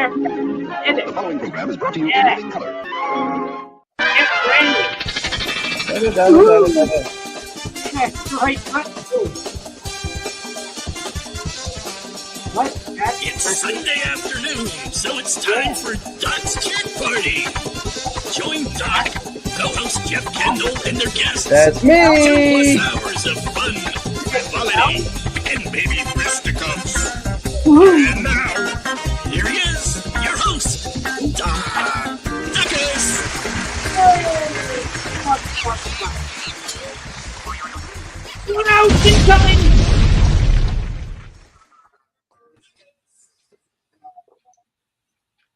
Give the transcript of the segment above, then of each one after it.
The following program is brought to you in living color. It's Sunday afternoon, so it's time for Doc's Kid Party. Join Doc, co-host Jeff Kendall, and their guests. That's me. 2+ hours of fun, frivolity, and maybe fisticuffs. And now, here he is, your host, Doc Duckus.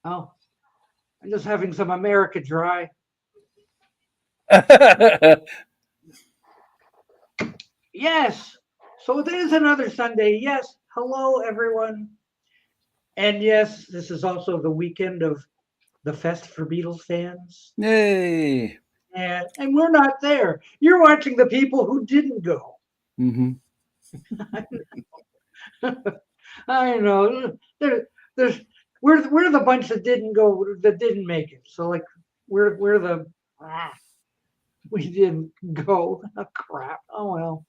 Oh, I'm just having some America Dry. Yes, so it is another Sunday. Yes, hello everyone. And yes, this is also the weekend of the Fest for Beatles fans. Yay. And we're not there. You're watching the people who didn't go. Mm-hmm. I know. We're the bunch that didn't go, that didn't make it. So like we're the we didn't go. Oh, crap. Oh well.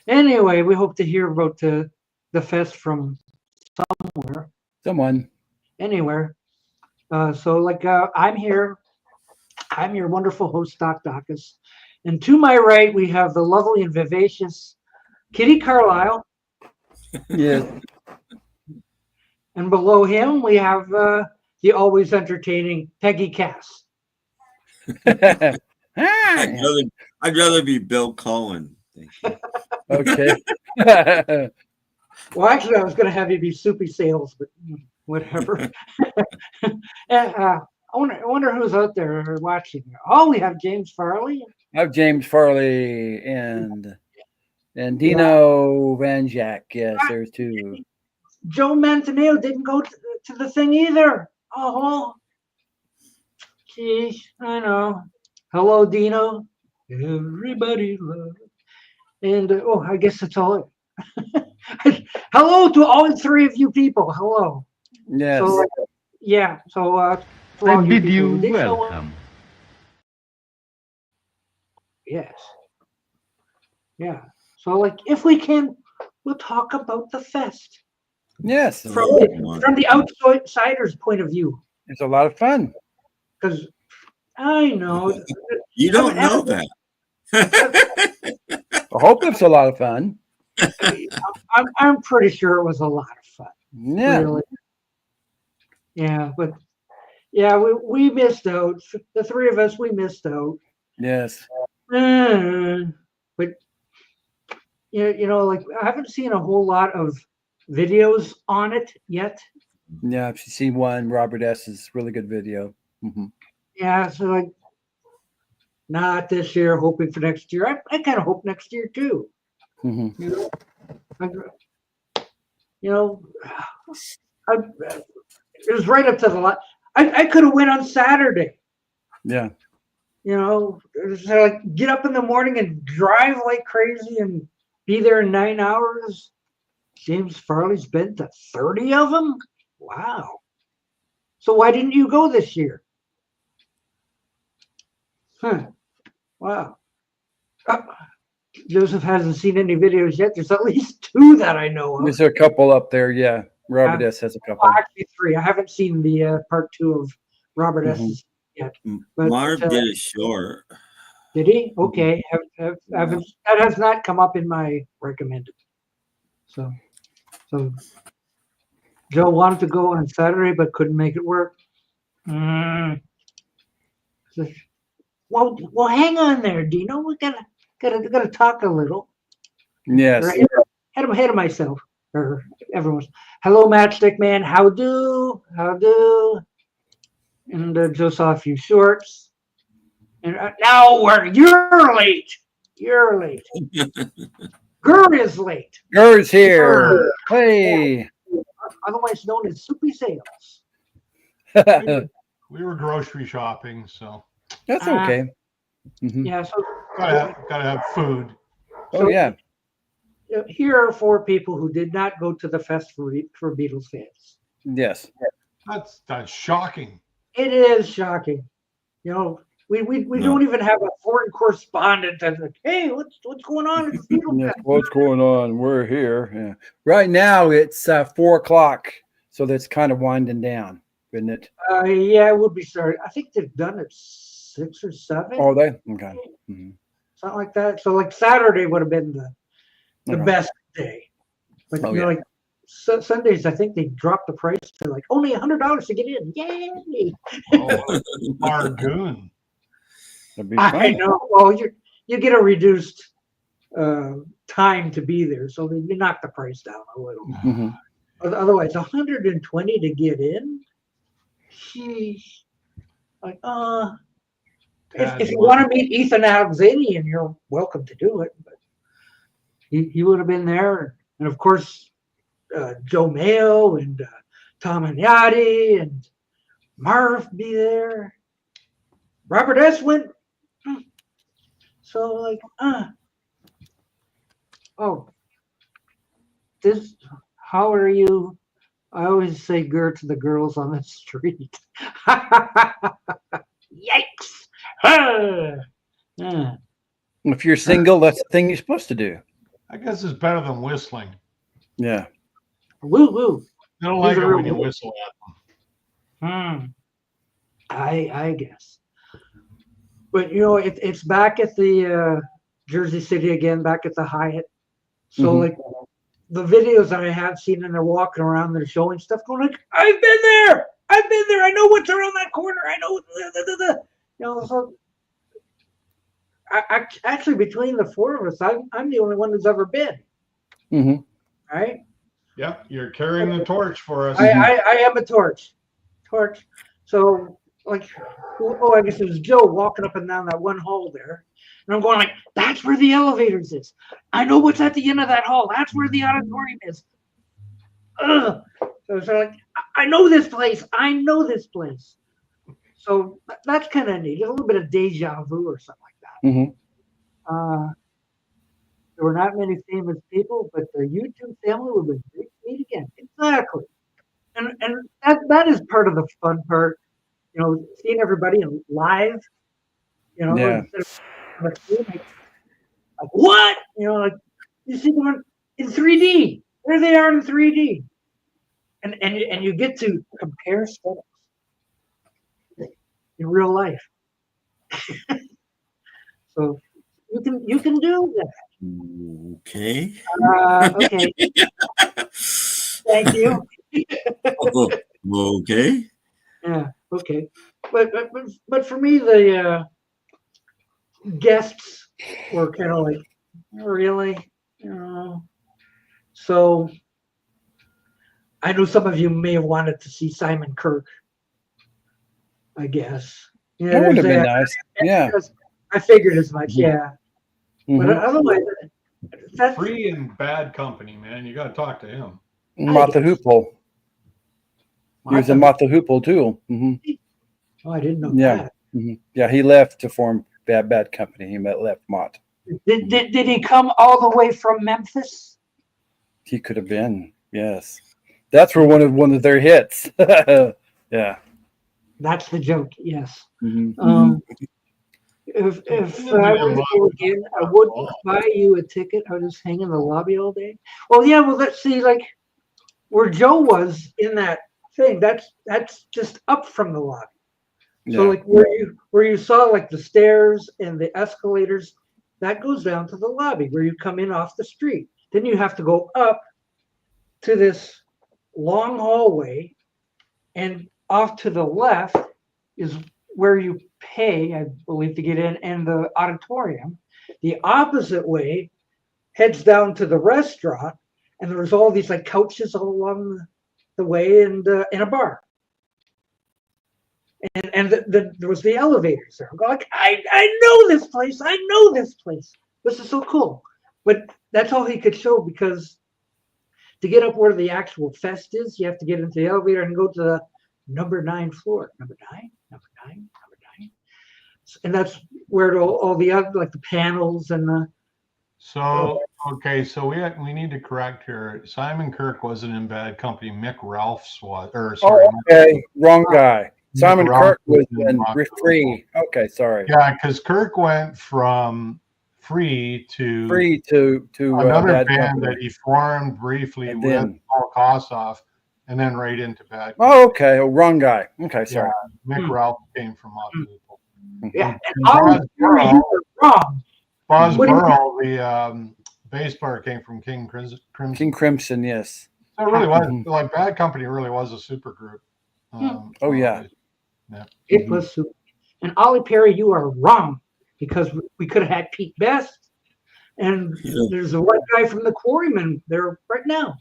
Anyway, we hope to hear about the fest from Someone. anywhere. So like I'm here. I'm your wonderful host, Doc Dacus. And to my right, we have the lovely and vivacious Kitty Carlisle. Yes. And below him, we have the always entertaining Peggy Cass. Ah, I'd rather be Bill Cullen. Thank you. okay. Well, actually, I was going to have you be Soupy Sales, but whatever. I wonder who's out there watching. Oh, we have James Farley. I have James Farley and Dino Van Jack. Yes, there's two. Joe Manganiello didn't go to the thing either. Oh, geez, I know. Hello, Dino. Everybody loves. And I guess that's all. Hello to all three of you people. Hello. Yes. So, yeah. So I bid you welcome. Yes. Yeah. So like, if we can, we'll talk about the fest Yes. from the outsider's point of view. It's a lot of fun. Because I know You don't know that. I hope it's a lot of fun. I'm pretty sure it was a lot of fun. Yeah. Really. Yeah, but yeah, we missed out. The three of us, we missed out. Yes. But you know, like I haven't seen a whole lot of videos on it yet. Yeah, I've seen one. Robert S.'s really good video. Mm-hmm. Yeah, so like not this year, hoping for next year. I kind of hope next year too. Mm-hmm. It was right up to the last. I could have went on Saturday. Yeah. You know, so like get up in the morning and drive like crazy and be there in 9 hours. James Farley's been to 30 of them. Wow. So why didn't you go this year? Huh. Wow. Joseph hasn't seen any videos yet. There's at least 2 that I know of. There's a couple up there. Yeah. Robert S. has a couple. Actually 3. I haven't seen the part 2 of Robert S. yet. But, Marv did it short. Did he? Okay. That has not come up in my recommended. So Joe wanted to go on Saturday but couldn't make it work. Well, hang on there, Dino. We gotta talk a little. Yes. Right? Ahead of myself. Or everyone's. Hello, Matchstick Man. How do? And Joe saw a few shorts. And now you're late. You're late. Gur is late. Gur's here. Hey. Otherwise known as Soupy Sales. We were grocery shopping, so That's okay. Mm-hmm. Yeah, so gotta have food. Oh, yeah. Here are 4 people who did not go to the fest for Beatles fans. Yes. That's shocking. It is shocking. You know, we No. don't even have a foreign correspondent that's like, hey, what's going on at the Beatle Yes, Fest? what's going on? We're here. Yeah. Right now it's 4 o'clock, so that's kind of winding down, isn't it? Yeah, it would be started. I think they've done it 6 or 7. Oh, they okay. Mhm. Something like that. So like Saturday would have been the Okay. best day. Like Oh, you know, yeah. like Sundays, I think they dropped the price to like only $100 to get in. Yay! Oh, Margoon. That'd be I fun. know. Well, you get a reduced time to be there, so they knock the price down a little. Mhm. Otherwise, 120 to get in. Sheesh. Like, if you want to meet Ethan Alexanian, you're welcome to do it. But he would have been there, and of course, Joe Mayo and Tom and Yachty and Marv be there. Robert S. went. So like, oh, this. How are you? I always say "girl" to the girls on the street. Yikes! Yeah. If you're single, that's the thing you're supposed to do. I guess it's better than whistling. Yeah. Woo woo. I don't like These it are when you real- whistle at them. I guess. But you know, it's back at the Jersey City again, back at the Hyatt. So Mhm. like the videos that I have seen, and they're walking around, they're showing stuff, going like, "I've been there. I've been there. I know what's around that corner. I know." You know, so actually, between the 4 of us, I'm the only one who's ever been. Mhm. Right? Yep, you're carrying the torch for us. I am a torch. So like, I guess it was Joe walking up and down that one hall there, and I'm going like, "That's where the elevators is. I know what's at the end of that hall. That's where the auditorium is." Ugh. So like, I know this place. I know this place. So that's kind of neat. A little bit of deja vu or something like that. Mhm. There were not many famous people, but the YouTube family would be great to meet again. Exactly. And that is part of the fun part, you know, seeing everybody in live, you know, Yeah. instead of on the screen, like what? You know, like you see them in 3D. There they are in 3D. And you get to compare setups in real life. So you can do that. Okay. Okay. Thank you. Okay. Yeah. Okay. But for me, the guests were kind of like, really, you know. So I know some of you may have wanted to see Simon Kirk. I guess. Yeah, That would have been that. nice. Yeah. I figured as much. Yeah. But Mhm. otherwise, that's Free and bad company, man. You got to talk to him. Martha Hoople. He was a Martha Hoople too. Mhm. Oh, I didn't know Yeah. that. Mhm. Yeah, he left to form Bad Company. He left Mott. Did he come all the way from Memphis? He could have been. Yes. That's where one of their hits. Yeah. That's the joke. Yes. Mhm. If I were to go again, I wouldn't buy you a ticket. I would just hang in the lobby all day. Well, yeah. Well, let's see. Like where Joe was in that thing. That's just up from the lobby. So Yeah. like where you saw like the stairs and the escalators, that goes down to the lobby where you come in off the street. Then you have to go up to this long hallway, and off to the left is where you pay, I believe, to get in, and the auditorium. The opposite way heads down to the restaurant, and there's all these like couches all along the way, and a bar. And there was the elevators there. I'm going like, I know this place. I know this place. This is so cool. But that's all he could show, because to get up where the actual fest is, you have to get into the elevator and go to the number 9 floor. Number 9. And that's where all the other, like the panels and the. So Okay, so we need to correct here. Simon Kirk wasn't in Bad Company. Mick Ralphs was, or sorry, Oh, okay. Wrong guy. Mick Simon Ralphs Kirk was in in Rock and Free. Okay, sorry. Yeah, because Kirk went from Free to Free to another Bad band Company. that he formed briefly And with then- Paul Kossoff, and then right into Bad Company. Oh, okay. Oh, wrong guy. Okay, sorry. Mick Ralph came from Motley Crue. Yeah, and And Ollie Boz Perry, you were wrong. Boz What do you- Burrell, the bass player, came from King Crimson. King Crimson, yes. So it really was Mhm. like Bad Company. Really was a super group. Oh, yeah. It was super. And Ollie Perry, you are wrong because we could have had Pete Best, and Yeah. there's a white guy from the Quarrymen there right now.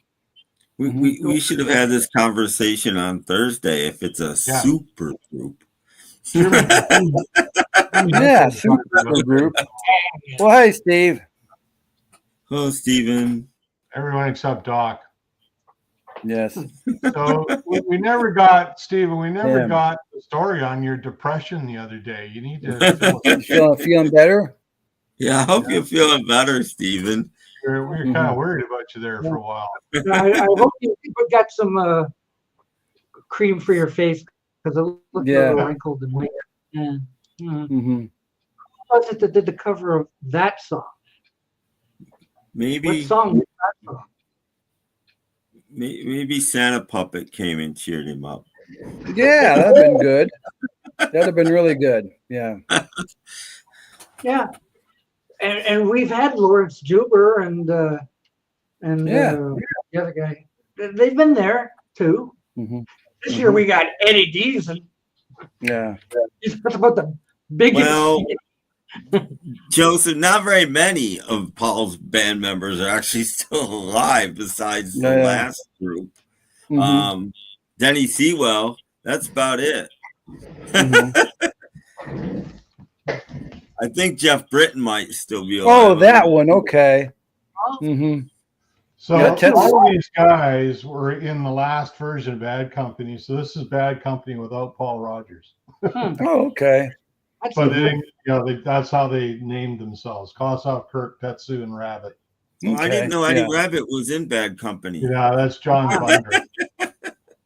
We should have had this conversation on Thursday if it's a super group. Yeah, super group. Well, hey, Steve. Oh, Steven. Everyone except Doc. Yes. So we never got, Steven, we never Damn. got the story on your depression the other day. You need to You feeling better? Yeah, I hope you're feeling better, Steven. we were kind of worried about you there for a while. I hope you got some cream for your face because it looked a little wrinkled and weird. Yeah. Mm-hmm. Who was it that did the cover of that song? Maybe What song was that song? maybe Santa Puppet came and cheered him up. Yeah, that'd been good. That'd have been really good. Yeah. Yeah. And we've had Lawrence Juber and the other guy. They've been there too. Mm-hmm. This year we got Eddie Deason. Yeah. He's talking about the biggest. Well, Joseph, not very many of Paul's band members are actually still alive besides the last group. Mm-hmm. Denny Sewell, that's about it. Mm-hmm. I think Jeff Britton might still be alive. Oh, that one. Okay. Mm-hmm. So Yeah, all of these guys were in the last version of Bad Company. So this is Bad Company without Paul Rogers. Oh, okay. But they didn't, that's how they named themselves: Kossoff, Kirk, Tetsu, and Rabbit. Well, I didn't know Eddie Rabbit was in Bad Company. Yeah, that's John Bundrick.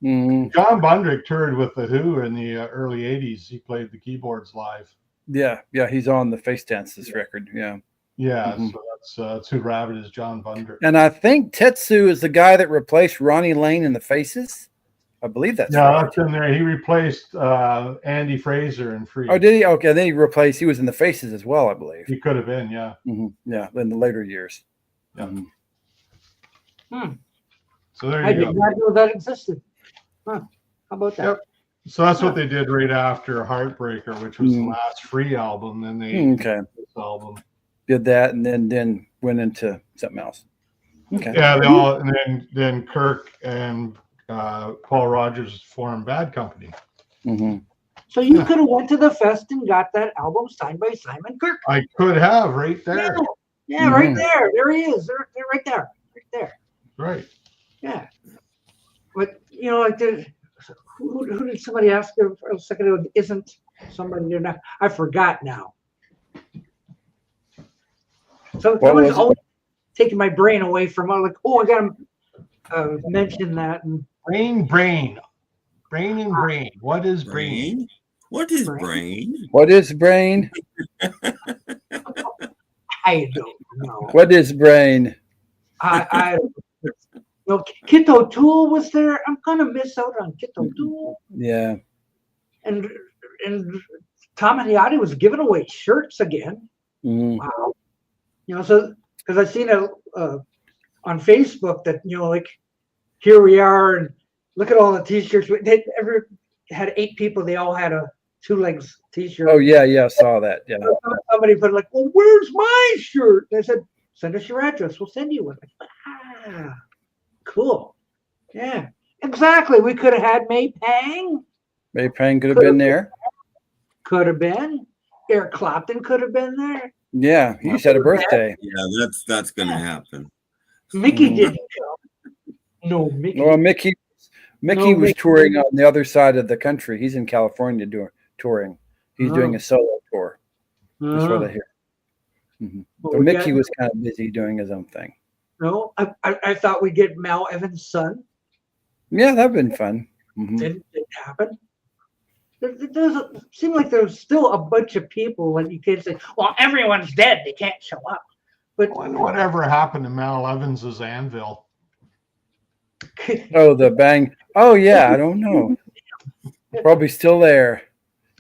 Mm-hmm. John Bundrick toured with the Who in the early '80s. He played the keyboards live. Yeah, he's on the Face Dances record. Yeah. Yeah, so that's who Rabbit is, John Bundrick. And I think Tetsu is the guy that replaced Ronnie Lane in the Faces. I believe that's right. That's in there. He replaced Andy Fraser in Free. Oh, did he? Okay, then he was in the Faces as well, I believe. He could have been, yeah. Mm-hmm. Yeah, in the later years. Yeah. Mm-hmm. So there I you go. did not know that existed. Huh. How about that? Yep. So that's what they did right after Heartbreaker, which was the last Free album. Then they did this album. Did that and then went into something else. Okay. Yeah, they all, and then Kirk and Paul Rogers formed Bad Company. Mm-hmm. So you could have went to the fest and got that album signed by Simon Kirk. I could have right there. Yeah, right there. There he is. They're right there. Right there. Right. Yeah. But like who did somebody ask a second ago? Isn't somebody there now? I forgot now. So someone's always taking my brain away from. I'm like, I gotta mention that. And brain and brain. What is brain? What is brain? What is brain? I don't know. What is brain? I Kit O'Toole was there. I'm gonna miss out on Kit O'Toole. Yeah. And Tom and Yachty was giving away shirts again. Mm-hmm. Wow. So because I've seen it on Facebook that here we are and look at all the T-shirts. They ever had 8 people. They all had a 2 legs T-shirt. Oh yeah, I saw that. Yeah. Somebody put like, well, where's my shirt? And I said, send us your address. We'll send you one. Cool. Yeah, exactly. We could have had May Pang. May Pang could have been there. Could have been. Eric Clapton could have been there. Yeah, he just had a birthday. Yeah, that's gonna happen. Mickey didn't come. No, Mickey. Well, Mickey was touring on the other side of the country. He's in California touring. He's doing a solo tour. That's what I hear. Mm-hmm. So Mickey was kind of busy doing his own thing. No, I thought we'd get Mal Evans' son. Yeah, that'd been fun. Mm-hmm. Didn't happen. There seemed like there's still a bunch of people, and you can't say, "Well, everyone's dead; they can't show up." But whatever happened to Mal Evans's anvil? Oh, the bang! Oh yeah, I don't know. Probably still there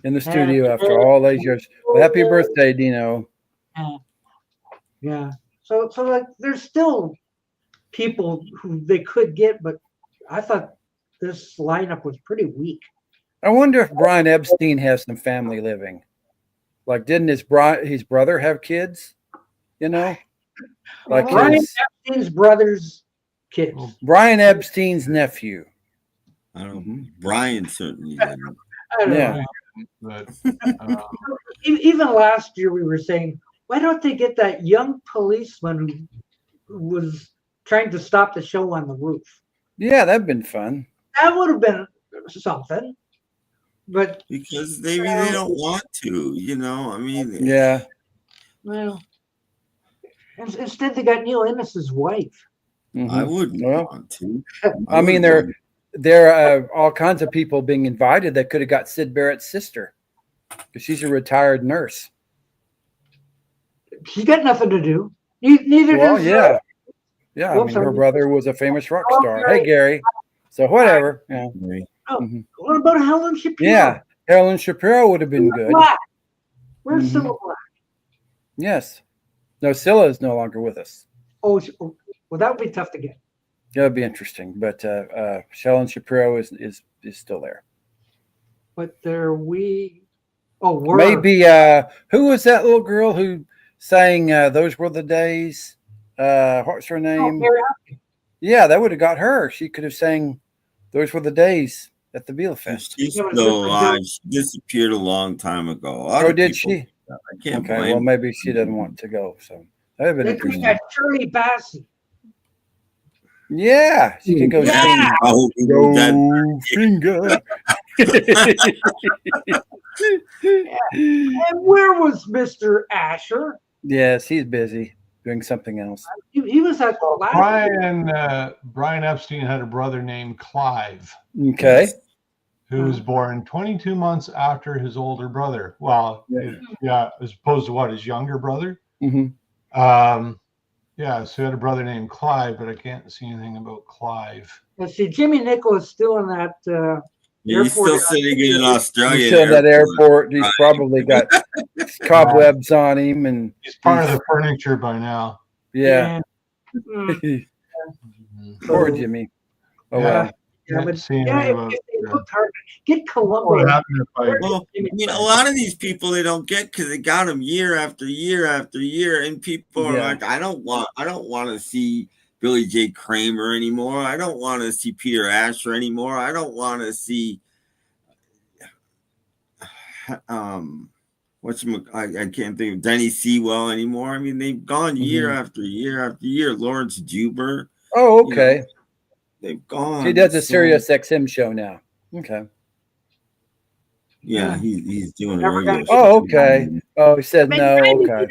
in the studio after all those years. Well, happy birthday, Dino. Yeah. So like, there's still people who they could get, but I thought this lineup was pretty weak. I wonder if Brian Epstein has some family living. Like, didn't his brother have kids? You know, like Brian Epstein's brother's kids. Brian Epstein's nephew. I don't know. Brian certainly didn't. I don't know. But, even last year we were saying, why don't they get that young policeman who was trying to stop the show on the roof? Yeah, that'd been fun. That would have been something. But because they don't want to, you know. I mean, yeah. Well, instead they got Neil Innes's wife. Mm-hmm. I wouldn't want to. I mean, there are all kinds of people being invited that could have got Sid Barrett's sister, because she's a retired nurse. She's got nothing to do. Neither does. Yeah. Yeah, I mean, her brother was a famous rock star. Hey, Gary. So whatever. Yeah. Mm-hmm. What about Helen Shapiro? Yeah, Helen Shapiro would have been good. Black. Where's Cilla Black? Yes. No, Cilla is no longer with us. Oh, well, that would be tough to get. That would be interesting. But Helen Shapiro is still there. But maybe who was that little girl who sang "Those Were the Days"? What's her name? Yeah, that would have got her. She could have sang "Those Were the Days" at the Beatle Fest. She's still alive. She disappeared a long time ago. Did she? I can't blame. Well, maybe she doesn't want to go. So that would have been interesting. Shirley Bassey. Yeah, she can go sing. Goldfinger. And where was Mr. Asher? Yes, he's busy doing something else. He was at the last. Brian Epstein had a brother named Clive. Okay. Who was born 22 months after his older brother. Well, as opposed to his younger brother. Mm-hmm. So he had a brother named Clive, but I can't see anything about Clive. Let's see, Jimmy Nicol is still in that airport. He's still sitting in Australia. He's still in that airport. He's probably got cobwebs on him, and he's part of the furniture by now. Yeah. Poor Jimmy. Oh well. If they looked hard, get Columbo. Well, I mean, a lot of these people they don't get because they got them year after year after year, and people are like, I don't want to see Billy J. Kramer anymore. I don't want to see Peter Asher anymore. I don't want to see I can't think of Denny Sewell anymore. I mean, they've gone year after year after year. Lawrence Juber. Oh, okay. You know, they've gone. He does a Sirius XM show now. Okay. Yeah, he's doing a radio show. Oh, okay. Oh, he said no. Okay.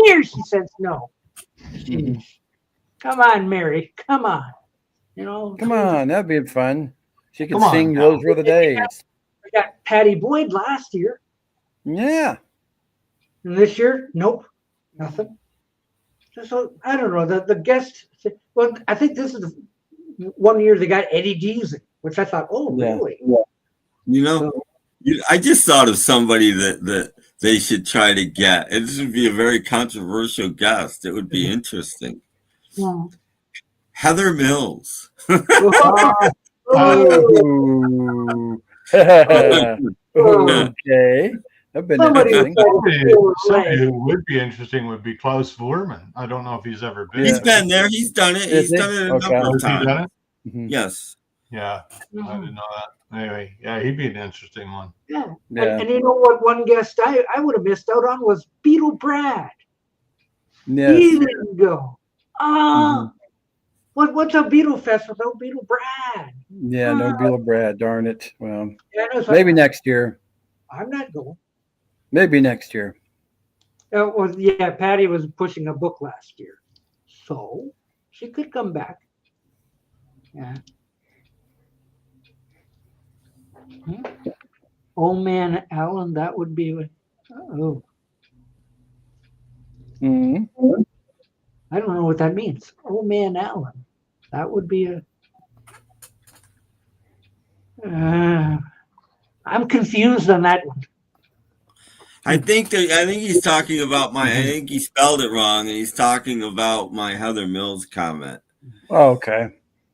Years he says no. Come on, Mary. Come on. You know. Come on, that'd be fun. She could sing "Those Were the Days." We got Patty Boyd last year. Yeah. And this year, nope, nothing. So I don't know. The guest. Well, I think this is the one year they got Eddie Deasy, which I thought, oh, really? Yeah. You know, I just thought of somebody that they should try to get. And this would be a very controversial guest. It would be interesting. Yeah. Heather Mills. Okay. Somebody who would be interesting would be Klaus Voormann. I don't know if he's ever been. He's been there. He's done it. He's done it a number of times. Done it? Mm-hmm. Yes. Yeah. I didn't know that. Anyway, yeah, he'd be an interesting one. Yeah. And you know what? One guest I would have missed out on was Beatle Brad. Yes. He didn't go. What's a Beatle Fest without Beatle Brad? Yeah, no Beatle Brad. Darn it. Well, yeah, maybe next year. I'm not going. Maybe next year. Well, yeah, Patty was pushing a book last year, so she could come back. Yeah. Old Man Allen, that would be. Oh. Mm-hmm. I don't know what that means. Old Man Allen. That would be a. I'm confused on that one. I think he's talking about I think he spelled it wrong, and he's talking about my Heather Mills comment. Oh, okay.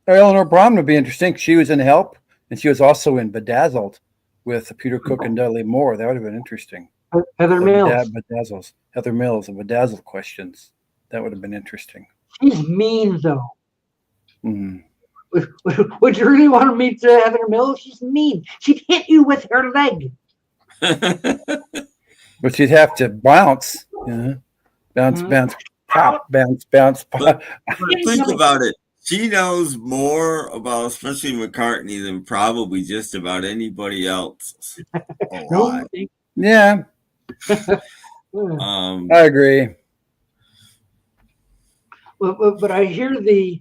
Eleanor Braun would be interesting. She was in Help, and she was also in Bedazzled with Peter Cook and Dudley Moore. That would have been interesting. Heather Mills. Heather Mills and Bedazzled questions. That would have been interesting. She's mean, though. Mm. Would you really want to meet Heather Mills? She's mean. She'd hit you with her leg. But she'd have to bounce. Yeah. Bounce, pop, bounce. But think about it. She knows more about, especially McCartney, than probably just about anybody else. Yeah. I agree. But I hear the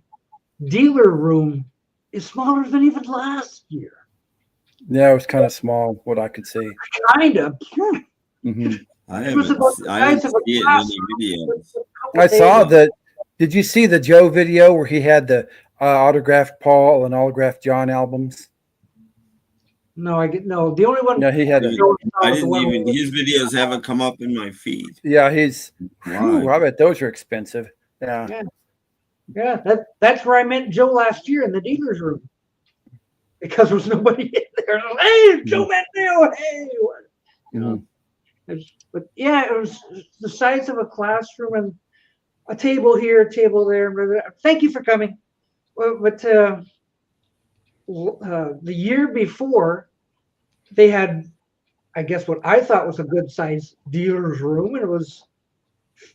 dealer room is smaller than even last year. Yeah, it was kind of small, what I could see. Kind of. Mm-hmm. I didn't see it in any videos. I saw that. Did you see the Joe video where he had the autographed Paul and autographed John albums? No, the only one. Yeah, he had. I didn't even. His videos haven't come up in my feed. Yeah, I bet those are expensive. Yeah. That's where I met Joe last year in the dealer's room, because there was nobody in there. Hey, Joe Mandel. Hey, what? You know. But yeah, it was the size of a classroom and a table here, a table there. Thank you for coming. But the year before, they had, I guess, what I thought was a good size dealer's room, and it was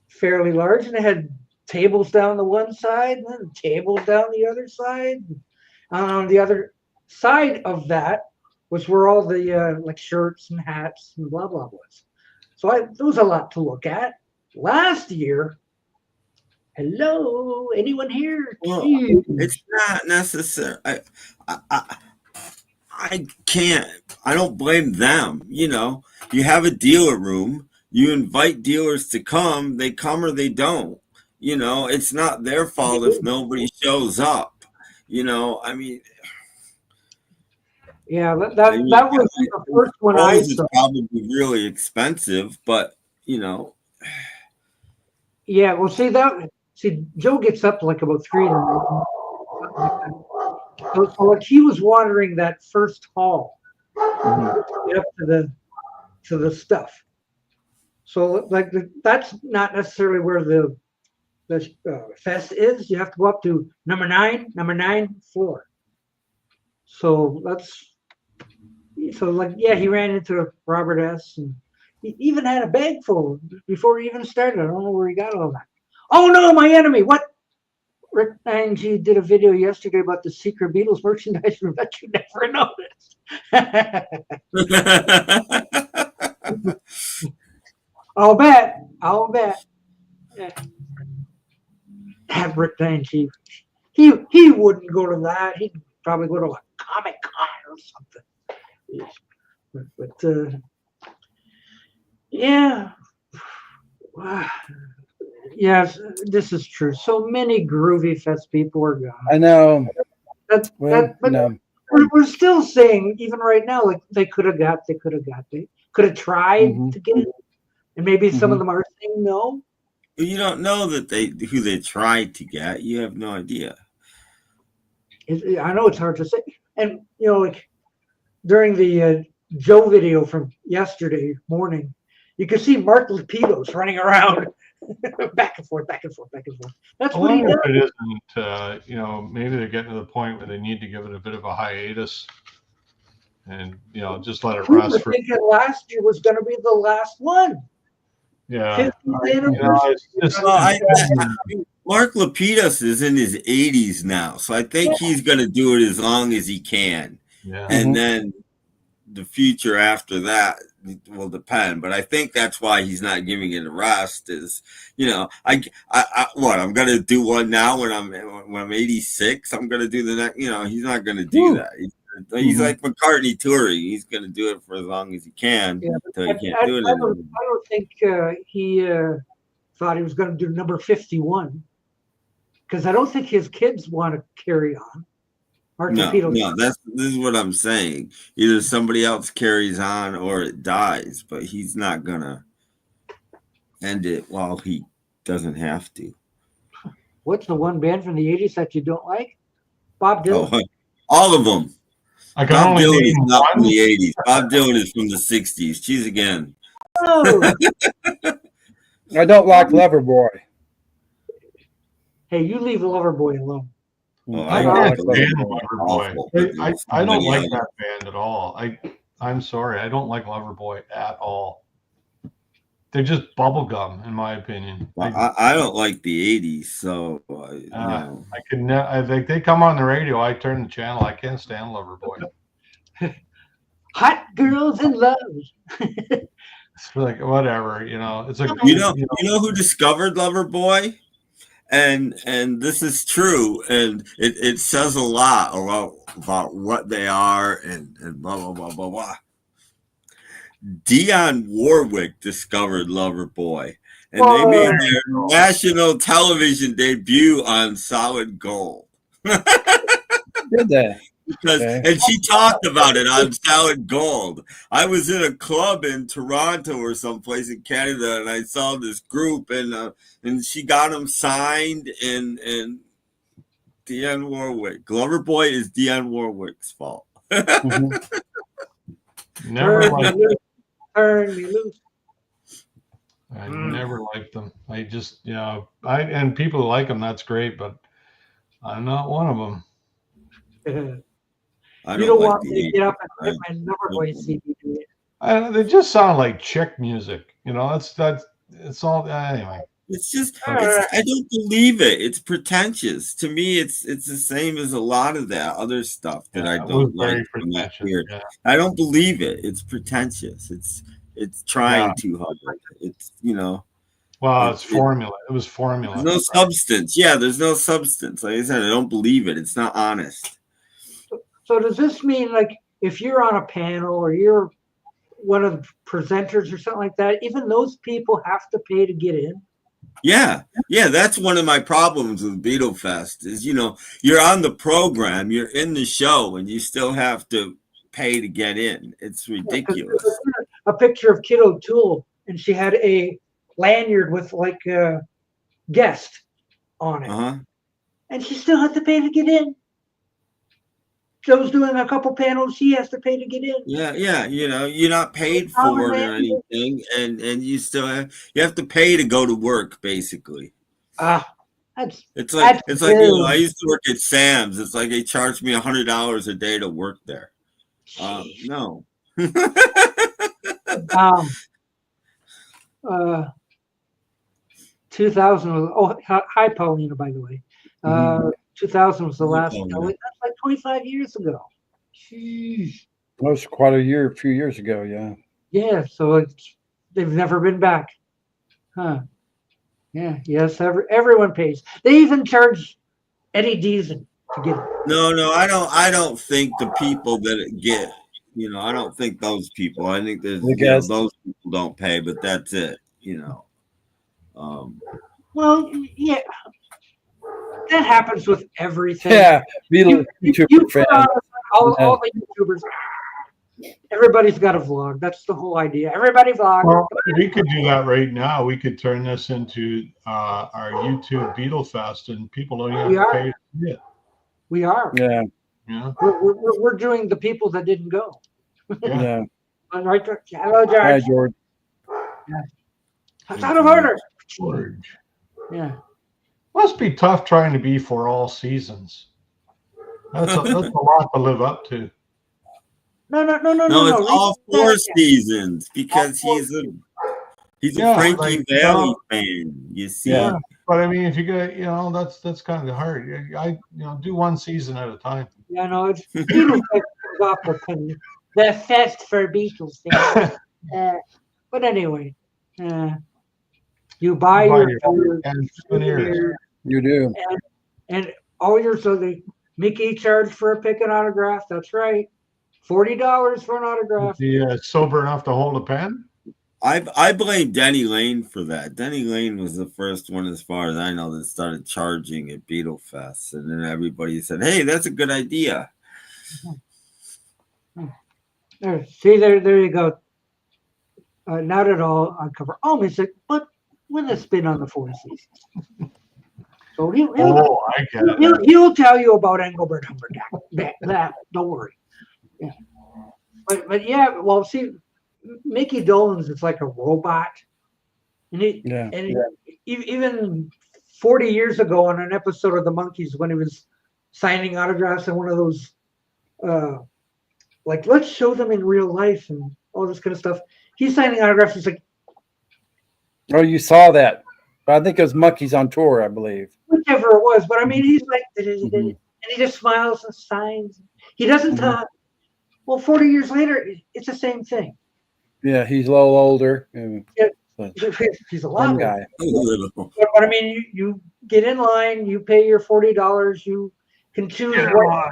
fairly large, and it had tables down the one side and then tables down the other side. On the other side of that was where all the like shirts and hats and blah blah was. So there was a lot to look at. Last year, hello, anyone here? Well, it's not necessary. I can't. I don't blame them. You know, you have a dealer room. You invite dealers to come. They come or they don't. You know, it's not their fault if nobody shows up. You know, I mean. Yeah, that was the first one I saw. It's probably really expensive, but you know. Yeah, well, see, Joe gets up like about 3 in the morning. So like he was wandering that first hall to get up to the stuff. So like that's not necessarily where the fest is. You have to go up to number 9 floor. So he ran into Robert S. and he even had a bag full before he even started. I don't know where he got all that. Oh no, my enemy! What? Rick Angie did a video yesterday about the secret Beatles merchandise room that you never noticed. I'll bet. Yeah. Have Rick Angie. He wouldn't go to that. He'd probably go to a Comic-Con or something. But yeah. Yes, this is true. So many Groovy Fest people are gone. I know. But we're still saying, even right now, like they could have tried to get it. And maybe some of them are saying no. You don't know who they tried to get. You have no idea. I know it's hard to say. And, you know, like during the Joe video from yesterday morning, you could see Mark Lapidus running around back and forth. That's what he does. It isn't, you know, maybe they're getting to the point where they need to give it a bit of a hiatus and, you know, just let it rest. I think last year was going to be the last one. Yeah. Mark Lapidus is in his 80s now, so I think he's going to do it as long as he can. Yeah. And then the future after that will depend. But I think that's why he's not giving it a rest. Is I what I'm gonna do one now when I'm 86. I'm gonna do the next. He's not gonna do that. He's like McCartney touring. He's gonna do it for as long as he can until he can't do it anymore. I don't think he thought he was going to do number 51 because I don't think his kids want to carry on. No, this is what I'm saying. Either somebody else carries on or it dies, but he's not gonna end it while he doesn't have to. What's the one band from the 80s that you don't like? Bob Dylan. Oh, all of them. Bob Dylan is not from the 80s. Bob Dylan is from the 60s. Cheese again. Oh. I don't like Loverboy. Hey, you leave Loverboy alone. I don't like Loverboy. I don't like that band at all. I'm sorry. I don't like Loverboy at all. They're just bubblegum, in my opinion. I don't like the 80s, so I can. If they come on the radio, I turn the channel. I can't stand Loverboy. Hot girls in love. It's like whatever, It's a you know who discovered Loverboy, and this is true, and it says a lot about what they are and blah blah blah blah blah. Dionne Warwick discovered Loverboy, and they made their national television debut on Solid Gold. Did they? And she talked about it on Solid Gold. I was in a club in Toronto or someplace in Canada, and I saw this group, and she got them signed. And Dionne Warwick, Loverboy is Dionne Warwick's fault. Never liked them. Turn me loose. I never liked them. I just, and people who like them, that's great, but I'm not one of them. You don't want me to get up and put my Loverboy CD to it. They just sound like chick music. It's all anyway. It's just I don't believe it. It's pretentious. To me, it's the same as a lot of that other stuff that I don't like from that period. Yeah. I don't believe it. It's pretentious. It's trying too hard. It's Well, it's formula. It was formula. There's no substance. Yeah, there's no substance. Like I said, I don't believe it. It's not honest. So does this mean, like, if you're on a panel or you're one of the presenters or something like that, even those people have to pay to get in? Yeah, that's one of my problems with Beatle Fest is, you're on the program, you're in the show, and you still have to pay to get in. It's ridiculous. A picture of Kid O'Toole, and she had a lanyard with, like, a guest on it. And she still had to pay to get in. Joe's doing a couple panels. She has to pay to get in. Yeah. You're not paid for it or anything, and you still have to pay to go to work, basically. It's like I used to work at Sam's. It's like they charged me $100 a day to work there. No. 2000 was hi Paulina, by the way. 2000 was the last. That's like 25 years ago. Jeez. That was quite a few years ago, yeah. Yeah, so they've never been back. Huh. Yeah, yes, everyone pays. They even charge Eddie Deason to get it. No, I don't think the people that get, I don't think those people. I think there's those people don't pay, but that's it, Well, yeah. That happens with everything. Yeah, YouTuber fan. All the YouTubers. Everybody's got a vlog. That's the whole idea. Everybody vlog. Well, we could do that right now. We could turn this into our YouTube Beatle Fest, and people don't even have to pay to see it. We are. Yeah. We're doing the people that didn't go. Yeah. Right there. Hello, George. Hi, George. Yeah. That's out of order. George. Yeah. Must be tough trying to be for all seasons. That's a lot to live up to. No. It's all 4 seasons because he's a Frankie Valli fan. You see. Yeah. But I mean, if you get, that's kind of hard. I do one season at a time. Yeah, no, it's off the penny. the fest for Beatles fans. But anyway, you buy your souvenirs. You do. And all your so they Mickey charged for a pick and autograph. That's right. $40 for an autograph. Is he sober enough to hold a pen? I blame Denny Lane for that. Denny Lane was the first one, as far as I know, that started charging at Beatle Fest, and then everybody said, "Hey, that's a good idea." See, there you go. Not at all on cover. Oh, music, but with a spin on the Four Seasons. So he'll tell you about Engelbert Humperdinck. That don't worry. Yeah. But yeah, well, see, Mickey Dolenz is like a robot, and even 40 years ago on an episode of the Monkees, when he was signing autographs in one of those, like, let's show them in real life and all this kind of stuff. He's signing autographs. He's like, oh, you saw that? I think it was Monkees on Tour, I believe. Whichever it was, but I mean, he's like, and he just smiles and signs. He doesn't talk. Well, 40 years later, it's the same thing. Yeah, he's a little older. He's a lot guy. But I mean, you get in line, you pay your $40, you can choose what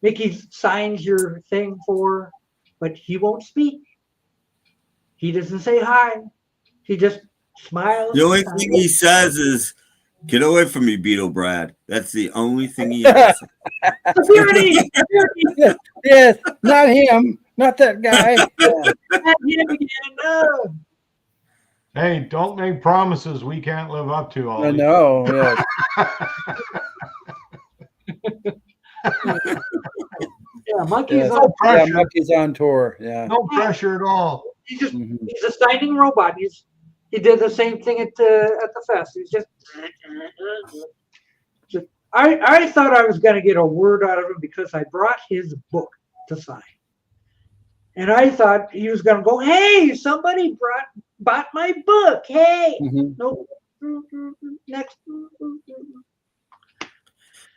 Mickey signs your thing for, but he won't speak. He doesn't say hi. He just smiles. The only thing he says is, "Get away from me, Beetle Brad." That's the only thing he has. Security! Yes, not him. Not that guy. Not him again, no. Hey, don't make promises we can't live up to. I know. Yeah. Yeah, Monkees Monkees on Tour. Yeah. No pressure at all. He's a signing robot. He did the same thing at the fest. He's just I thought I was going to get a word out of him because I brought his book to sign. And I thought he was going to go, "Hey, somebody bought my book. Hey." Nope. Next.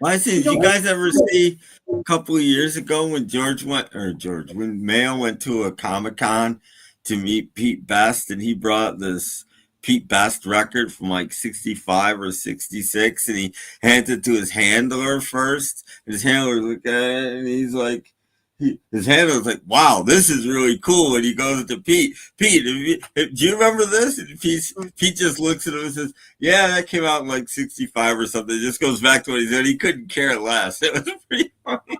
Well, did you guys ever see a couple of years ago when when Mayo went to a Comic-Con to meet Pete Best, and he brought this Pete Best record from like 65 or 66, and he handed it to his handler first. And his handler looked at it, and he's like, his handler's like, "Wow, this is really cool." And he goes to Pete, "Do you remember this?" And Pete just looks at him and says, "Yeah, that came out in like 65 or something." It just goes back to what he said. He couldn't care less. It was pretty funny.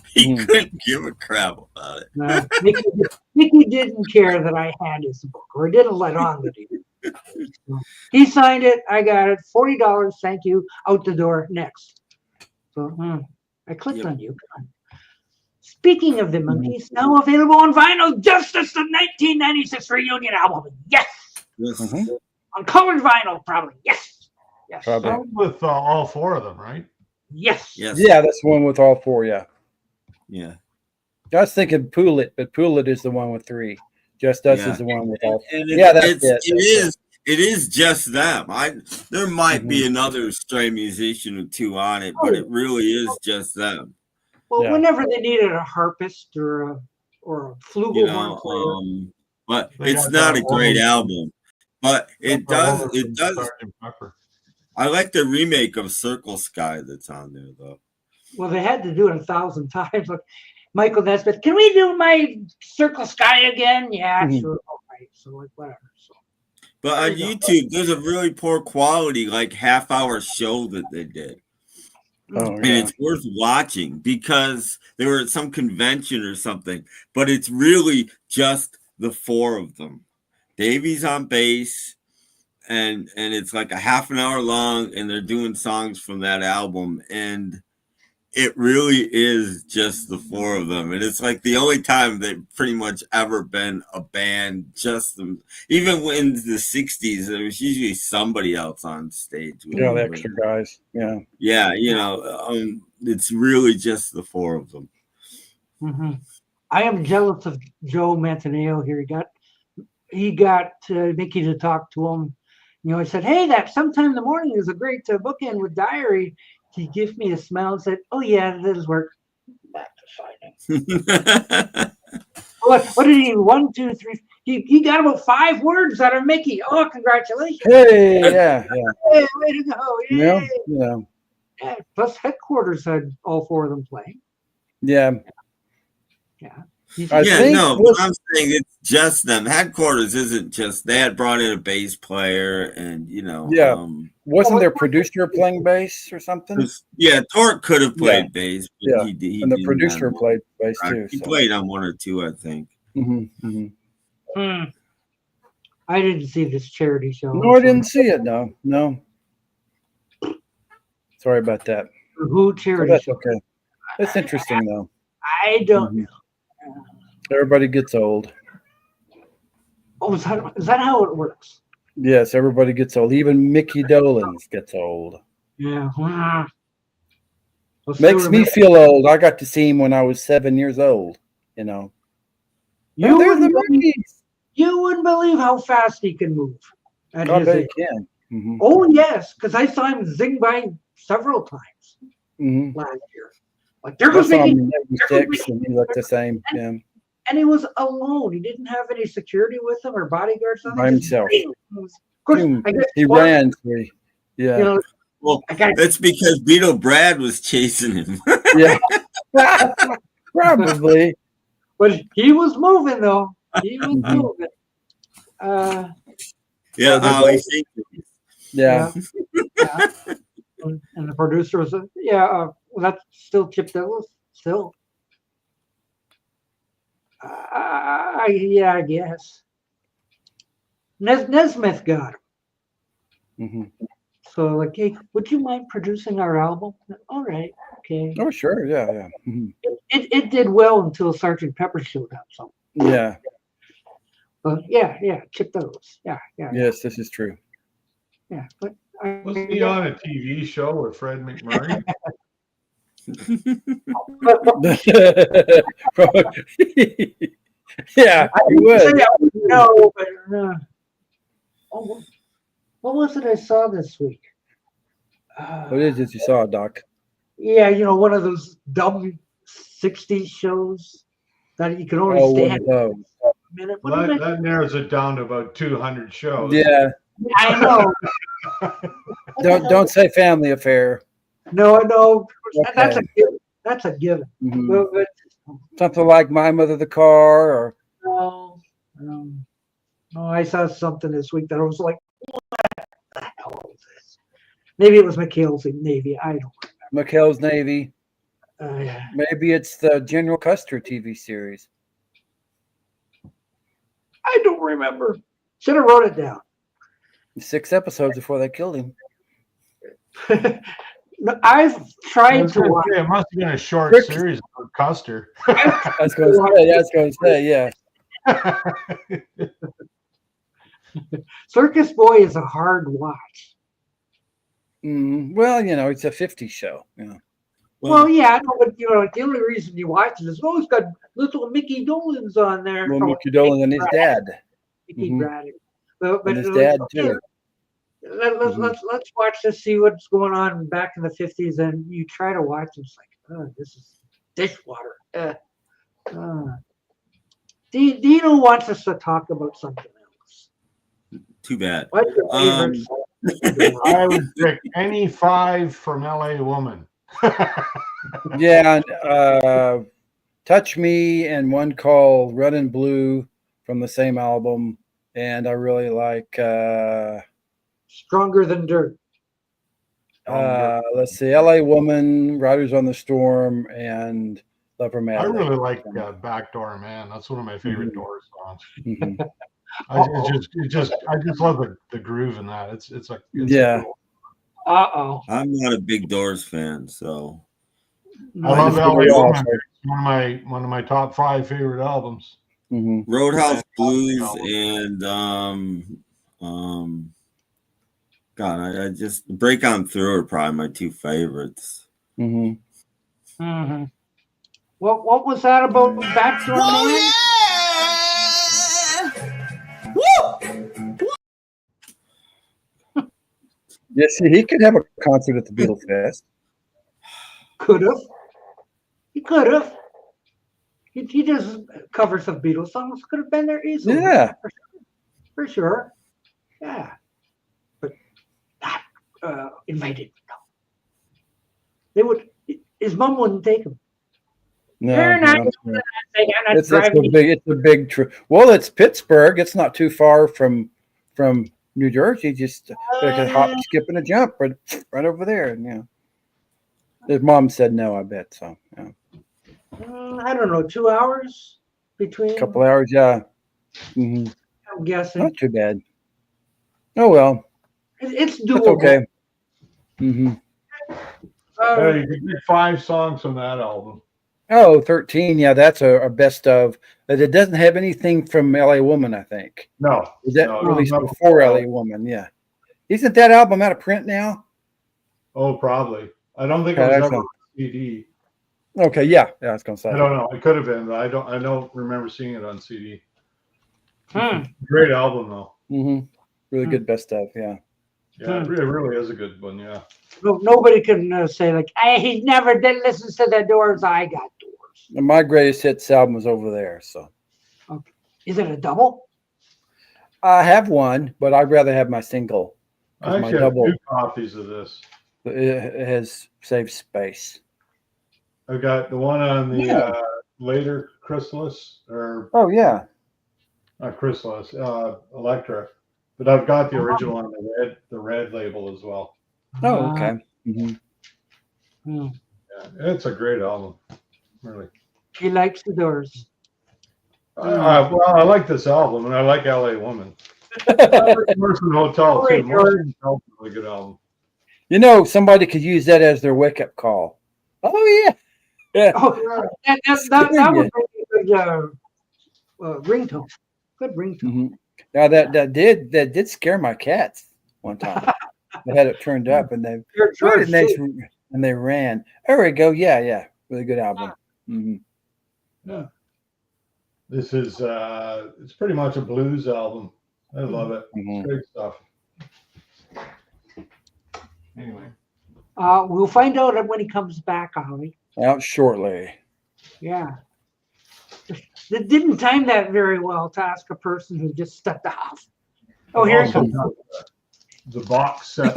He couldn't give a crap about it. No, Mickey didn't care that I had his book, or didn't let on that he did. He signed it. I got it. $40. Thank you. Out the door. Next. So I clicked on you. Speaking of the Monkees, now available on vinyl, Justice, the 1996 reunion album. Yes. On colored vinyl, probably. Yes. Probably. With all four of them, right? Yes. Yeah, that's the one with all four. Yeah. I was thinking Poulet, but Poulet is the one with three. Just Us is the one with all. It is just them. There might be another stray musician or two on it, but it really is just them. Well, whenever they needed a harpist or a flugelhorn player, but it's not a great album. But it does. I like the remake of Circle Sky that's on there, though. Well, they had to do it 1,000 times. Like Michael Nesmith, "Can we do my Circle Sky again?" Yeah, sure. All right. So like whatever. So. But on YouTube, there's a really poor quality, like half-hour show that they did. And it's worth watching because they were at some convention or something. But it's really just the four of them. Davy's on bass, and it's like a half an hour long, and they're doing songs from that album, and it really is just the four of them. And it's like the only time they've pretty much ever been a band, just them. Even in the 60s, there was usually somebody else on stage. The extra guys. Yeah. Yeah, it's really just the four of them. I am jealous of Joe Manganiello here. He got Mickey to talk to him. I said, "Hey, that Sometime in the Morning is a great bookend with Diary." He gave me a smile and said, "Oh yeah, that does work." back to signing. What did he? 1, 2, 3. He got about 5 words out of Mickey. Oh, congratulations! Hey, yeah. Hey, way to go! Yay. Yeah. Plus, headquarters had all 4 of them playing. Yeah. But I'm saying it's just them. Headquarters isn't just. They had brought in a bass player, and wasn't their producer playing bass or something? Yeah, Torque could have played bass, but he and the producer played bass too. He played on 1 or 2, I think. I didn't see this charity show. No, I didn't see it. No. Sorry about that. Who charity? So that's okay. That's interesting, though. I don't know. Everybody gets old. Oh, is that how it works? Yes, everybody gets old. Even Mickey Dolenz gets old. Yeah. Makes me feel old. I got to see him when I was 7 years old. You wouldn't believe how fast he can move. I bet he can. Mm-hmm. Oh, yes, because I saw him zing by several times last year. Like there was Mickey, and he looked the same. Yeah. And he was alone. He didn't have any security with him or bodyguards. By himself. Of course, I guess he ran. Yeah. Well, that's because Beatle Brad was chasing him. Yeah. Probably. But he was moving, though. He was moving. Yeah. And the producer was, well, that's still Chip Douglas. Still. I guess. Nesmith got him. So, like, hey, would you mind producing our album? All right, okay. Oh, sure, yeah. It did well until Sgt. Pepper showed up. So. Yeah. Chip Douglas. Yeah. Yes, this is true. Yeah, but wasn't he on a TV show with Fred McMurray? Yeah, he would. No, but what was it I saw this week? What is it you saw, Doc? Yeah, one of those dumb 60s shows that you can only stand a minute. That narrows it down to about 200 shows. Yeah, I know. Don't say Family Affair. No, okay. That's a given. But something like My Mother the Car, or no. I saw something this week that I was like, what the hell is this? Maybe it was McHale's Navy. I don't remember. McHale's Navy. Yeah. Maybe it's the General Custer TV series. I don't remember. Should have wrote it down. 6 episodes before they killed him. No, I've tried to watch. It must have been a short series of Custer. I was going to say, yeah. Circus Boy is a hard watch. Well, it's a 50s show. Well, yeah, I know, but the only reason you watch it is, it's got little Mickey Dolenz on there. Well, Mickey Dolenz and his dad. Mickey Braddock. But his dad too. Let's watch this, see what's going on back in the 50s, and you try to watch it, it's like, this is dishwater. Dino wants us to talk about something else. Too bad. What's your favorite song? I would pick any 5 from LA Woman. Yeah, Touch Me and one called Runnin' Blue from the same album, and I really like Stronger Than Dirt. Let's see, LA Woman, Riders on the Storm, and Love Her Madly. I really like Backdoor Man. That's one of my favorite Doors songs. I just love the groove in that. It's cool. I'm not a big Doors fan, so I love LA Woman. It's one of my top 5 favorite albums. Roadhouse Blues and God, I just Break On Through are probably my 2 favorites. What was that about Backdoor Man? Yes, he could have a concert at the Beatle Fest. Could have. He could have. He does covers of Beatles songs. Could have been there easily. Yeah. For sure. Yeah. But not invited. No. They would. His mom wouldn't take him. No, They're not. no. It's a big trip. Well, it's Pittsburgh. It's not too far from New Jersey. Just like a hop, skip, and a jump right over there. And, his mom said no. I bet so. Yeah. I don't know. 2 hours between. A couple hours, yeah. Mm-hmm. I'm guessing. Not too bad. Oh well. It's doable. That's okay. Mm-hmm. Hey, you can get 5 songs from that album. Oh, 13. Yeah, that's a best of. But it doesn't have anything from LA Woman, I think. No. Is that no, released no. before LA Woman? Yeah. Isn't that album out of print now? Oh, probably. I don't think it was ever on CD. Okay, yeah. I was gonna say. I don't know. It could have been, but I don't remember seeing it on CD. Great album though. Mm-hmm. Really good best of, yeah. Yeah, it really is a good one, yeah. No, nobody can say like, he never did listen to the Doors. I got Doors. And my greatest hits album was over there. So, okay. Is it a double? I have one, but I'd rather have my single. I actually have 2 copies of this. It has saved space. I got the one on the later Chrysalis, or not Chrysalis, Electra, but I've got the original on the red label as well. Oh, okay. Mm-hmm. Yeah, it's a great album, really. He likes the Doors. Well, I like this album, and I like LA Woman. I like Morrison Hotel too. Morrison Hotel is a really good album. Somebody could use that as their wake-up call. Oh yeah. Yeah. Oh, that would be a good ringtone. Good ringtone. Mm-hmm. Now that did scare my cats one time. They had it turned up and they ran. There we go. Yeah. Really good album. Mm-hmm. Yeah. This is it's pretty much a blues album. I love it. Mm-hmm. It's great stuff. Anyway. We'll find out when he comes back, Ollie. Out shortly. Yeah. They didn't time that very well to ask a person who just stepped off. Oh, here it comes. The box set.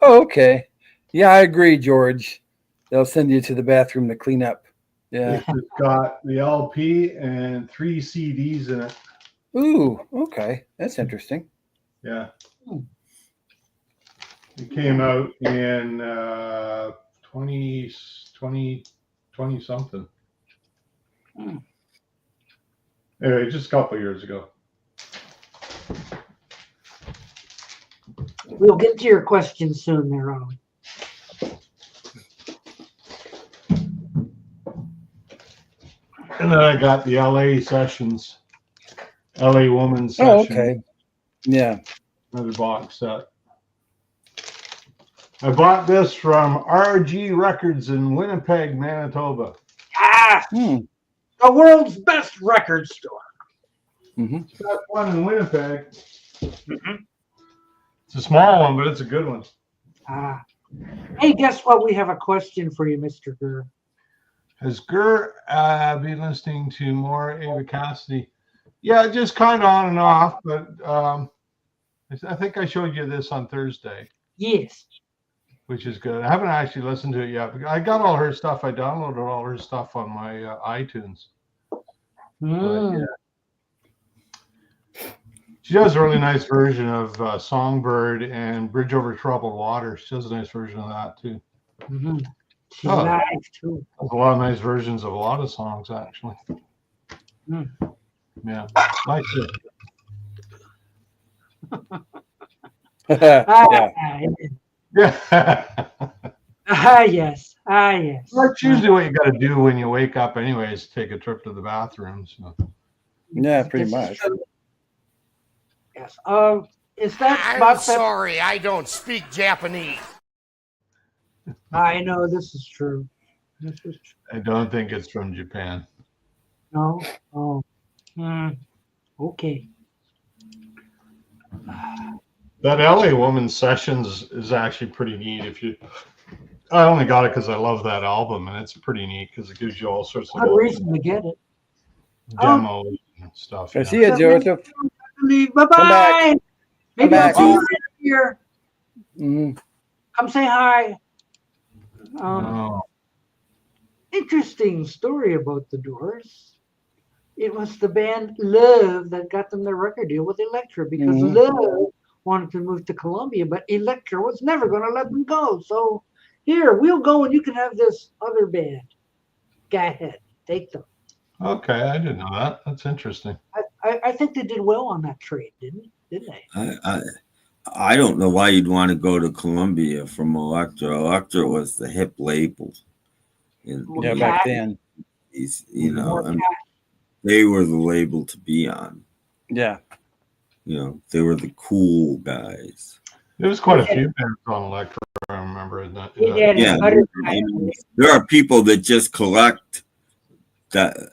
Oh, okay. Yeah, I agree, George. They'll send you to the bathroom to clean up. Yeah. It's got the LP and 3 CDs in it. Ooh, okay. That's interesting. Yeah. It came out in 20 something. Anyway, just a couple years ago. We'll get to your question soon there, Ollie. And then I got the LA Sessions, LA Woman Session. Oh, okay. Yeah. Another box set. I bought this from RG Records in Winnipeg, Manitoba. The world's best record store. Mm-hmm. It's got one in Winnipeg. Mm-hmm. It's a small one, but it's a good one. Hey, guess what? We have a question for you, Mr. Gurr. Has Gurr been listening to more Ava Cassidy? Yeah, just kind of on and off, but I think I showed you this on Thursday. Yes. Which is good. I haven't actually listened to it yet. I got all her stuff. I downloaded all her stuff on my iTunes. But, yeah. She does a really nice version of Songbird and Bridge Over Troubled Water. She does a nice version of that too. Mm-hmm. She's nice too. There's a lot of nice versions of a lot of songs actually. Yeah, like it. Yeah. Yes. Yes. That's usually what you got to do when you wake up, anyways. Take a trip to the bathroom. So. Yeah, pretty much. Yes. Is that? I'm sorry, I don't speak Japanese. I know this is true. I don't think it's from Japan. No. Oh. Okay. That LA Woman Sessions is actually pretty neat. If I only got it because I love that album, and it's pretty neat because it gives you all sorts of Good reason to get it. demos and stuff. See you, Joseph. Bye bye. Maybe back. I'll see you here. Mm-hmm. Come say hi. Oh. Interesting story about the Doors. It was the band Love that got them their record deal with Elektra because Love wanted to move to Columbia, but Elektra was never going to let them go. So here, we'll go and you can have this other band. Go ahead, take them. Okay, I didn't know that. That's interesting. I think they did well on that trade, didn't they? I don't know why you'd want to go to Columbia from Elektra. Elektra was the hip label. Back then. You know, they were the label to be on. Yeah. You know, they were the cool guys. There was quite a few bands on Elektra, I remember. There are people that just collect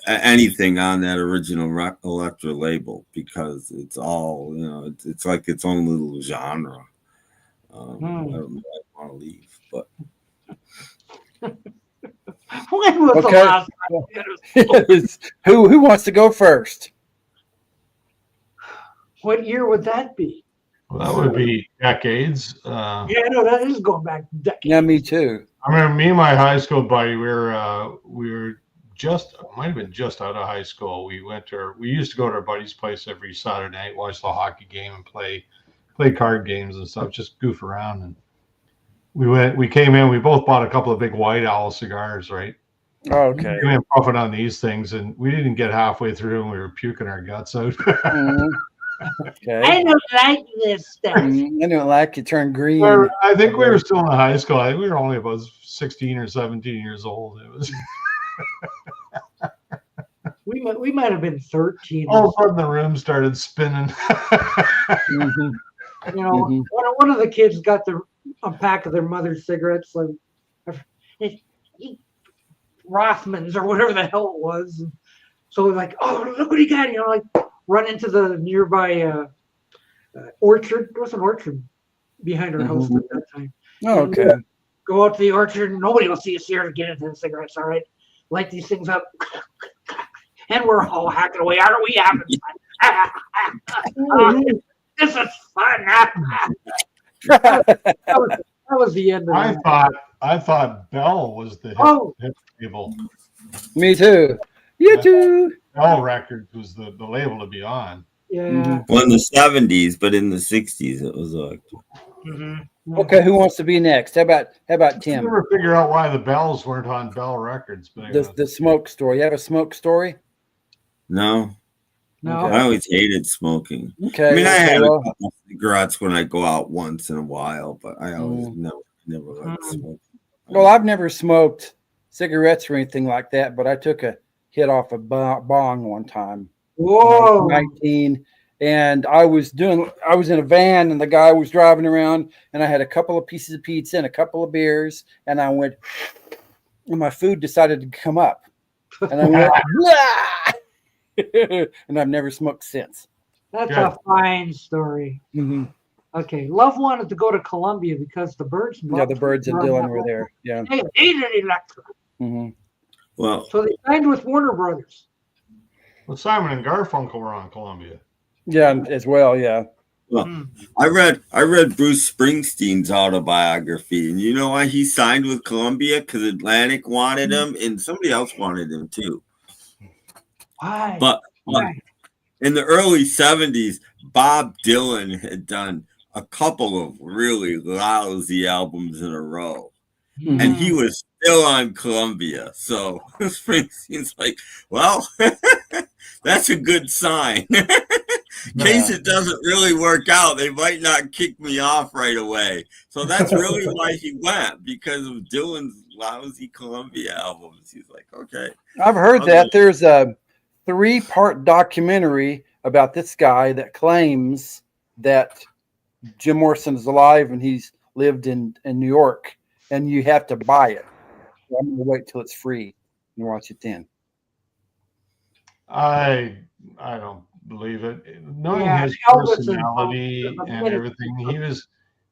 anything on that original Elektra label because it's all, you know, it's like its own little genre. I don't know if I want to leave, but when was the last time? Who wants to go first? What year would that be? Well, that would be decades. Yeah, no, that is going back decades. Yeah, me too. I remember me and my high school buddy. We were just might have been just out of high school. We used to go to our buddy's place every Saturday night, watch the hockey game, and play card games and stuff, just goof around. And we came in. We both bought a couple of big White Owl cigars, right? Oh, okay. We went puffing on these things, and we didn't get halfway through, and we were puking our guts out. Okay. I don't like this stuff. I don't like it. Turn green. I think we were still in high school. We were only about 16 or 17 years old. It was. We might have been 13. All of a sudden, the room started spinning. You know, one of the kids got a pack of their mother's cigarettes, like Rothmans or whatever the hell it was. And so like, oh, look what he got! You know, like run into the nearby orchard. There was an orchard behind our house at that time. Oh, okay. And, go out to the orchard. Nobody will see us here to get into the cigarettes. All right, light these things up. And we're all hacking away. Aren't we having fun? This is fun. that was the end of it. I thought Bell was the hip label. Me too. You too. Bell Records was the label to be on. Yeah. Well, in the 70s, but in the 60s, it was like. Okay, who wants to be next? How about Tim? I never figure out why the Bells weren't on Bell Records. But the smoke story. You have a smoke story? No. I always hated smoking. Okay. I mean, I had a couple of cigarettes when I go out once in a while, but I always never liked smoking. Well, I've never smoked cigarettes or anything like that, but I took a hit off a bong one time. Whoa. When I was 19, and I was in a van, and the guy was driving around, and I had a couple of pieces of pizza and a couple of beers, and I went, and my food decided to come up, and I went, blah! And I've never smoked since. That's a fine story. Okay, Love wanted to go to Columbia because the Birds. Yeah, the Birds and Dylan were there. Yeah, they hated Elektra. Well, so they signed with Warner Brothers. Well, Simon and Garfunkel were on Columbia. Yeah, as well. Yeah. Well, I read Bruce Springsteen's autobiography, and you know why he signed with Columbia? Because Atlantic wanted him, and somebody else wanted him too. Why? But in the early 70s, Bob Dylan had done a couple of really lousy albums in a row. And he was still on Columbia. So Springsteen's like, well, that's a good sign. In case it doesn't really work out, they might not kick me off right away. So that's really why he went, because of Dylan's lousy Columbia albums. He's like, okay. I've heard that there's a 3-part documentary about this guy that claims that Jim Morrison is alive and he's lived in New York, and you have to buy it. So I'm going to wait till it's free and watch it then. I don't believe it. Knowing his personality and everything,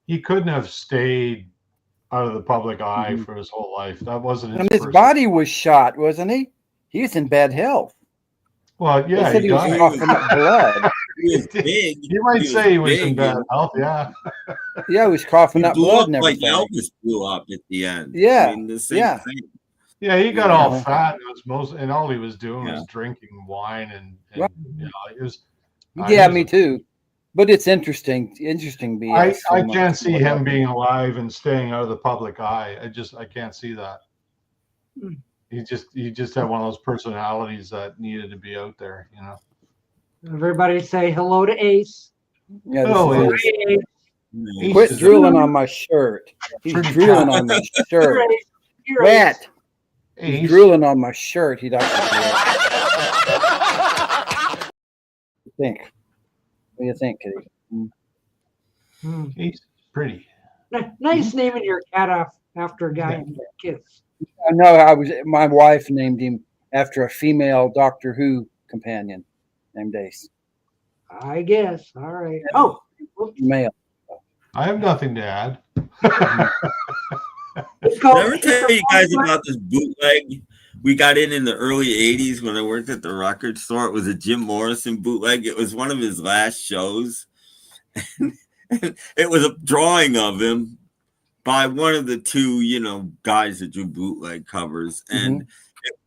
he couldn't have stayed out of the public eye for his whole life. That wasn't his. And his body was shot, wasn't he? He was in bad health. Well, yeah, they said he was coughing up blood. He was big. You might say he was in bad health, yeah. Yeah, he was coughing up blood and like everything. Elvis blew up at the end. Yeah, I mean, the same thing. Yeah, he got all fat. And all he was doing was drinking wine and you know, it was. Me too. But it's interesting. BS. I can't see him being alive and staying out of the public eye. I can't see that. He just had one of those personalities that needed to be out there, you know. Everybody say hello to Ace. Yeah, hello, Ace. Quit drooling on my shirt. He's drooling on my shirt. Rat. He's drooling on my shirt. He'd actually think. What do you think, Kitty? He's pretty. Nice naming your cat after a guy and kids. I know. My wife named him after a female Doctor Who companion named Ace. I guess. All right. Oh, male. I have nothing to add. Did I ever tell you guys about this bootleg? We got in the early 80s when I worked at the record store. It was a Jim Morrison bootleg. It was one of his last shows. It was a drawing of him by one of the two, guys that do bootleg covers. And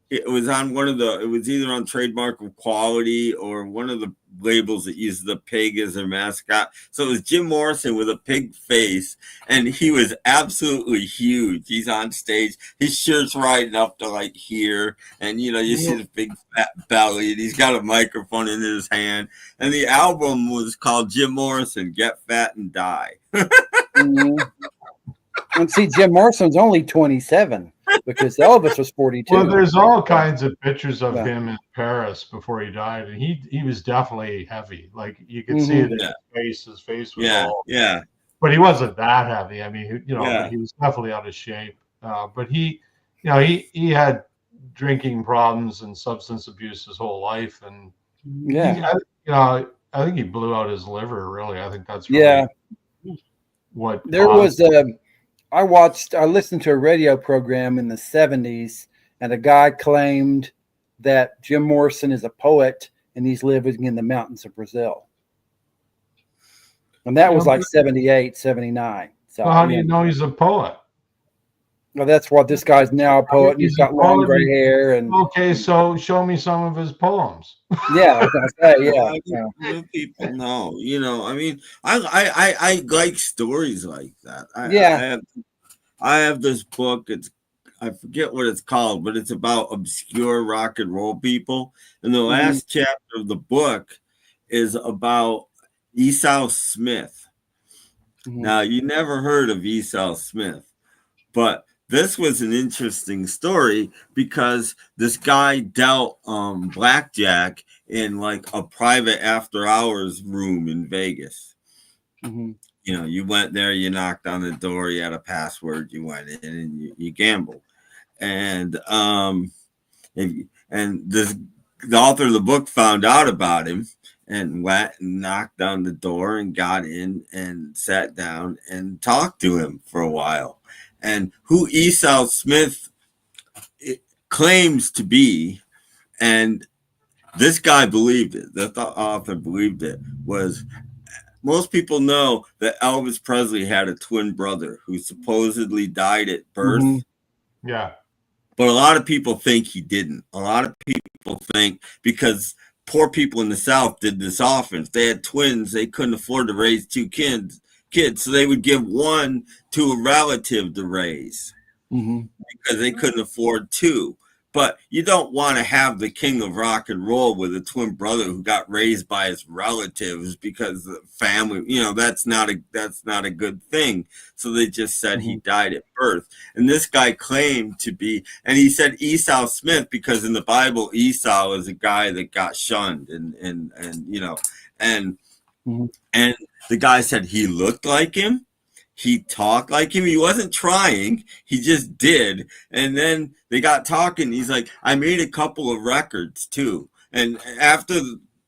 it was on it was either on Trademark of Quality or one of the labels that used the pig as their mascot. So it was Jim Morrison with a pig face, and he was absolutely huge. He's on stage, his shirt's riding up to like here, and you see the big fat belly, and he's got a microphone in his hand. And the album was called Jim Morrison, Get Fat and Die. And see, Jim Morrison's only 27 because Elvis was 42. Well, there's all kinds of pictures of him in Paris before he died, and he was definitely heavy. Like you could see it in his face was all. Yeah. But he wasn't that heavy. I mean, he was definitely out of shape. But he had drinking problems and substance abuse his whole life, and I think he blew out his liver. Really, I think that's really what there was. I listened to a radio program in the 70s, and a guy claimed that Jim Morrison is a poet and he's living in the mountains of Brazil. And that was like 78, 79. So how do you know he's a poet? Well, that's what this guy's now a poet, and he's got long gray hair. And okay, so show me some of his poems. Yeah, I was gonna say, People know, I mean, I like stories like that. I have this book. I forget what it's called, but it's about obscure rock and roll people. And the last chapter of the book is about Esau Smith. Now, you never heard of Esau Smith, but this was an interesting story because this guy dealt blackjack in like a private after hours room in Vegas. You went there, you knocked on the door, you had a password, you went in and you gambled. And the author of the book found out about him and went and knocked on the door and got in and sat down and talked to him for a while. And who Esau Smith claims to be, and this guy believed it, the author believed it, was most people know that Elvis Presley had a twin brother who supposedly died at birth. Yeah. But a lot of people think he didn't. A lot of people think because poor people in the South did this often. If they had twins, they couldn't afford to raise two kids, so they would give one to a relative to raise because they couldn't afford two. But you don't want to have the king of rock and roll with a twin brother who got raised by his relatives because the family, that's not a good thing. So they just said he died at birth. And this guy claimed to be, and he said Esau Smith because in the Bible Esau is a guy that got shunned and the guy said he looked like him. He talked like him. He wasn't trying. He just did. And then they got talking. He's like, I made a couple of records too. And after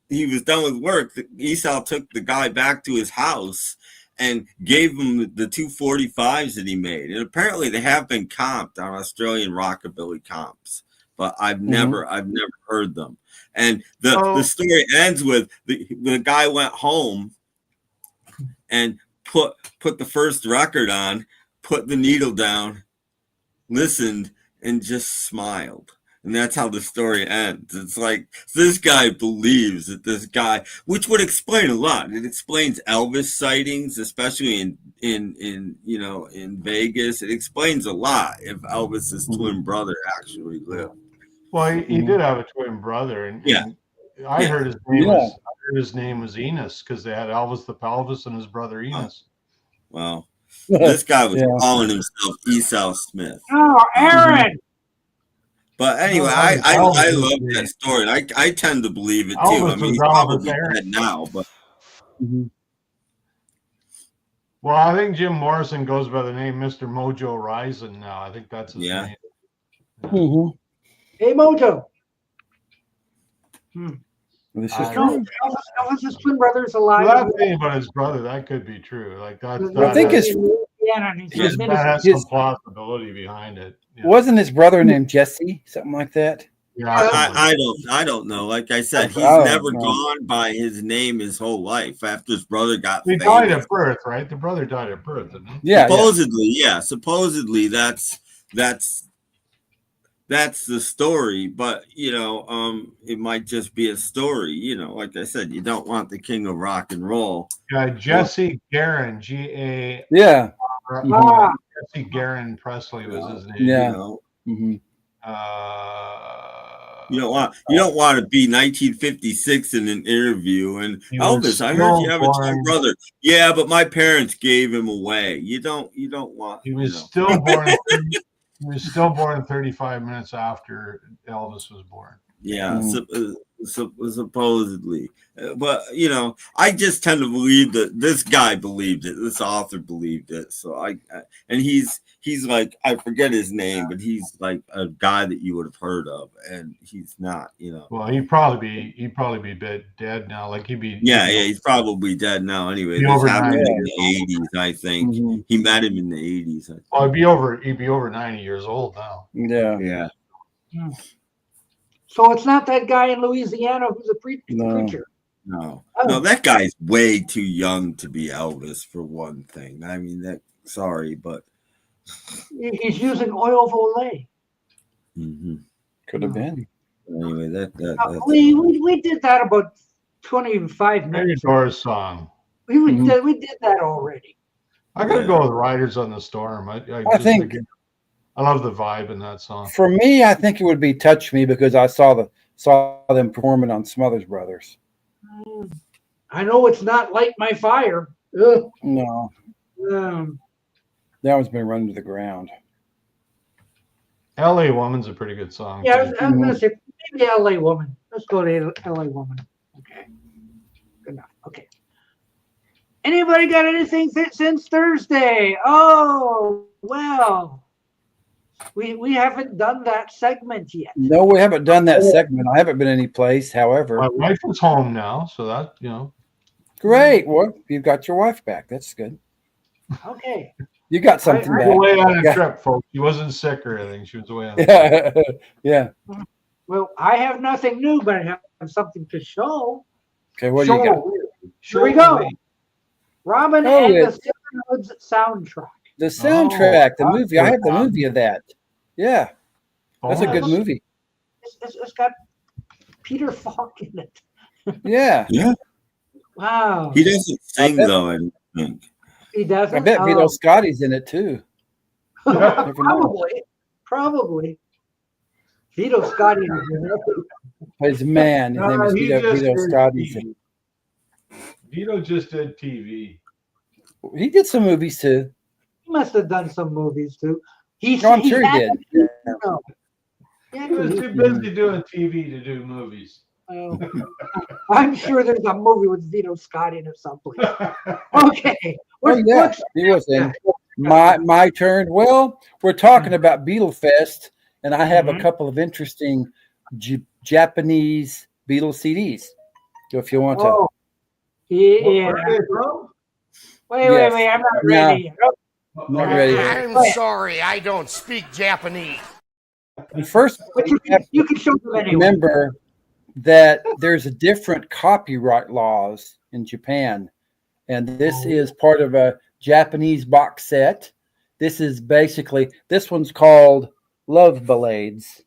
he was done with work, Esau took the guy back to his house and gave him the 245s that he made. And apparently they have been comped on Australian rockabilly comps, but I've never heard them. And the story ends with the guy went home and put the first record on, put the needle down, listened, and just smiled. And that's how the story ends. It's like this guy believes that this guy, which would explain a lot. It explains Elvis sightings, especially in Vegas. It explains a lot if Elvis's twin brother actually lived. Well, he did have a twin brother, and I heard his name was Enos because they had Elvis the Pelvis and his brother Enos. Well, this guy was calling himself Esau Smith. Oh, Aaron. But anyway, I love that story. I tend to believe it too. I mean, he's probably dead now, but. Well, I think Jim Morrison goes by the name Mr. Mojo Rising now. I think that's his name. Hey, Mojo. This is Elvis's twin brother's alive. Well, that thing about his brother, that could be true. Like that. I think that has some plausibility behind it. Yeah. Wasn't his brother named Jesse? Something like that. Yeah, I don't know. Like I said, he's never gone by his name his whole life. After his brother got famous. Died at birth, right? The brother died at birth, didn't he? Yeah. Supposedly, that's the story. But it might just be a story. Like I said, you don't want the king of rock and roll. Jesse Garin, G-A. Yeah. Jesse Garin Presley was his name. Yeah. You don't want to be 1956 in an interview and Elvis, I heard you have a twin brother. Yeah, but my parents gave him away. You don't want. He was still born. He was still born 35 minutes after Elvis was born. Yeah, supposedly. But, I just tend to believe that this guy believed it. This author believed it. So and he's like, I forget his name, but he's like a guy that you would have heard of, and he's not, Well, he'd probably be dead now. Like he'd be. Yeah, he's probably dead now. Anyway, this happened in the 80s, I think. He met him in the 80s. Well, he'd be over 90 years old now. Yeah. So it's not that guy in Louisiana who's a preacher. No, that guy's way too young to be Elvis, for one thing. I mean, sorry, but he's using oil Volay. Could have been. Anyway, we did that about 25 minutes. Doors song. We did that already. I gotta go with Riders on the Storm. I think. I love the vibe in that song. For me, I think it would be "Touch Me" because I saw them performing on Smothers Brothers. I know it's not "Light My Fire." Ugh. No, that one's been run to the ground. "L.A. Woman's" a pretty good song. Yeah, I was gonna say maybe "L.A. Woman." Let's go to "L.A. Woman." Okay, good enough. Okay. Anybody got anything since Thursday? Oh well. We haven't done that segment yet. No, we haven't done that segment. I haven't been any place. However, my wife is home now, so that Great. Well, you've got your wife back. That's good. Okay. You got something back. Away on a trip, folks. She wasn't sick or anything. She was away on a trip. Yeah. Well, I have nothing new, but I have something to show. Okay, what do you got? Here we go. Robin and the Seven Woods soundtrack. The soundtrack, the movie. I have the movie of that. Yeah. That's a good movie. It's got Peter Falk in it. Yeah. Wow. He doesn't sing, though, I don't think. He doesn't? I bet Vito Scotti's in it, too. Probably. Vito Scotti. His man. His name is Vito Scotti. Vito just did TV. He did some movies, too. He must have done some movies, too. I'm sure he did. He was too busy doing TV to do movies. I'm sure there's a movie with Vito Scotti in it someplace. Okay. He was in my turn. Well, we're talking about Beatle Fest, and I have a couple of interesting Japanese Beatles CDs. So if you want to. Yeah. Wait. I'm not ready. Not ready. I'm sorry, I don't speak Japanese. First, but you can show them anyway. Remember that there's a different copyright laws in Japan, and this is part of a Japanese box set. This is basically, this one's called Love Ballades.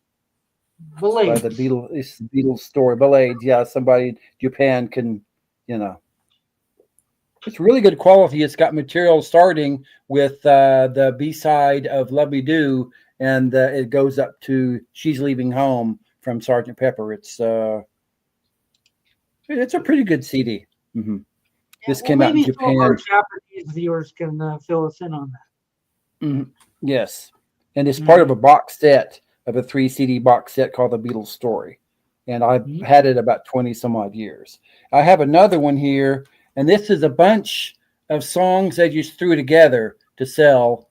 By the Beatles. It's the Beatles story. Ballades. Yeah, somebody in Japan can, It's really good quality. It's got material starting with the B-side of Love Me Do, and it goes up to She's Leaving Home from Sgt. Pepper. It's a pretty good CD. Mm-hmm. This came out in Japan. Maybe our Japanese viewers can fill us in on that. Mm-hmm. Yes, and it's part of a box set of a 3 CD box set called The Beatles Story, and I've had it about 20 some odd years. I have another one here, and this is a bunch of songs they just threw together to sell,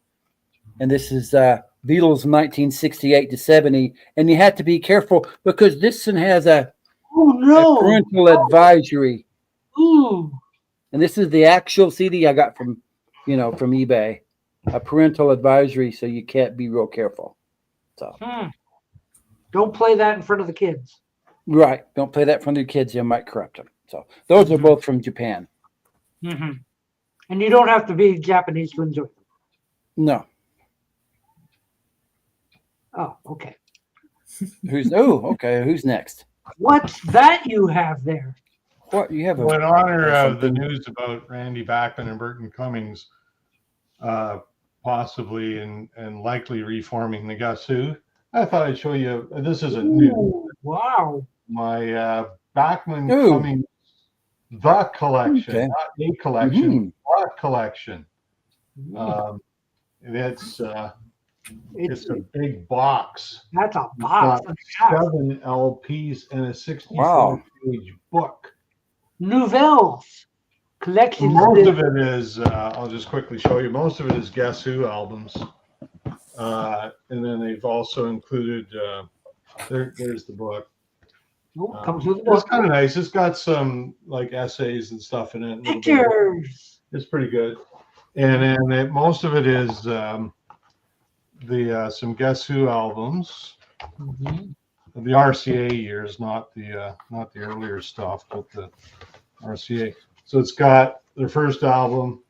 and this is Beatles 1968 to 70, and you have to be careful because this one has a parental advisory. Ooh. And this is the actual CD I got from eBay, a parental advisory, so you can't be real careful. So don't play that in front of the kids. Right. Don't play that in front of the kids. You might corrupt them. So those are both from Japan. Mm-hmm. And you don't have to be Japanese to enjoy them. No. Oh, okay. Who's next? What's that you have there? What you have? In honor of the news about Randy Bachman and Burton Cummings, possibly and likely reforming the Guess Who, I thought I'd show you. This is a new. Wow. My Bachman Cummings the collection, not a collection, the collection. It's a big box. That's a box. 7 LPs and a 64-page book. Nouvelles collection. Most of it is, I'll just quickly show you, most of it is Guess Who albums. And then they've also included, there's the book. Comes with the book. It's kind of nice. It's got some like essays and stuff in it. Pictures. It's pretty good. And then most of it is some Guess Who albums. Mm-hmm. The RCA years, not the earlier stuff, but the RCA. So it's got their first album,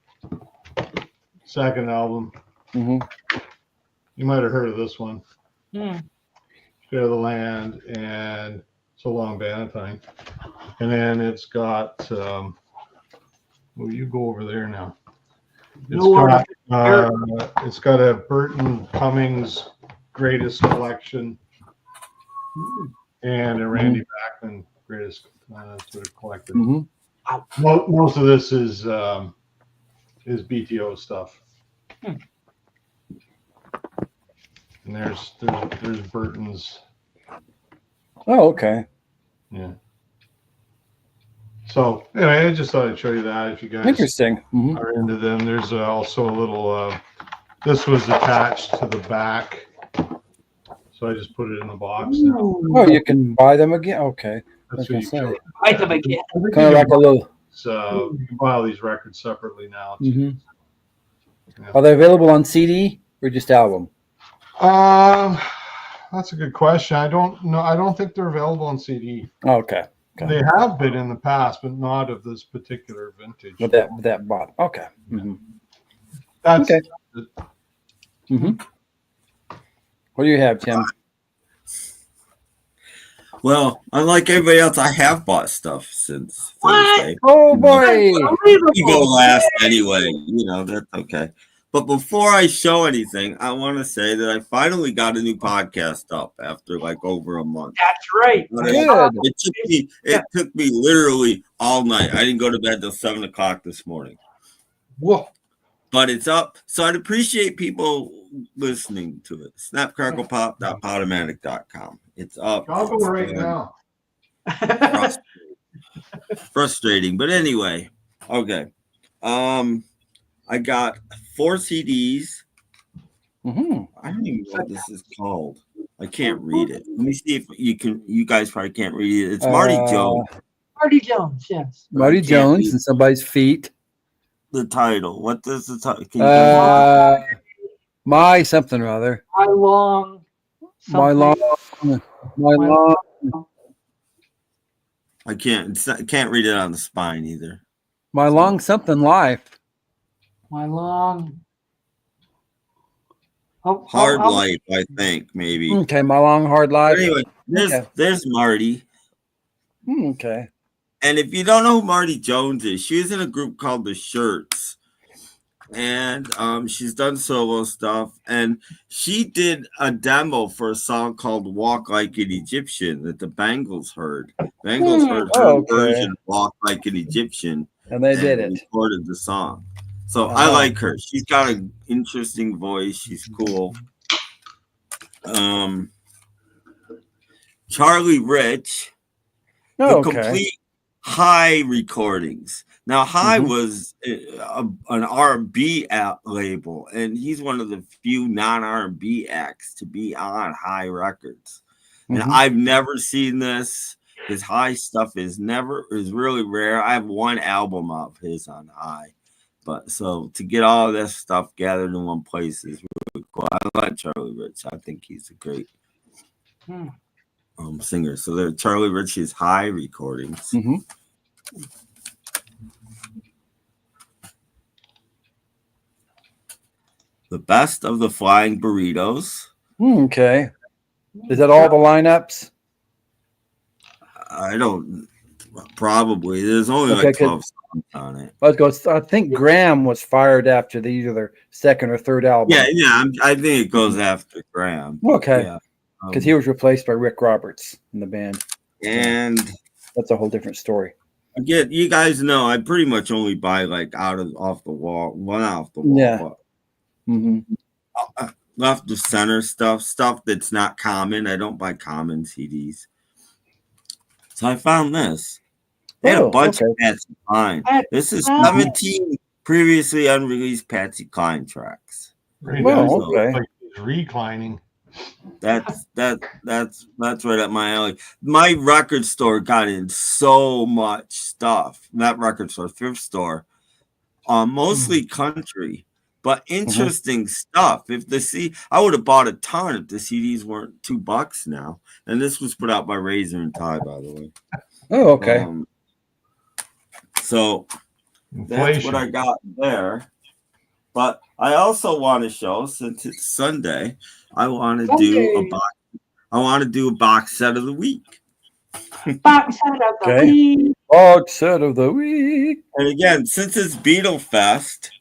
second album. Mm-hmm. You might have heard of this one. Mm. Spare the Land and So Long Bannatyne. And then it's got well, you go over there now. It's got a Burton Cummings greatest collection. And a Randy Bachman greatest sort of collected. Mm-hmm. Most of this is BTO stuff. And there's Burton's. Oh, okay. Yeah. So anyway, I just thought I'd show you that if you guys Interesting. are into them. There's also a little. This was attached to the back. So I just put it in the box now. Oh, you can buy them again. Okay, that's what you can buy them again. Kind of like a little. So you can buy all these records separately now. Yeah. Are they available on CD or just album? That's a good question. I don't know. I don't think they're available on CD. Okay. They have been in the past, but not of this particular vintage. With that bottom. Okay. Mm-hmm. That's okay. What do you have, Tim? Well, unlike everybody else, I have bought stuff since Thursday. Oh boy! You go last anyway. That's okay. But before I show anything, I want to say that I finally got a new podcast up after like over a month. That's right. Good. It took me literally all night. I didn't go to bed till 7 o'clock this morning. Whoa. But it's up. So I'd appreciate people listening to it. Snapcracklepop.podomatic.com. It's up. I'll go right now. Frustrating. But anyway, okay. I got 4 CDs. Mm-hmm. I don't even know what this is called. I can't read it. Let me see if you can. You guys probably can't read it. It's Marty Jones. Marty Jones, yes. Marty Jones and somebody's feet. the title. What does the title? My something or other. My long. My long. I can't read it on the spine either. My long something life. My long. Hard life, I think, maybe. Okay, my long hard life. But anyway, there's Marty. Okay. And if you don't know who Marty Jones is, she was in a group called The Shirts. And she's done solo stuff. And she did a demo for a song called Walk Like an Egyptian that the Bangles heard. Bangles heard her version of Walk Like an Egyptian. And they did it. Recorded the song. So I like her. She's got an interesting voice. She's cool. Charlie Rich. The complete High recordings. Now, High was an R&B label, and he's one of the few non-R&B acts to be on High Records. And I've never seen this. His High stuff is really rare. I have one album of his on High. But so to get all of this stuff gathered in one place is really cool. I like Charlie Rich. I think he's a great singer. So there, Charlie Rich's High recordings. The Best of the Flying Burritos. Okay. Is that all the lineups? I don't. Probably. There's only like 12 songs on it. I think Graham was fired after either second or third album. Yeah. I think it goes after Graham. Okay. Because he was replaced by Rick Roberts in the band. And that's a whole different story. Again, you guys know I pretty much only buy like off the wall. Yeah. Left of center stuff that's not common. I don't buy common CDs. So I found this. They had a bunch of Patsy Cline. This is 17 previously unreleased Patsy Cline tracks. Like reclining. That's right up my alley. My record store got in so much stuff. Not record store, thrift store. Mostly country, but interesting stuff. I would have bought a ton if the CDs weren't $2 now. And this was put out by Razor and Tie, by the way. Oh, okay. So that's what I got there. But I also want to show, since it's Sunday, I want to do a box. I want to do a box set of the week. Box set of the week. Box set of the week. And again, since it's Beatle Fest,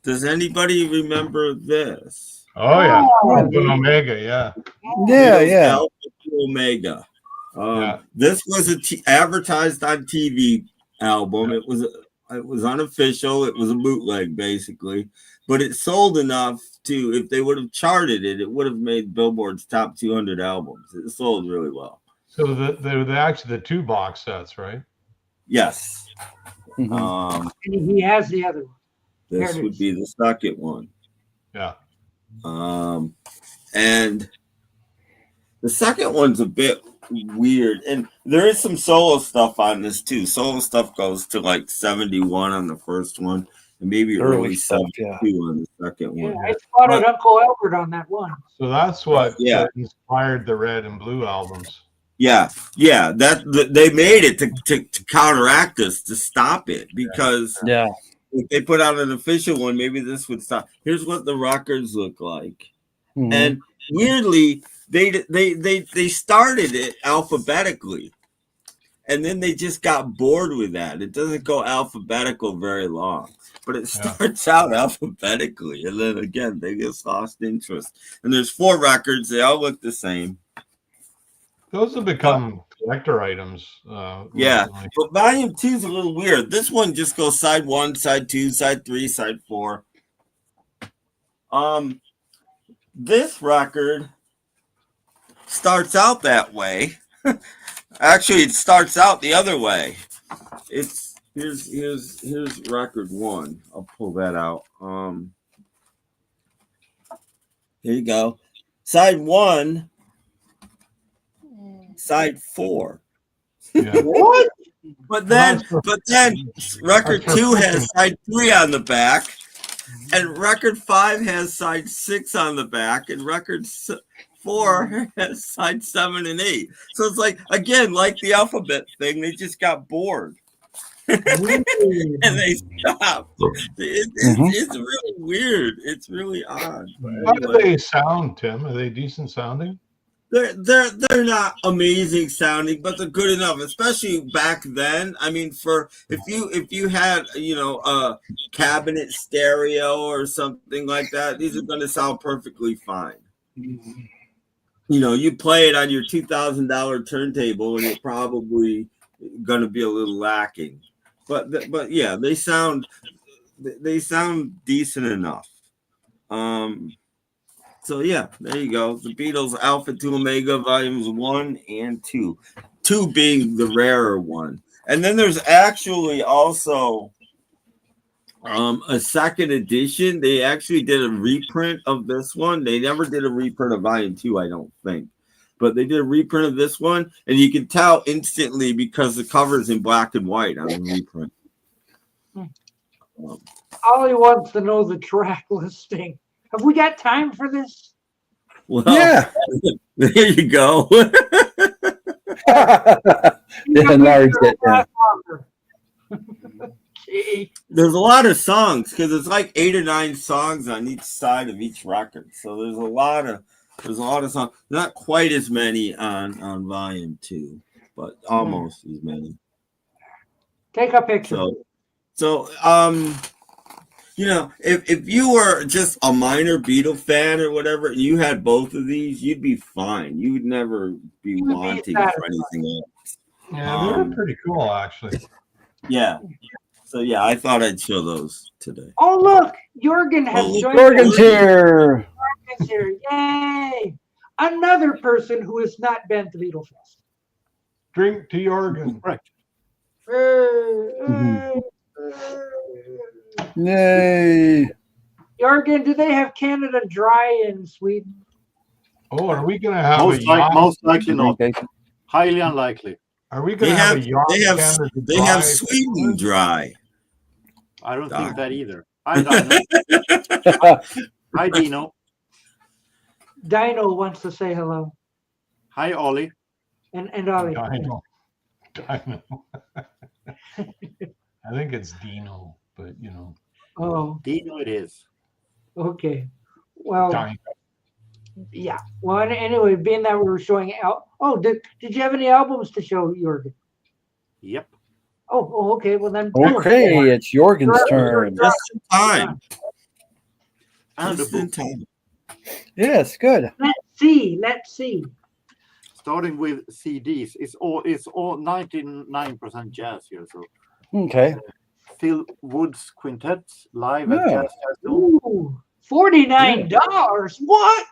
does anybody remember this? Oh yeah, Omega, yeah. Yeah. Omega. This was advertised on TV album. It was unofficial. It was a bootleg, basically. But it sold enough to, if they would have charted it, it would have made Billboard's top 200 albums. It sold really well. So they're actually the 2 box sets, right? Yes. And he has the other one. This would be the second one. Yeah. And the second one's a bit weird. And there is some solo stuff on this, too. Solo stuff goes to like 71 on the first one. And maybe early 72 on the second one. I spotted Uncle Albert on that one. So that's what inspired the Red and Blue albums. Yeah. That they made it to counteract this, to stop it, because if they put out an official one, maybe this would stop. Here's what the records look like, and weirdly, they started it alphabetically. And then they just got bored with that. It doesn't go alphabetical very long, but it starts out alphabetically. And then again, they just lost interest. And there's 4 records. They all look the same. Those have become collector items. Recently. But volume 2 is a little weird. This one just goes side 1, side 2, side 3, side 4. This record starts out that way. Actually, it starts out the other way. Here's record 1. I'll pull that out. Here you go. Side 1, side 4. Yeah. What? But then record 2 has side 3 on the back, and record 5 has side 6 on the back, and record 4 has side 7 and 8. So it's like, again, like the alphabet thing, they just got bored. And they stopped. It's really weird. It's really odd. How do they sound, Tim? Are they decent sounding? They're not amazing sounding, but they're good enough, especially back then. I mean, if you had a cabinet stereo or something like that, these are going to sound perfectly fine. You play it on your $2,000 turntable, and it's probably going to be a little lacking. But yeah, they sound decent enough. So yeah, there you go. The Beatles Alpha to Omega volumes 1 and 2. 2 being the rarer one. And then there's actually also a second edition. They actually did a reprint of this one. They never did a reprint of volume 2, I don't think. But they did a reprint of this one, and you can tell instantly because the cover is in black and white on the reprint. Ollie wants to know the track listing. Have we got time for this? Well, yeah. There you go. Large it down. There's a lot of songs because it's like 8 or 9 songs on each side of each record. So there's a lot of songs. Not quite as many on volume 2, but almost as many. Take a picture. So if you were just a minor Beatle fan or whatever, and you had both of these, you'd be fine. You would never be wanting for anything else. Yeah, they're pretty cool, actually. Yeah. So yeah, I thought I'd show those today. Oh look, Jorgen has joined. Jorgen's here. Jorgen's here! Yay! Another person who has not been to Beatle Fest. Drink to Jorgen. Right. Yay! Jorgen, do they have Canada Dry in Sweden? Oh, are we going to have most likely not. Highly unlikely. Are we going to have a yacht? They have Sweden Dry. I don't think that either. Hi, Dino. Hi, Dino. Dino wants to say hello. Hi, Ollie. And Ollie. Dino. I think it's Dino, but Oh, Dino it is. Okay. Well, Dino. Yeah. Well, anyway, being that we were showing out. Oh, did you have any albums to show, Jorgen? Yep. Oh, okay. Well then. Okay, it's Jorgen's turn. Just in time. Just in time. Yes, good. Let's see. Starting with CDs, it's all 99% jazz here. So okay. Phil Wood's Quintet live at Jazz Festival. Ooh, $49. What?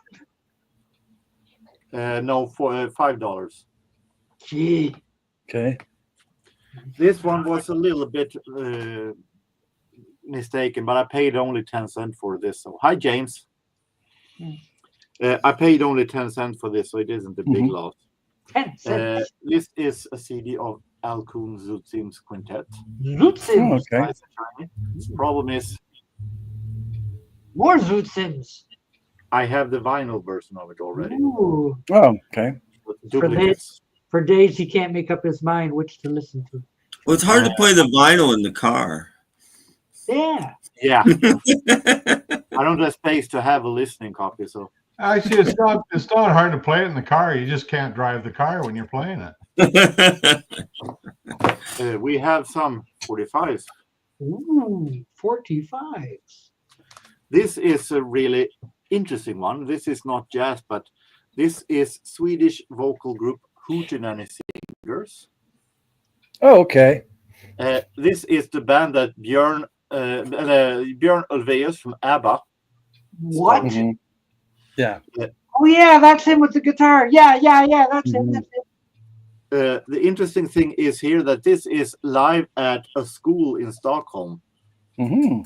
No, for $5. Gee. Okay. This one was a little bit mistaken, but I paid only 10 cents for this. So, hi, James. I paid only 10 cents for this, so it isn't a big loss. 10 cents. This is a CD of Alkun Zutsim's Quintet. Zutsim. Okay. Nice and shiny. The problem is, More Zutsims. I have the vinyl version of it already. Ooh. Oh, okay. For days he can't make up his mind which to listen to. Well, it's hard to play the vinyl in the car. Yeah. Yeah. I don't have space to have a listening copy, so. Actually, it's not hard to play it in the car. You just can't drive the car when you're playing it. We have some 45s. Ooh, 45s. This is a really interesting one. This is not jazz, but this is Swedish vocal group Hootenanny Singers. Oh, okay. This is the band that Björn Ulvaeus from ABBA. What? Mm-hmm. Yeah. Oh yeah, that's him with the guitar. Yeah, that's him. That's him. The interesting thing is here that this is live at a school in Stockholm. Mm-hmm.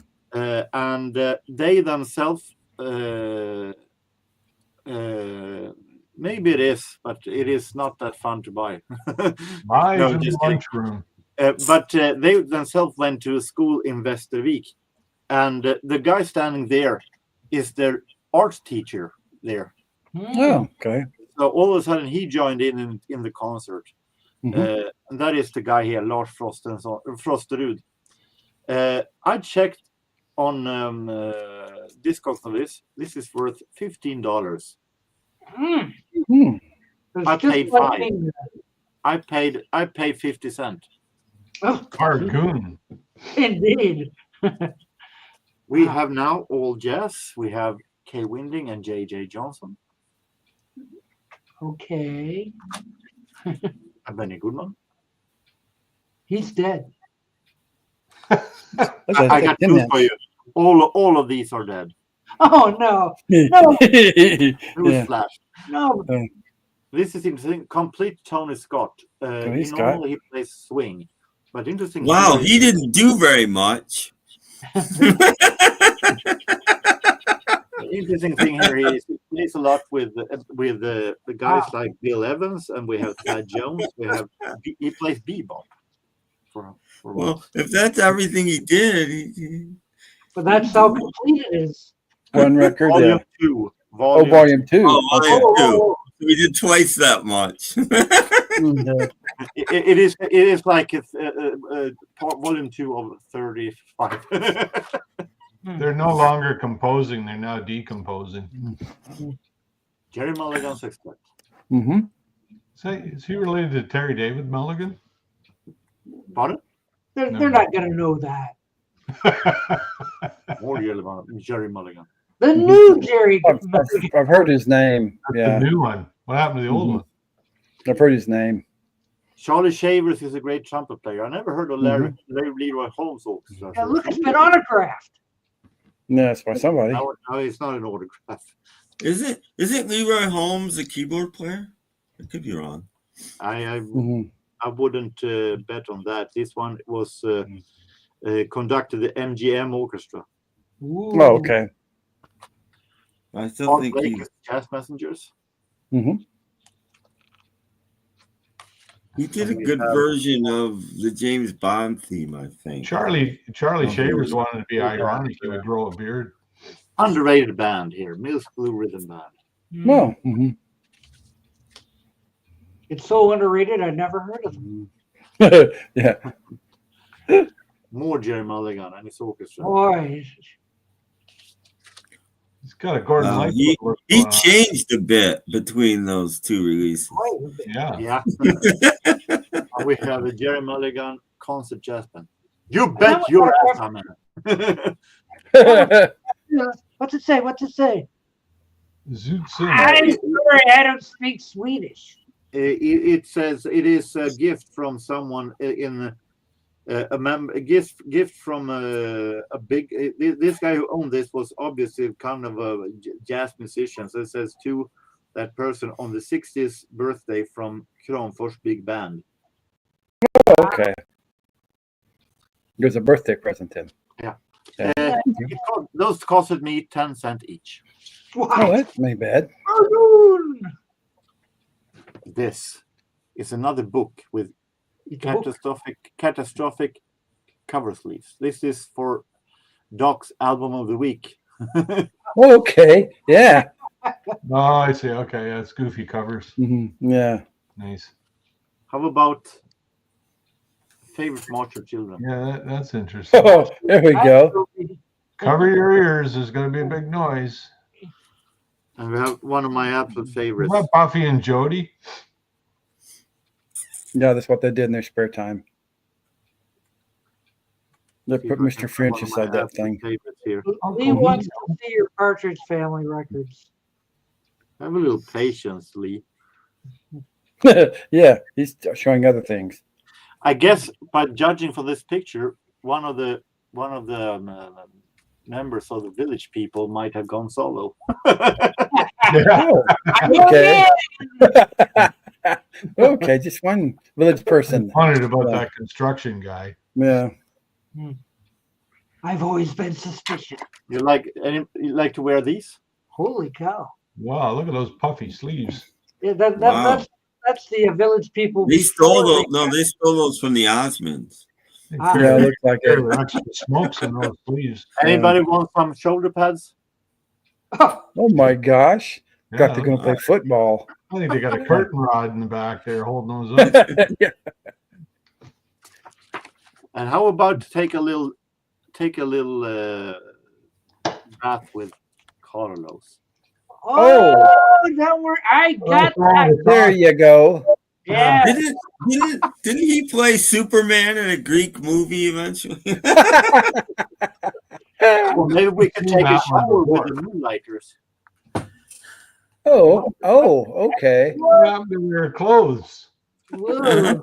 And they themselves, maybe it is, but it is not that fun to buy. Buy No, in the just kidding. lunchroom. But they themselves went to a school in Västervik, and the guy standing there is their art teacher there. Oh, okay. So all of a sudden he joined in the concert. And that is the guy here, Lars Frosterud. I checked on Discogs of this. This is worth $15. I paid $5. I paid 50 cents. Oh, Cargoon. indeed. We have now all jazz. We have Kay Winding and J.J. Johnson. Okay. And Benny Goodman. He's dead. I got news for you. All of these are dead. Oh no. No. Newsflash. No. This is interesting. Complete Tony Scott. Normally he plays swing, but interesting. Wow, he didn't do very much. Interesting thing here is he plays a lot with the guys like Bill Evans, and we have Thad Jones. He plays bebop. Well, if that's everything he did, But that's how complete it is. One record. Volume 2. Volume 2. Oh, volume 2. We did twice that much. It is like it's volume 2 of 35. They're no longer composing; they're now decomposing. Jerry Mulligan sextet. Is he related to Terry David Mulligan? Pardon? They're not going to know that. More Jerry Mulligan. The new Jerry. I've heard his name. Yeah. The new one. What happened to the old one? I've heard his name. Charlie Shavers is a great trumpet player. I never heard of Larry Leroy Holmes orchestra. Yeah, look, it's been autographed. No, it's by somebody. No, it's not an autograph. Isn't Leroy Holmes a keyboard player? I could be wrong. I wouldn't bet on that. This one was conducted the MGM Orchestra. Ooh. Oh, okay. I still think Blake is Jazz Messengers. he did a good version of the James Bond theme, I think. Charlie Shavers wanted to be ironic. He would grow a beard. Underrated band here, Mills Blue Rhythm Band. Well, It's so underrated. I've never heard of them. yeah. More Jerry Mulligan and his orchestra. Boy, He's got a Gordon Lightfoot. He look going on. changed a bit between those two releases. Yeah. Yeah. And we have a Jerry Mulligan concert jazz band. You bet your ass I'm in it. What's it say? What's it say? Zoot I'm sorry, I don't speak Swedish. It says it is a gift from someone in a gift from a big. This guy who owned this was obviously kind of a jazz musician. So it says to that person on the 60th birthday from Kramfors Big Band. Okay. There's a birthday present in. Yeah. Those costed me 10 cents each. Oh, that's not bad. This is another book with catastrophic cover sleeves. This is for Doc's album of the week. Okay. Yeah. Oh, I see. Okay, yeah, it's goofy covers. Yeah. Nice. How about favorite March of Children? Yeah, that's interesting. Oh, there we go. Cover your ears. There's going to be a big noise. And we have one of my absolute favorites. What about Buffy and Jody? Yeah, that's what they did in their spare time. They put Mr. French inside that thing. Here. He wants to see your Partridge Family records. Have a little patience, Lee. Yeah, he's showing other things. I guess by judging from this picture, one of the members of the Village People might have gone solo. Oh, okay. Okay, just one Village person. Wondered about that construction guy. Yeah. I've always been suspicious. You like to wear these? Holy cow! Wow, look at those puffy sleeves. Yeah, Wow. That's the Village People. They stole before those. No, they stole those from the Osmonds. Yeah, it looks like it. There are actually smokes in those sleeves. Anybody want some shoulder pads? Oh my gosh. Got to Yeah, go play football. I think they got a curtain rod in the back there holding those up. Yeah. And how about to take a little bath with Carlos? Oh, that were I got that. There you go. Yeah. Didn't he play Superman in a Greek movie eventually? Well, maybe we could take a shower with the moonlighters. Oh, okay. What happened to their clothes? Whoa.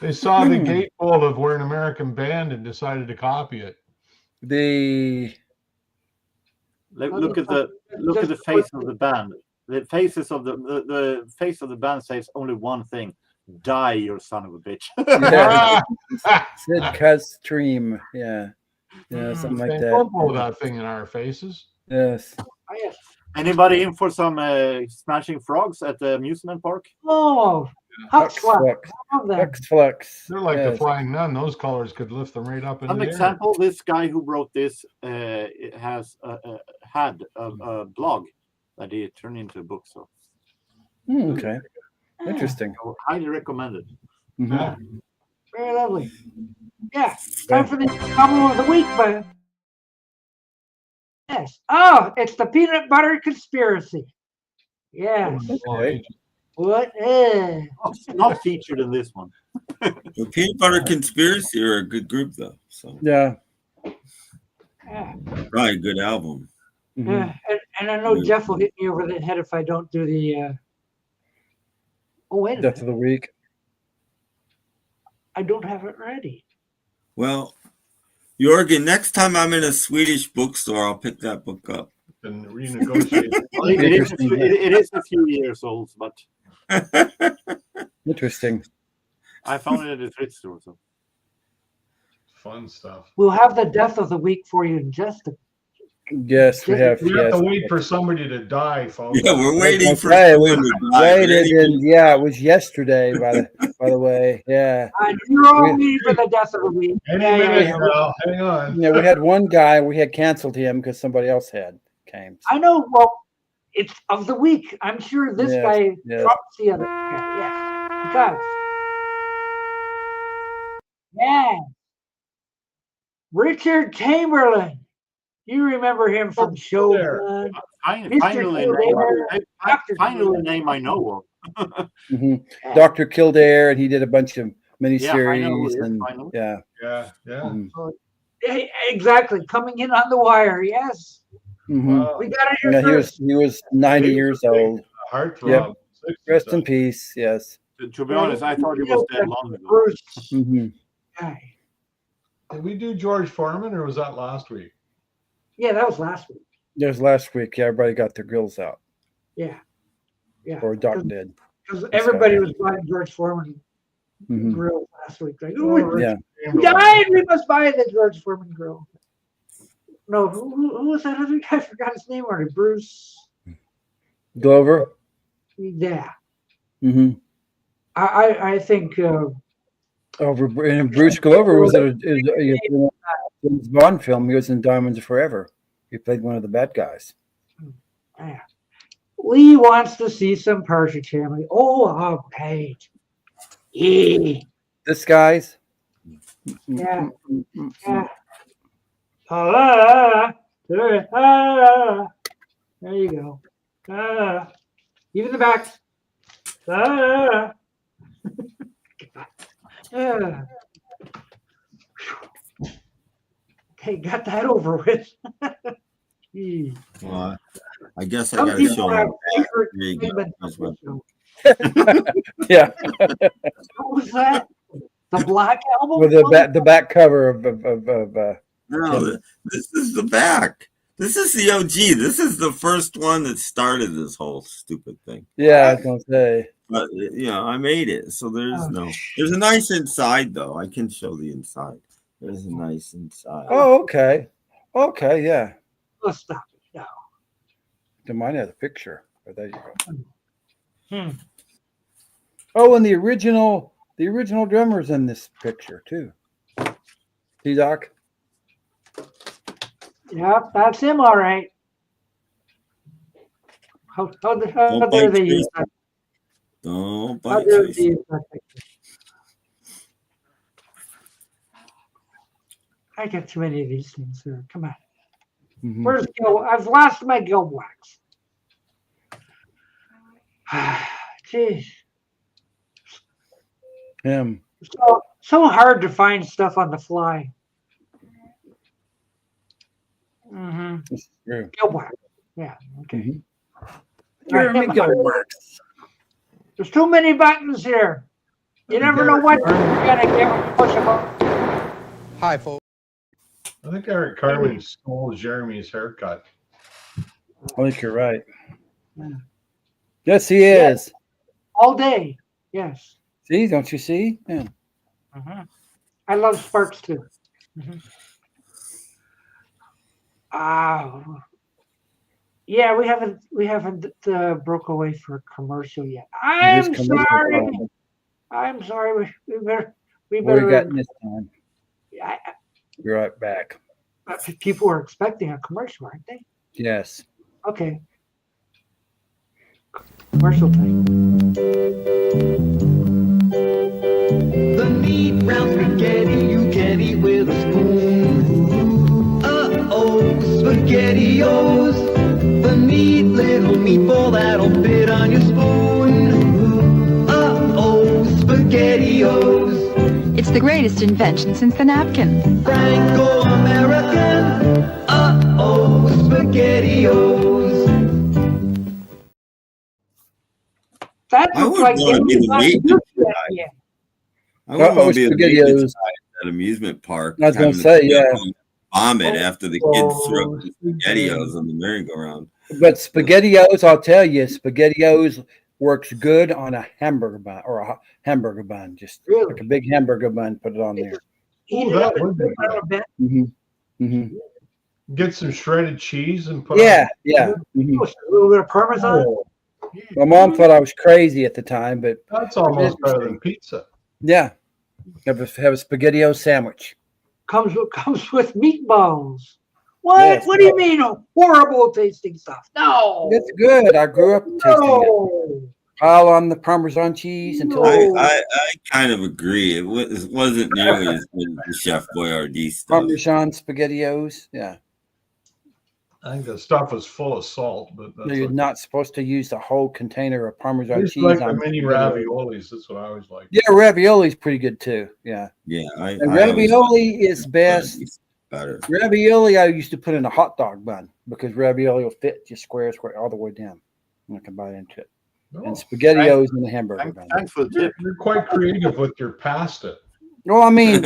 They saw the gatefold of We're an American Band and decided to copy it. Look at the face of the band. The faces of the face of the band says only one thing: die, you son of a bitch. Yeah. Sid Custream. Yeah. Yeah, something like that. Don't blow that thing in our faces. Yes. Anybody in for some smashing frogs at the amusement park? Oh, Hux Huxflex. Flux. I love that. Hux Flux. They're like the Yes. Flying Nun. Those colors could lift them right up in An the air. example: this guy who wrote this has had a blog that he turned into a book. So Okay. Interesting. I would highly recommend it. Mhm. Yeah. Very lovely. Yeah. Time for the album of the week, but yes. Oh, it's the Peanut Butter Conspiracy. Yes. Okay. What? Not featured in this one. The Peanut Butter Conspiracy are a good group though. So Yeah. Yeah. probably a good album. Mhm. Yeah. And I know Jeff will hit me over the head if I don't do the. Oh wait a Death minute! of the week. I don't have it ready. Well, Jorgen, next time I'm in a Swedish bookstore, I'll pick that book up. And renegotiate. It is a few years old, but Interesting. I found it at the thrift store. So Fun stuff. We'll have the death of the week for you in just a. Yes, we have. We have Yes. to wait for somebody to die, folks. Yeah, we're waiting for Okay, someone we to die. waited, and yeah, it was yesterday. By the way, yeah. You're all waiting for the death of the week. Any Yeah, minute yeah. now. Hang on. Yeah, we had one guy. We had canceled him because somebody else came. I know. Well, it's of the week. I'm sure this Yes, guy yes. drops the other. Yeah, he does. Yeah. Richard Chamberlain. You remember him from Showman. finally, name I know of. Dr. Kildare, and he did a bunch of Yeah, I know miniseries, who it is, and finally. Yeah. Mhm. Yeah, exactly. Coming in on the wire. Yes. Mhm. We got it here Yeah, first. he was 90 years old. Heartthrob. Yep. 60s. Rest in peace. Yes. To be honest, I thought he was dead long ago. Bruce. Mhm. Guy. Did we do George Foreman or was that last week? Yeah, that was last week. There's last week. Yeah, everybody got their grills out, Yeah. Yeah. or Doc did. Because everybody was buying George Foreman Mhm. grill last week. Like, Yeah. we died. We must buy the George Foreman grill. No, who was that other guy? I forgot his name already. Bruce. Glover. Yeah. Mm-hmm. I think. And Bruce Glover was in a James Bond film. He was in Diamonds Are Forever. He played one of the bad guys. Yeah. Lee wants to see some partridge family. Oh, all right. Yeah. This guy's. Yeah. Yeah. Ah, ah, there you go. Ah, even the back. Ah. Ah. Okay, got that over with. Well, I guess I Some got to people show have him. favorite There you go. segments That's of what- the show. Yeah. What was that? The Black Album? With the back cover of No, this is the back. This is the OG. This is the first one that started this whole stupid thing. yeah, I was gonna say. But I made it. So there's a nice inside though. I can show the inside. There's a nice inside. Oh, okay. Okay, yeah. Let's stop it now. The mine has a picture. Oh, there you go. Oh, and the original drummer's in this picture too. T-Doc. Yep, that's him, all right. How dare they use that? Don't How bite dare face. they use that picture? I got too many of these things here. Come on. Mm-hmm. Where's Gil? I've lost my Gil wax. Jeez. Him. So hard to find stuff on the fly. Mm-hmm. True. Gil wax. Yeah. Okay. Mm-hmm. Jeremy Gilworks. There's too many buttons here. You never know what you're gonna get when you push them up. Hi, folks. I think Eric Carmen stole Jeremy's haircut. I think you're right. Yeah. Yes, he is. All day. Yes. See, don't you see? Yeah. Mm-hmm. I love Sparks too. Mm-hmm. Yeah, we haven't broke away for a commercial yet. I'm sorry. I'm sorry. We better. What we got this time? Be right back. People are expecting a commercial, aren't they? Yes. Okay. Commercial time. The meat round spaghetti you can eat with a spoon. Uh-oh, SpaghettiOs. The neat little meatball that'll fit on your spoon. Uh-oh, SpaghettiOs. It's the greatest invention since the napkin. Franco-American. Uh-oh, SpaghettiOs. That looks like I wouldn't want to be the maintenance guy at amusement park. I was going to say, yeah. Vomit after the kids throw SpaghettiOs on the merry-go-round. But SpaghettiOs, I'll tell you, SpaghettiOs works good on a hamburger bun or a hamburger bun. Just like a big hamburger bun, put it on there. That would be good. Mm-hmm. Mm-hmm. Get some shredded cheese and put yeah. Mm-hmm. A little bit of Parmesan. Oh, my mom thought I was crazy at the time, but that's almost better than pizza. Yeah. Have a SpaghettiOs sandwich. Comes with meatballs. What? Yes, what do you mean? Horrible tasting stuff. No. It's good. I grew up tasting it. Pile on the Parmesan cheese until I kind of agree. It wasn't nearly as good as the Chef Boyardee stuff. Parmesan SpaghettiOs. Yeah. I think the stuff was full of salt, but that's you're not supposed to use the whole container of Parmesan cheese. Like the mini raviolis. That's what I always like. Yeah, ravioli's pretty good too. Yeah. Yeah. Ravioli is best. Better. Ravioli I used to put in a hot dog bun because ravioli will fit just square all the way down. And I can bite into it. Oh, and SpaghettiOs in the hamburger bun. Thanks for the tip. You're quite creative with your pasta. Well, I mean,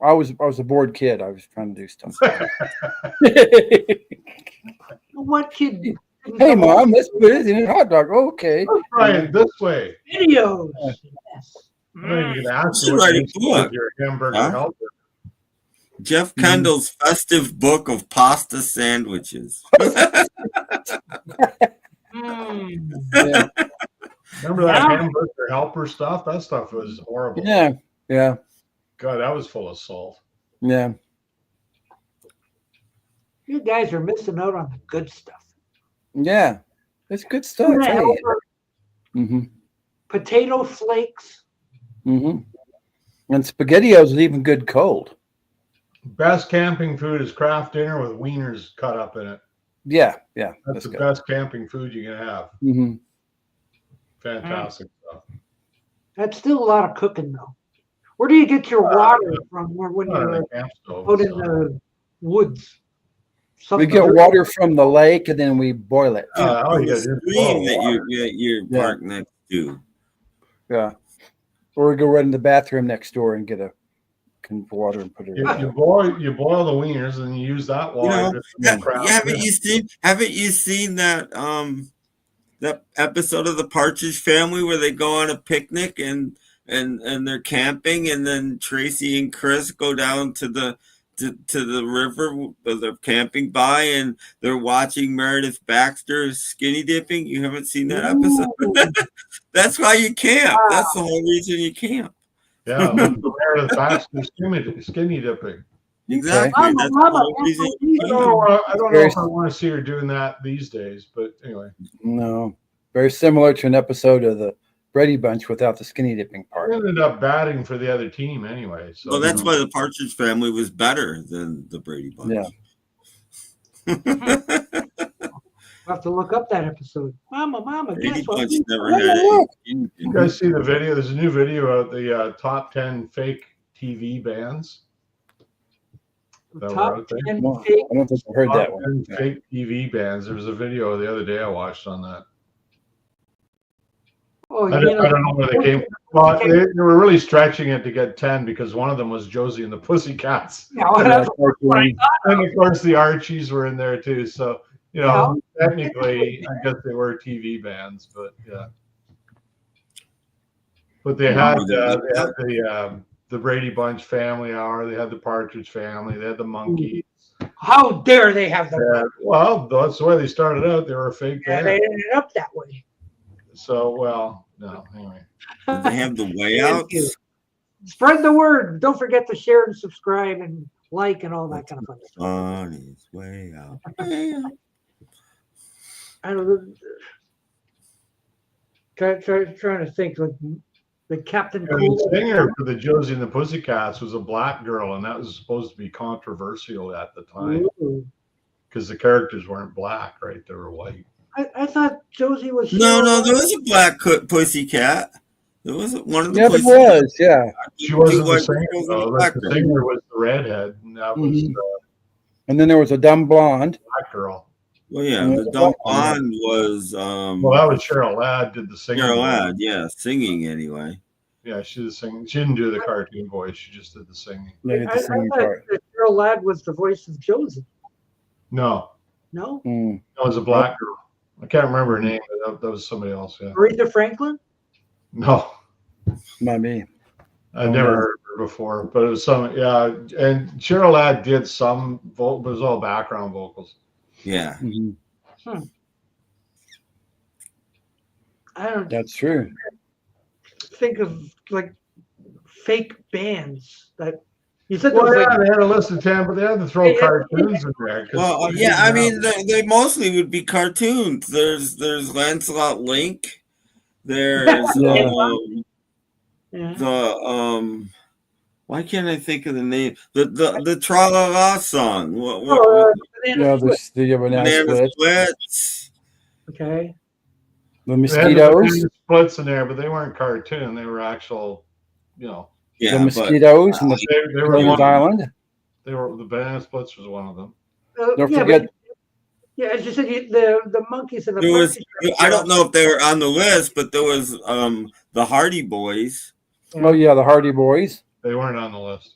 I was a bored kid. I was trying to do stuff. What kid? Hey, Mom, let's put it in a hot dog. Okay. Let's try it this way. Videos. Yes. I'm not even gonna ask you what you with your hamburger helper. Jeff Kendall's festive book of pasta sandwiches. Yeah. Remember that hamburger helper stuff? That stuff was horrible. Yeah. Yeah. God, that was full of salt. Yeah. You guys are missing out on the good stuff. Yeah. It's good stuff. Hey. Mm-hmm. Potato flakes. Mm-hmm. And SpaghettiOs is even good cold. Best camping food is Kraft dinner with wieners cut up in it. Yeah. That's the best camping food you can have. Mm-hmm. Fantastic stuff. That's still a lot of cooking, though. Where do you get your water from when you're out in the woods? We get water from the lake and then we boil it. Stream that you're parked next to. Yeah. Or we go right in the bathroom next door and get a can of water and put it in. You boil the wieners and you use that water. Haven't you seen that that episode of the Partridge Family where they go on a picnic and they're camping and then Tracy and Chris go down to the river where they're camping by and they're watching Meredith Baxter skinny dipping? You haven't seen that episode? That's why you camp. That's the whole reason you camp. Yeah, like the Meredith Baxter skinny dipping. Exactly. Mama, That's Mama, the whole reason you I camp. don't know if I want to see her doing that these days, but anyway. No, very similar to an episode of the Brady Bunch without the skinny dipping I part. ended up batting for the other team anyway. So Well, that's why the Partridge Family was better than the Brady Bunch. Yeah. I'll have to look up that episode. Mama, Brady guess what? Bunch never had anything. you guys see the video? There's a new video of the top 10 fake TV bands. That were Top out there. 10 Well, fake. I don't think I heard that Top one. 10 fake TV bands. There was a video the other day I watched on that. Oh, I don't know where they came. Well, they were really stretching it to get 10 because one of them was Josie and the Pussycats. Yeah, well, that's what I thought. And of course, the Archies were in there too. So, you know, technically, I guess they were TV bands, but yeah. But they had the Brady Bunch Family Hour. They had the Partridge Family. They had the Monkees. How dare they have the Well, that's the way they started out. They were a fake yeah, band. they ended up that way. So, well, no, anyway. Did they have the way out? Spread the word. Don't forget to share and subscribe and like and all that kind of fun stuff. On his way out. I don't know. Trying to think like the Captain And Cool. the singer for the Josie and the Pussycats was a black girl, and that was supposed to be controversial at the time because the characters weren't black, right? They were white. I thought Josie was. No, there was a black pussycat. There was one of the Yeah, there was, yeah. She wasn't the was singer, though. Like, the singer was the redhead, and that was the And then there was a dumb blonde. black girl. Well, yeah, the dumb blonde was Well, that was Cheryl Ladd did the singing. Cheryl Ladd, yeah, singing anyway. Yeah, she was singing. She didn't do the cartoon voice. She just did the singing. They did I the singing thought part. that Cheryl Ladd was the voice of Josie. No, No, Mm. that was a black girl. I can't remember her name, but that was somebody else. Yeah. Aretha Franklin. No, Not me. I'd never heard of her before, but it was some. Yeah, and Cheryl Ladd did some but it was all background vocals. Yeah. Mhm. I don't That's true. think of like fake bands that you said. Well, there was, yeah, like, they had a list of 10, but they had to throw Yeah. cartoons in there. 'cause Well, they yeah, I didn't mean, have- they mostly would be cartoons. There's Lancelot Link. There's Yeah. yeah. the why can't I think of the name? The Tra La La song. What Banana Yeah, Split. the banana Banana split. Splits. Okay. The they had the mosquitoes. banana splits in there, but they weren't cartoon. They were actual, you know. Yeah, The but mosquitoes and the They were Gilligan's one. Island. They were the banana splits was one of them. Don't Yeah, forget. but, yeah, as you said, the monkeys and the there was monkeys. I don't know if they were on the list, but there was the Hardy Boys. Oh yeah, the Hardy Boys. They weren't on the list.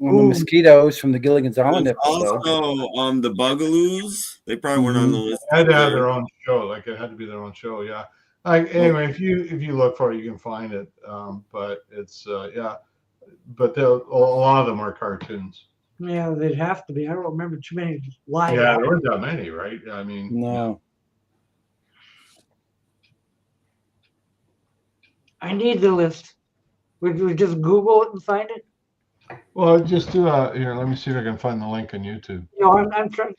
And the mosquitoes from the Gilligan's Island There's episode. also the Bugaloos. They probably weren't on the list. They had to have either. their own show. Like it had to be their own show. Yeah. Anyway, if you look for it, you can find it. But it's yeah. But a lot of them are cartoons. Yeah, they'd have to be. I don't remember too many live. Yeah, there weren't that many, right? I mean, No. I need the list. We just Google it and find it. well, just do here. Let me see if I can find the link on YouTube. You know, I'm trying.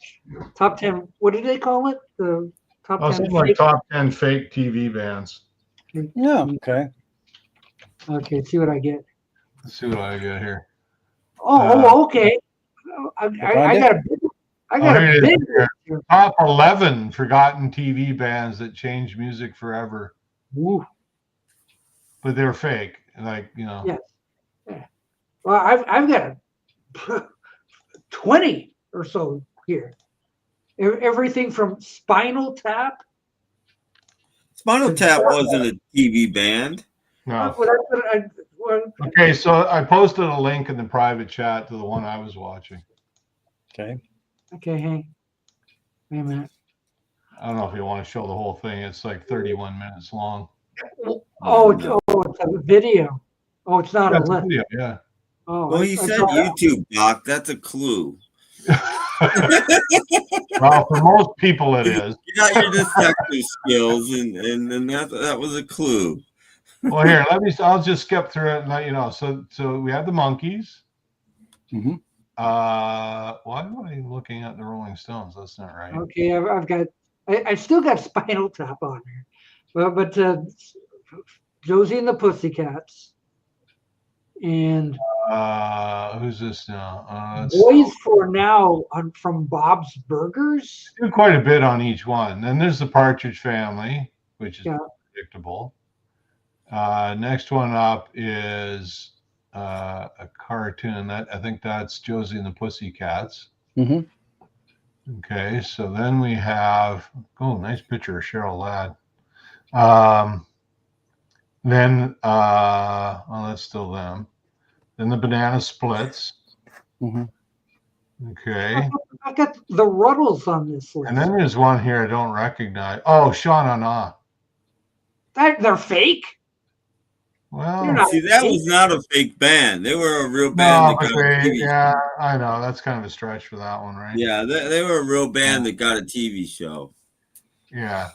Top 10. What did they call it? The top 10. Something like top 10 fake TV bands. Yeah. Okay. Okay, see what I get. Let's see what I got here. Oh, okay. I got a big. I got here a it is. big. Here. Top 11 forgotten TV bands that changed music forever, Ooh, but they're fake. Like, you know. yeah. Yeah. Well, I've got 20 or so here. Everything from Spinal Tap. Spinal Tap wasn't a TV band. No. Okay, so I posted a link in the private chat to the one I was watching. Okay. Okay, hey. Wait a minute. I don't know if you want to show the whole thing. It's like 31 minutes long. Oh, it's a video. Oh, it's not That's a a list. video, yeah. Oh, Well, you said YouTube, Doc. That's a clue. Well, for most people, it is. You got your detective skills, and that was a clue. Well, here, I'll just skip through it and let you know. So we had the Monkees. Mm-hmm. Why am I looking at the Rolling Stones? That's not right. Okay, I still got Spinal Tap on there. Well, but Josie and the Pussycats. And who's this now? Boys for Now from Bob's Burgers. Do quite a bit on each one. Then there's the Partridge Family, which is predictable. Next one up is a cartoon I think that's Josie and the Pussycats. Mm-hmm. Okay, so then we have nice picture of Cheryl Ladd. Then that's still them. Then the Banana Splits. Mm-hmm. Okay. I've got the Ruddles on this list. And then there's one here I don't recognize. Oh, Sha Na Na. They're fake. Well, see, that was not a fake band. They were a real band. Yeah, I know. That's kind of a stretch for that one, right? Yeah, they were a real band that got a TV show. Yeah.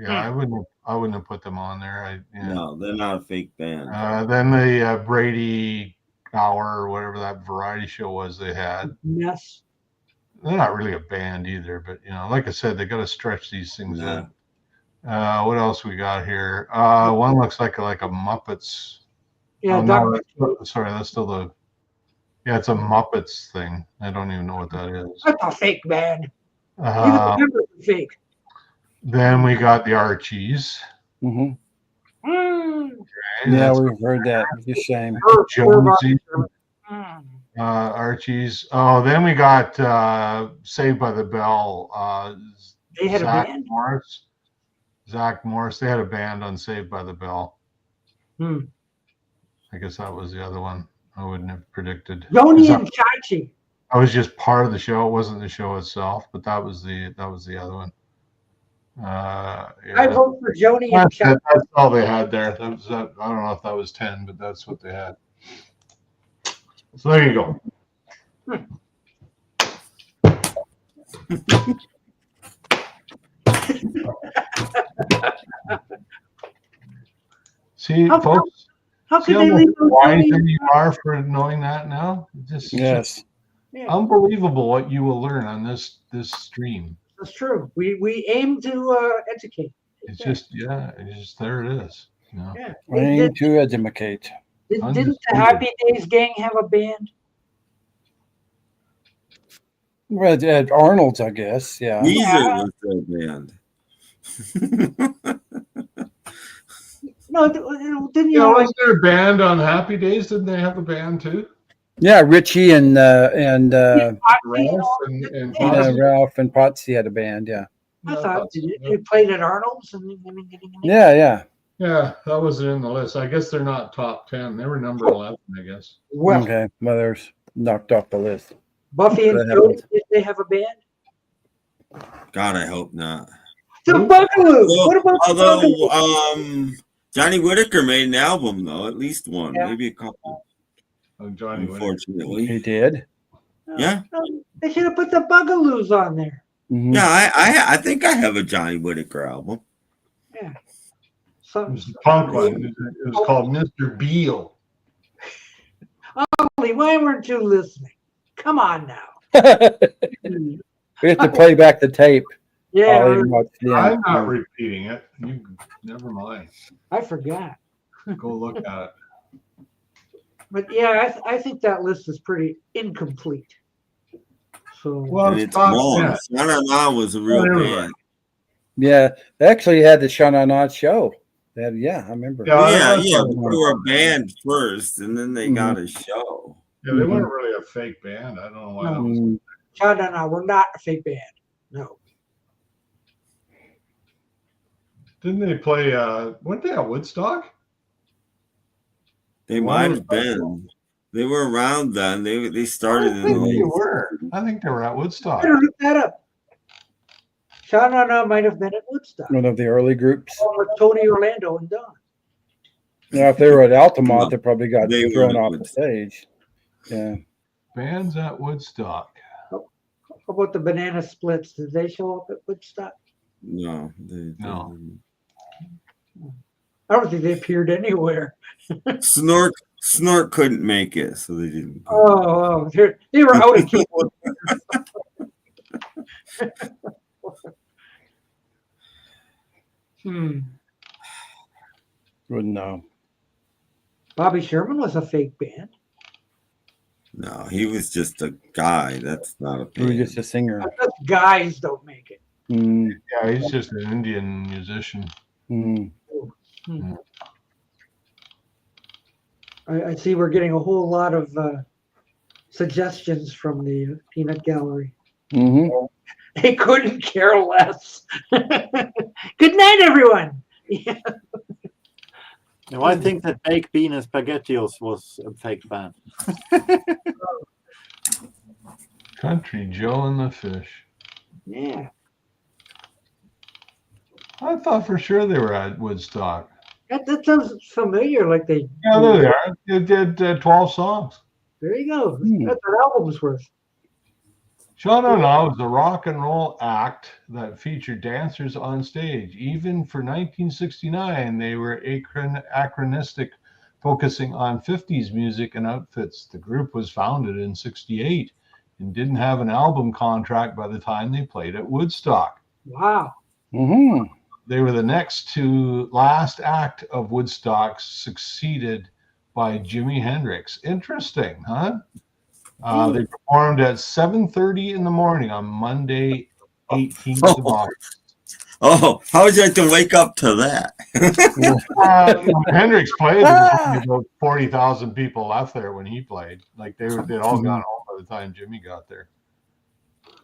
I wouldn't have put them on there. No, they're not a fake band. Then the Brady Hour or whatever that variety show was they had. Yes. They're not really a band either, but like I said, they got to stretch these things out. What else we got here? One looks like a Muppets. Yeah, sorry, that's still the. Yeah, it's a Muppets thing. I don't even know what that is. That's a fake band. Even the members are fake. Then we got the Archies. Mm-hmm. Okay, yeah, we've heard that. It's a shame. Jonesy. Archies. Oh, then we got Saved by the Bell. They had Zach a band? Zach Morris. They had a band on Saved by the Bell. I guess that was the other one. I wouldn't have predicted. Joni and Chachi. I was just part of the show. It wasn't the show itself, but that was the other one. I vote for Joni and Chachi. That's all they had there. I don't know if that was 10, but that's what they had. So there you go. See, folks. How can they leave those wise you are for knowing that now? Just unbelievable what you will learn on this stream. That's true. We aim to educate. It's just there it is. Yeah. We aim to educate. Didn't the Happy Days gang have a band? Well, at Arnold's, I guess. Yeah. Weezer was their band. No, didn't you? Was there a band on Happy Days? Didn't they have a band too? Yeah, Richie and Ralph and Ralph and Potsy had a band. Yeah. I thought you played at Arnold's. Yeah. Yeah, that wasn't in the list. I guess they're not top 10. They were number 11, I guess. Well, okay, well, there's knocked off the list. Buffy and Jody, did they have a band? God, I hope not. The Bugaloo. What about Bugaloo? Johnny Whitaker made an album though, at least one, maybe a couple. Oh, Johnny unfortunately, he did. Yeah, they should have put the Bugaloos on there. Mm-hmm. Yeah, I think I have a Johnny Whitaker album. Yeah, it was the punk one. It was called Mr. Beatle. Ollie, why weren't you listening? Come on now. We have to play back the tape. Yeah, I'm not repeating it. You never mind. I forgot. Go look at it. But yeah, I think that list is pretty incomplete. So it's wrong. Sha-Na-Na was a real band. Yeah, they actually had the Sha-Na-Na show. They had, I remember. Yeah. They were a band first, and then they got a show. Yeah, they weren't really a fake band. I don't know why. No. Sha-Na-Na, we're not a fake band. No. Didn't they play? Weren't they at Woodstock? They might have been. They were around then. They started in the late. I think they were at Woodstock. Better look that up. Sha-Na-Na might have been at Woodstock. One of the early groups. With Tony Orlando and Don. Yeah, if they were at Altamont, they probably got thrown off the stage. Yeah. Bands at Woodstock. How about the Banana Splits? Did they show up at Woodstock? No. No. I don't think they appeared anywhere. Snort couldn't make it, so they didn't. Oh, they were out of keyboard. Wouldn't know. Bobby Sherman was a fake band. No, he was just a guy. That's not a band. He was just a singer. Guys don't make it. Yeah, he's just an Indian musician. I see we're getting a whole lot of suggestions from the Peanut Gallery. They couldn't care less. Good night, everyone. Yeah. No, I think that Baked Bean and SpaghettiOs was a fake band. Country Joe and the Fish. Yeah. I thought for sure they were at Woodstock. That sounds familiar. Like they. Yeah, there they are. They did 12 songs. There you go. That's an album's worth. Sean O'Neill was a rock and roll act that featured dancers on stage. Even for 1969, they were anachronistic, focusing on 50s music and outfits. The group was founded in 68 and didn't have an album contract by the time they played at Woodstock. Wow. They were the next to last act of Woodstock, succeeded by Jimi Hendrix. Interesting, huh? They performed at 7:30 in the morning on Monday, 18th of August. Oh, how would you like to wake up to that? When Hendrix played, there was only about 40,000 people left there when he played. Like they'd all gone home by the time Jimmy got there.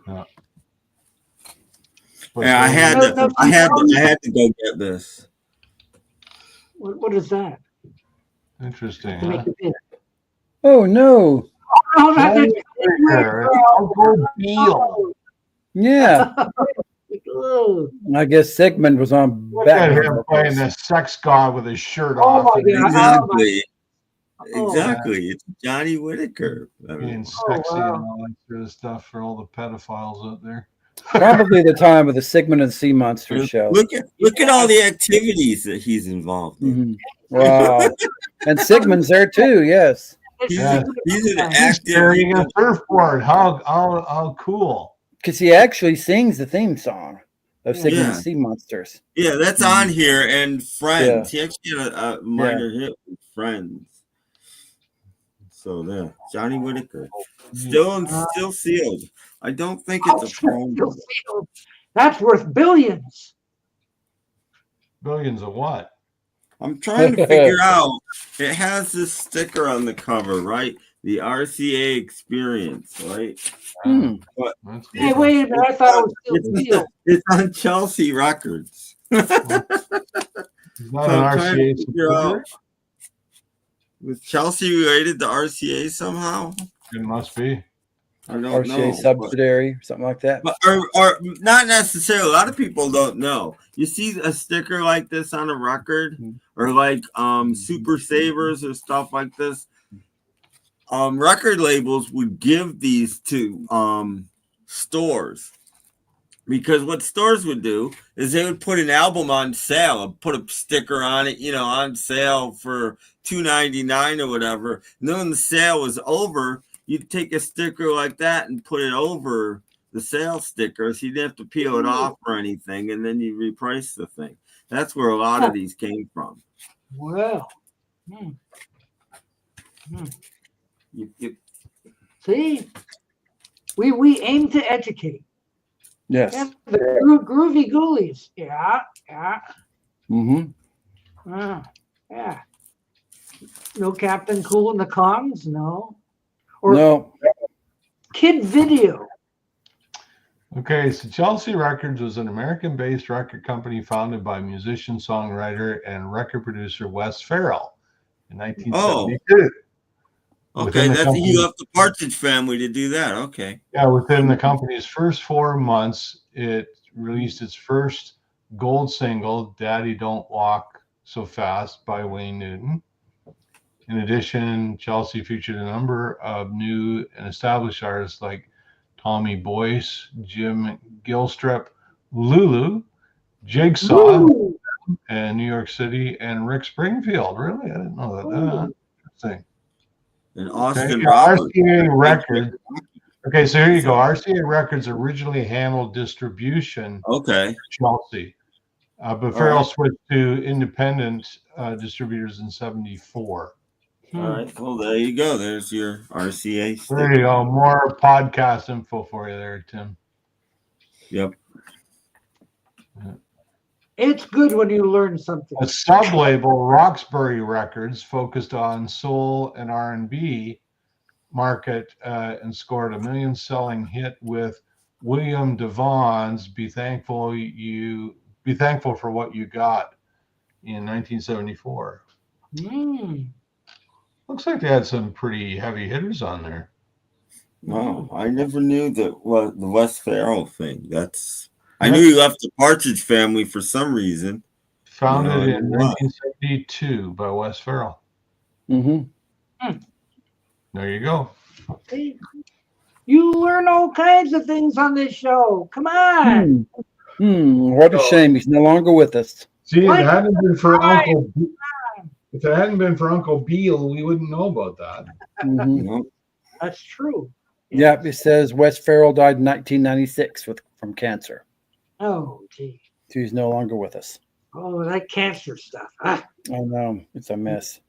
Yeah, I had to go get this. What is that? Interesting. Huh? Oh no. Beatle. Yeah. I guess Sigmund was on back. Look at him playing the sex god with his shirt off. Exactly. Exactly. It's Johnny Whitaker. Being sexy and all that sort of stuff for all the pedophiles out there. Probably the time of the Sigmund and Sea Monster show. Look at all the activities that he's involved in. Wow. And Sigmund's there too, yes. He's an active. Carrying a surfboard. How cool. Because he actually sings the theme song of Sigmund and Sea Monsters. Yeah, that's on here. And Friends. Yeah. He actually had a minor hit with Friends. So there, Johnny Whitaker. Still sealed. I don't think it's a phone. That's worth billions. Billions of what? I'm trying to figure out. It has this sticker on the cover, right? The RCA Experience, right? But, hey, wait a minute! I thought it was still it's on Chelsea Records. It's not an RCA. Was Chelsea related to RCA somehow? It must be. I don't RCA know. subsidiary, something like that. But, or not necessarily. A lot of people don't know. You see a sticker like this on a record, or like Super Savers or stuff like this. Record labels would give these to stores, because what stores would do is they would put an album on sale, put a sticker on it, on sale for $2.99 or whatever. And then when the sale was over, you'd take a sticker like that and put it over the sale sticker, so you didn't have to peel it off or anything, and then you reprice the thing. That's where a lot of these came from. Wow. See, we aim to educate. Yes. Yeah, the groovy ghoulies. Yeah. Yeah. No Captain Cool and the Kongs? No. No. Kid Video. Okay, so Chelsea Records was an American-based record company founded by musician, songwriter, and record producer Wes Farrell in 1972. Okay, he left the Partridge Family to do that. Okay. Yeah, within the company's first 4 months, it released its first gold single, "Daddy Don't Walk So Fast" by Wayne Newton. In addition, Chelsea featured a number of new and established artists like Tommy Boyce, Jim Gilstrap, Lulu, Jigsaw, and New York City, and Rick Springfield. Really? I didn't know that. Interesting. And Austin Okay, Roberts. RCA Records. Okay, so here you go. RCA Records originally handled distribution. Okay. Chelsea. But Farrell switched to independent distributors in 74. All right. Well, there you go. There's your RCA sticker. There you go. More podcast info for you there, Tim. Yep. It's good when you learn something. A sub-label, Roxbury Records, focused on soul and R&B market and scored a million-selling hit with William Devon's "Be Thankful for What You Got" in 1974. Looks like they had some pretty heavy hitters on there. Wow, I never knew the Wes Farrell thing. I knew he left the Partridge Family for some reason. Founded in 1972 by Wes Farrell. Mm-hmm. There you go. You learn all kinds of things on this show. Come on. What a shame he's no longer with us. See, if it hadn't been for Uncle Beale, we wouldn't know about that. Mm-hmm. That's true. Yep, it says Wes Farrell died in 1996 from cancer. Oh, gee. So he's no longer with us. Oh, that cancer stuff. I know. It's a mess.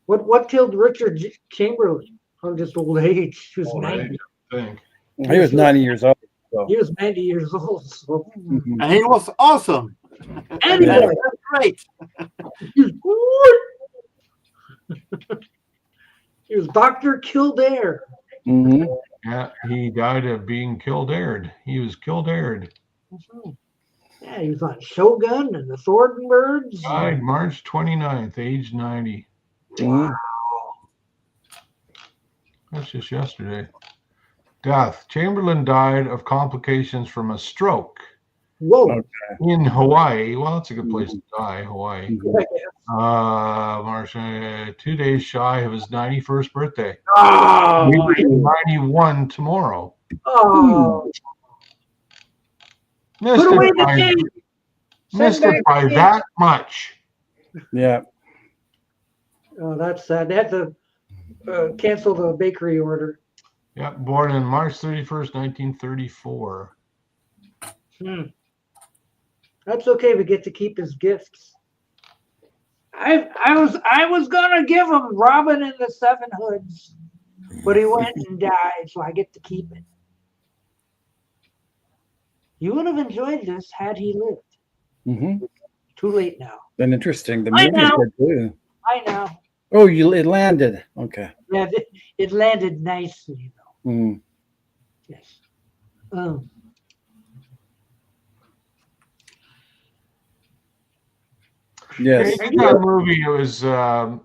What killed Richard Chamberlain? Or just old age? He was 90. He was 90 years old. So. He was 90 years old. So. And he was awesome. And he was great. He was good. He was Dr. Kildare. Mm-hmm. Yeah, he died of being killdared. He was killdared. Yeah, he was on Shogun and the Thornbirds. Died March 29th, age 90. Wow. That's just yesterday. Death. Chamberlain died of complications from a stroke. Whoa. In Hawaii. Well, that's a good place to die, Hawaii. March, 2 days shy of his 91st birthday. Oh, he will be 91 tomorrow. Oh. Missed it by that much. Yeah. Oh, that's sad. They had to cancel the bakery order. Yeah, born on March 31st, 1934. That's okay. We get to keep his gifts. I was gonna give him Robin and the Seven Hoods, but he went and died, so I get to keep it. You would have enjoyed this had he lived. Mm-hmm. Too late now. Then interesting. The movie's good too. I know. Oh, it landed. Okay. Yeah, it landed nicely though. Mm. Yes. Yes. In that movie, it was on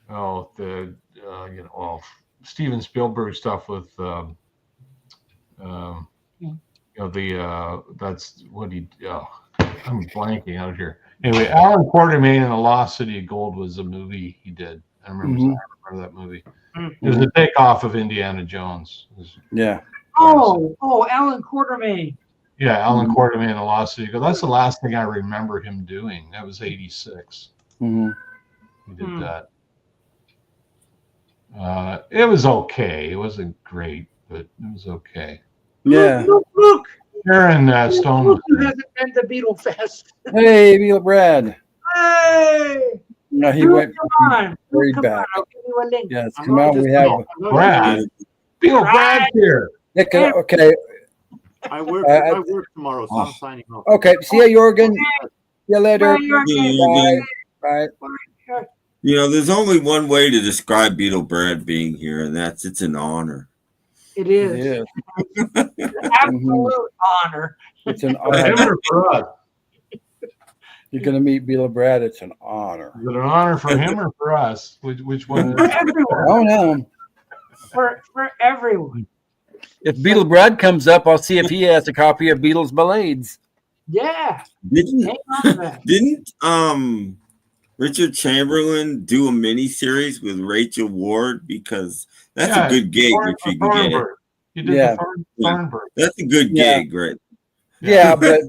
the Steven Spielberg stuff with that's what he. I'm blanking out here. Anyway, Alan Quartermain and the Lost City of Gold was a movie he did. I remember that movie. It was the takeoff of Indiana Jones. Yeah. Oh, Alan Quartermain. Yeah, Alan Quartermain and the Lost City of Gold. That's the last thing I remember him doing. That was 86. Mm-hmm. He did that. It was okay. It wasn't great, but it was okay. Yeah. Look. Sharon Stone. Look who hasn't been to Beatle Fest. Hey, Beatle Brad. Hey. No, he went way back. I'll give you a link. Yes, come on. We have Brad. Beatle Brad here. Okay. I work tomorrow, so I'm signing off. Okay. See you, Jorgen. See you later. Bye. You know, there's only one way to describe Beatle Brad being here, and that's it's an honor. It is. Absolute honor. It's an honor for us. You're going to meet Beatle Brad. It's an honor. Is it an honor for him or for us? Which one? For everyone. Oh, no. For everyone. If Beatle Brad comes up, I'll see if he has a copy of Beatles Ballades. Yeah. Didn't Richard Chamberlain do a mini series with Rachel Ward? Because that's a good gig if you can get it. You did the Thornbird. That's a good gig, right? Yeah, but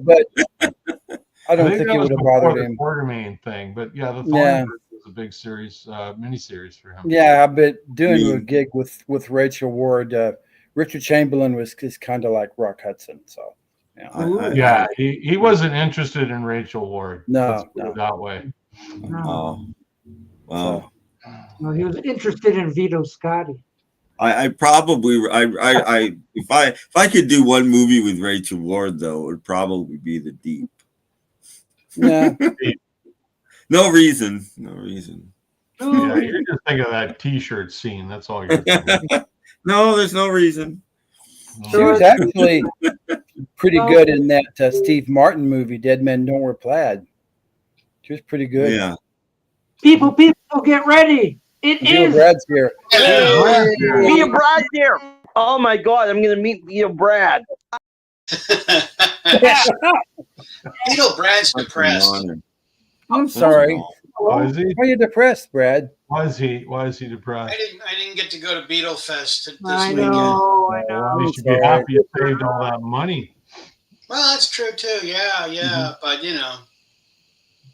I don't think that it was would have before bothered the him. Quartermain thing, but yeah, the Yeah. Thornbird was a big series, miniseries for him. Yeah, but doing a gig with Rachel Ward, Richard Chamberlain was kind of like Rock Hudson. So yeah, he wasn't interested in Rachel Ward. Let's put it that way. Oh, well. No, he was interested in Vito Scotti. I probably if I could do one movie with Rachel Ward though, it would probably be The Deep. Yeah. No reason. Yeah, you're just thinking of that T-shirt scene. That's all you're thinking. No, there's no reason. She was actually pretty good in that Steve Martin movie, Dead Men Don't Wear Plaid. She was pretty good. Yeah. People, get ready. It is. Brad's here. Vito Brad's here. Oh my God, I'm going to meet Vito Brad. Vito Brad's depressed. I'm sorry. Why is he? Why are you depressed, Brad? Why is he depressed? I didn't get to go to Beatle Fest this I weekend. know. You should be happy you saved all that money. Well, that's true too. Yeah. But you know.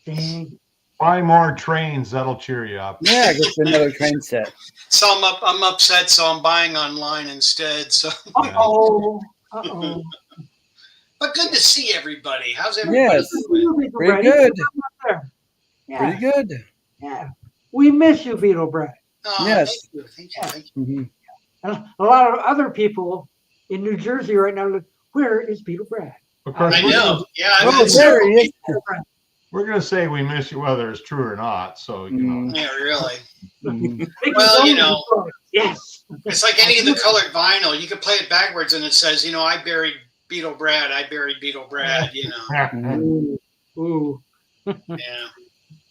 Dang. Buy more trains. That'll cheer you up. Yeah, get another train set. So I'm upset, so I'm buying online instead. So. Uh-oh. But good to see everybody. How's everybody? Yes. Doing? Pretty good. Yeah. Pretty good. Yeah. We miss you, Vito Brad. Oh, yes. Thank you. Mm-hmm. And a lot of other people in New Jersey right now look, where is Vito Brad? Of course, I know. Yeah, there he is. We're going to say we miss you whether it's true or not. So, you know. Yeah, really. Mm-hmm. Well, you know. Yes. It's like any of the colored vinyl. You can play it backwards and it says, you know, I buried Beatle Brad. I buried Beatle Brad, you know. Ooh. Yeah.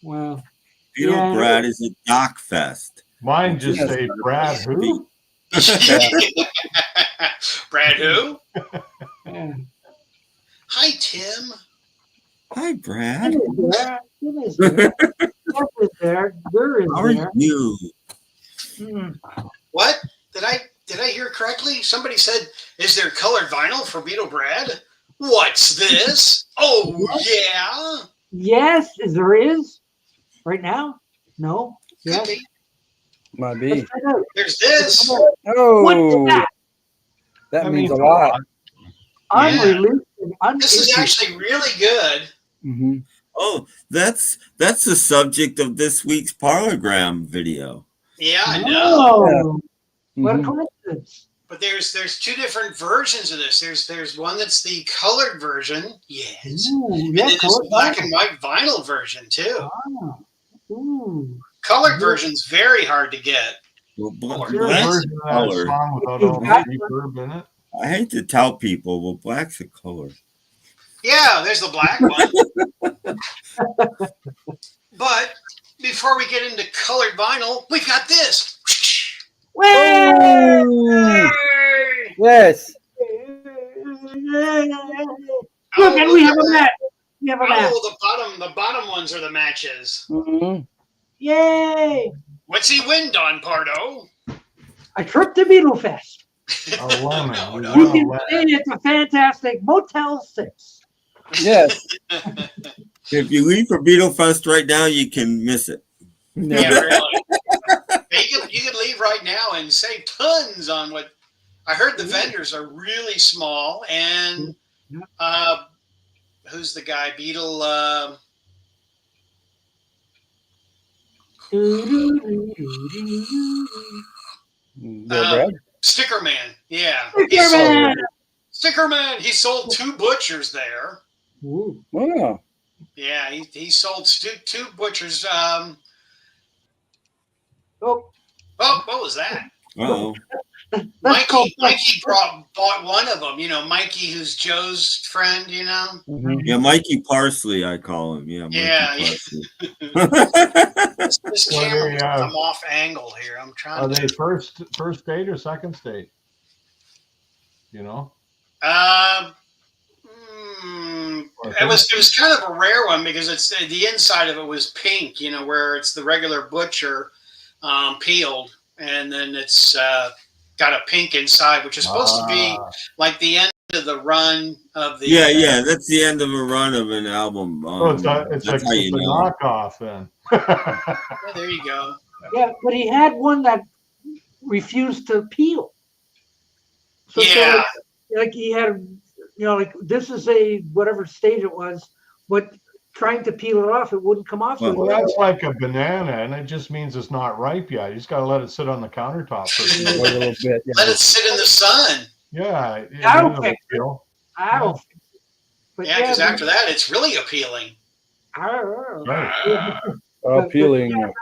Well. Beatle Brad is a dock fest. Mine just say Brad who? Brad who? Yeah. Hi, Tim. Hi, Brad. Tim is there. Jeff is there. Burr is How are there. you? What? Did I hear correctly? Somebody said, is there colored vinyl for Beatle Brad? What's this? Oh, yeah. Yes, there is. Right now? No? Yes. Might be. There's this. Oh, What's that? That means a lot. Unreleased. This is actually really good. Mm-hmm. Oh, that's the subject of this week's Parlogram video. Yeah, I know. What a coincidence. But there's two different versions of this. There's one that's the colored version, yes. Ooh, and yeah, then there's a black and white vinyl version too. Ooh. Colored version's very hard to get. Well, Black's black's a color. Song without all the reverb in it. I hate to tell people, well, black's a color. Yeah, there's the black one. But before we get into colored vinyl, we've got this. Oh, yes. Look, and we have a match. We have a match. Oh, the bottom ones are the matches. Mm-hmm. Yay! What's he win, Don Pardo? A trip to Beatle Fest. A lemon. You can stay at the fantastic Motel 6. Yes. If you leave for Beatle Fest right now, you can miss it. Yeah, really. You could leave right now and save tons on what I heard. The vendors are really small, and who's the guy? Beatle. Sticker Man. Yeah. Sticker Man. He sold 2 butchers there. Ooh. Wow. Yeah, he sold two butchers. Oh, what was that? Uh-oh. Mikey bought one of them. You know, Mikey, who's Joe's friend. You know. Mm-hmm. Yeah, Mikey Parsley, I call him. Yeah. Mikey This camera I'm off angle here. I'm trying. Are they first date or second date? You know. It was kind of a rare one because it's the inside of it was pink. You know, where it's the regular butcher peeled, and then it's got a pink inside, which is supposed to be like the end of the run of the. Yeah. That's the end of a run of an album. It's a knockoff then. Yeah, there you go. Yeah, but he had one that refused to peel. So, Yeah. like he had, like this is a whatever stage it was, but trying to peel it off, it wouldn't come off. Well, that's like a banana, and it just means it's not ripe yet. You just got to let it sit on the countertop for a little bit. Yeah. Let it sit in the sun. Yeah. That'll fix it. Yeah, because after that, it's really appealing. Appealing.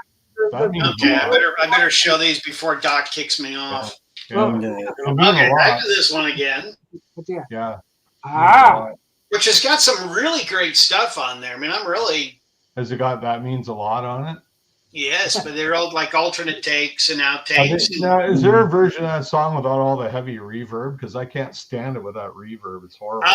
Okay, I better show these before Doc kicks me off. Okay, back to this one again. Yeah. Which has got some really great stuff on there. I mean, I'm really. Has it got That Means a Lot on it? Yes, but they're all like alternate takes and outtakes. Now, is there a version of that song without all the heavy reverb? Because I can't stand it without reverb. It's horrible.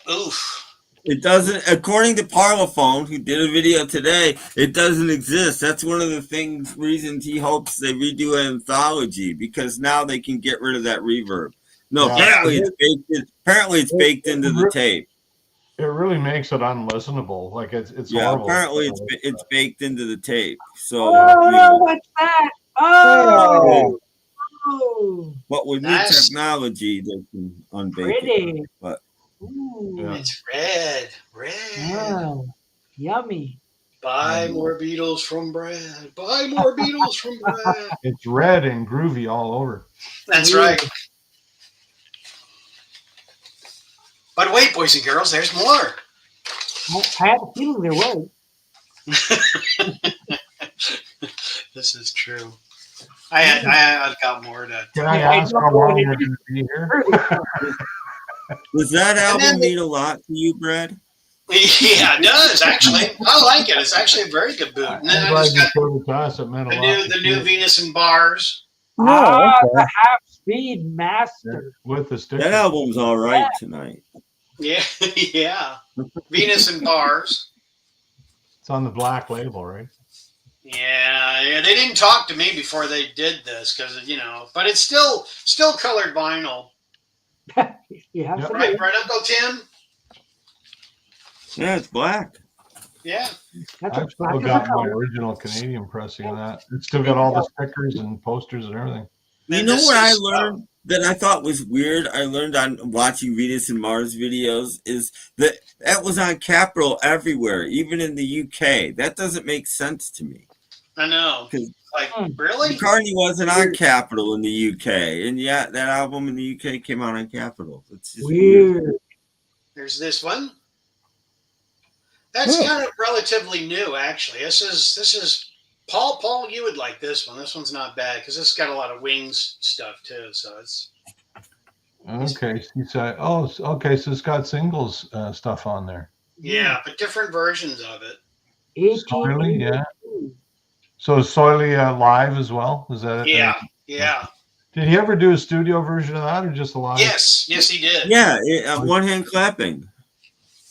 Oof. It doesn't, according to Parlophone, who did a video today, it doesn't exist. That's one of the reasons he hopes they redo an anthology, because now they can get rid of that reverb. No, apparently it's baked into the tape. It really makes it unlistenable. Like it's horrible. Apparently it's baked into the tape. So what's that? Oh. But with new technology, they can unbake it. But it's red. Wow, yummy. Buy more Beatles from Brad. Buy more Beatles from Brad. It's red and groovy all over. That's right. But wait, boys and girls, there's more. I had a feeling there was. This is true. I've got more to. Can I ask how long you're going to be here? Does that album mean a lot to you, Brad? Yeah, it does actually. I like it. It's actually a very good boot. And then I just got the new Venus and Bars. The half-speed master with the sticker. That album's all right tonight. Yeah, yeah. Venus and Bars. It's on the black label, right? Yeah. They didn't talk to me before they did this because but it's still colored vinyl. Yeah, right, Uncle Tim. Yeah, it's black. Yeah. I've still got my original Canadian pressing of that. It's still got all the stickers and posters and everything. You know what I learned that I thought was weird? I learned on watching Venus and Mars videos is that was on Capitol everywhere, even in the UK. That doesn't make sense to me. I know. Like, really? McCartney wasn't on Capitol in the UK, and yet that album in the UK came out on Capitol. It's just weird. There's this one. That's kind of relatively new, actually. This is Paul. You would like this one. This one's not bad because it's got a lot of Wings stuff too. So it's okay. You say, okay. So it's got singles stuff on there. Yeah, but different versions of it. Soily, yeah. So Soily live as well? Is that it? Yeah. Did he ever do a studio version of that or just a live? Yes, he did. Yeah, one hand clapping.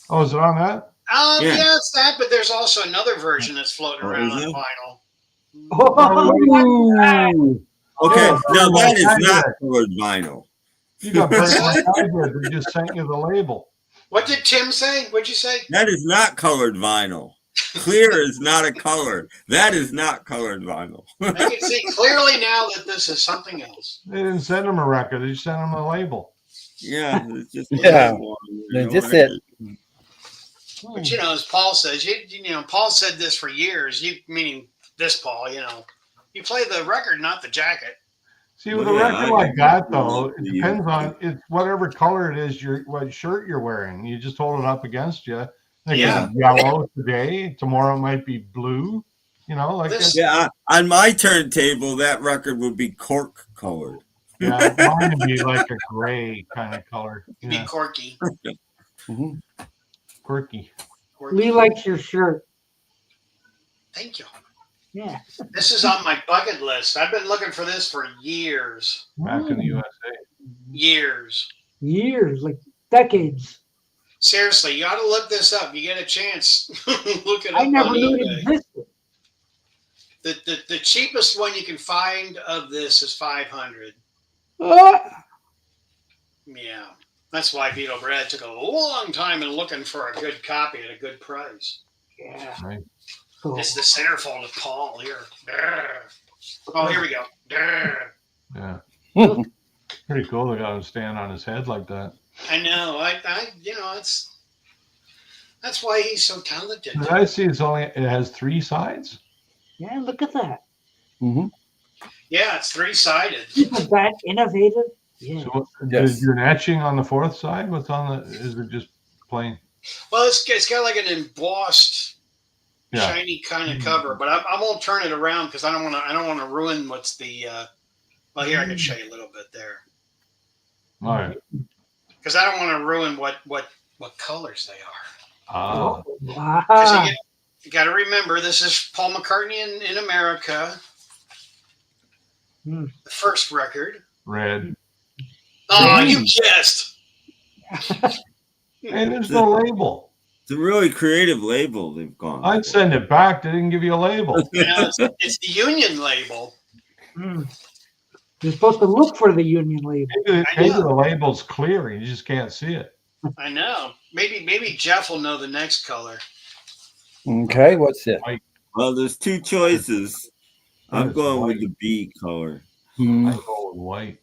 Oh, is it on that? Yeah, it's that, but there's also another version that's floating around on vinyl. Okay, now that is not colored vinyl. You got burnt like I did. They just sent you the label. What did Tim say? What'd you say? That is not colored vinyl. Clear is not a color. That is not colored vinyl. I can see clearly now that this is something else. They didn't send him a record. They just sent him a label. Yeah, it's just just it. But as Paul says, Paul said this for years. Meaning this Paul, you play the record, not the jacket. See, with a record like that, though, it depends on it's whatever color it is. What shirt you're wearing. You just hold it up against you. It's yellow today. Tomorrow it might be blue. Like this. Yeah, on my turntable, that record would be cork colored. Yeah, mine would be like a gray kind of color. Be corky. Quirky. Lee likes your shirt. Thank you. Yeah. This is on my bucket list. I've been looking for this for years. Back in the USA. Years, like decades. Seriously, you ought to look this up. You get a chance. Look it up. I never knew it existed. The cheapest one you can find of this is $500. What? Yeah. That's why Beetle Bread took a long time in looking for a good copy at a good price. Yeah. Right. Cool. It's the centerfold of Paul here. Oh, here we go. Yeah. Pretty cool. They got him stand on his head like that. I know. That's why he's so talented. Did I see it has 3 sides? Yeah, look at that. Mm-hmm. Yeah, it's 3-sided. Isn't that innovative? Yeah. So is your etching on the 4th side? What's on the? Is it just plain? Well, it's got like an embossed, shiny kind of cover, but I won't turn it around because I don't want to ruin what's the. Well, here I can show you a little bit there. All right. Because I don't want to ruin what colors they are. Ah. Wow. You got to remember, this is Paul McCartney in America. The first record. Red. Oh, you guessed. Hey, there's no label. It's a really creative label they've gone. I'd send it back. They didn't give you a label. It's the Union label. You're supposed to look for the Union label. Maybe the label's clear. You just can't see it. I know. Maybe Jeff will know the next color. Okay, what's it? Well, there's 2 choices. I'm going with the B color. I go with white.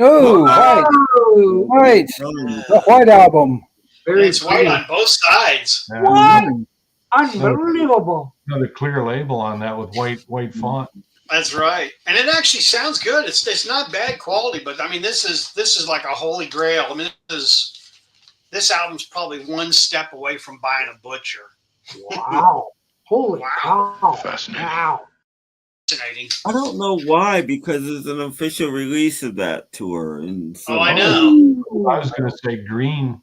Oh, white. The White Album. It's white on both sides. Yeah. What? Unbelievable. Another clear label on that with white font. That's right, and it actually sounds good. It's not bad quality, but I mean, this is like a holy grail. I mean, this album's probably one step away from buying a Butcher. Wow! Holy cow! Fascinating. Wow! Fascinating. I don't know why, because it's an official release of that tour. And so I know. I was going to say green.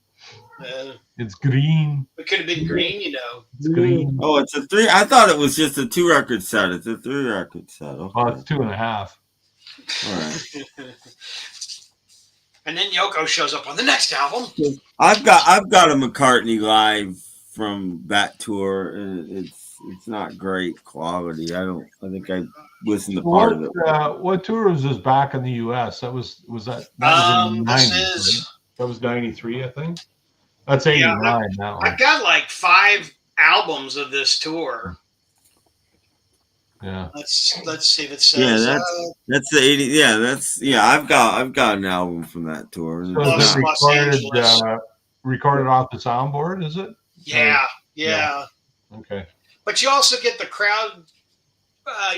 It's green. It could have been green, you know. It's green. Oh, it's a 3. I thought it was just a 2-record set. It's a 3-record set. Okay. Oh, it's 2.5. All right. And then Yoko shows up on the next album. I've got a McCartney live from that tour, and it's not great quality. I think I listened to part of it. What tour was this back in the U.S.? That was that was in 90, right? That was 93, I think. That's 89 now. I've got like 5 albums of this tour. Yeah. Let's see if it says. Yeah, that's the 80. Yeah, I've got an album from that tour. So is it recorded off the soundboard? Is it? Yeah. Okay. But you also get the crowd.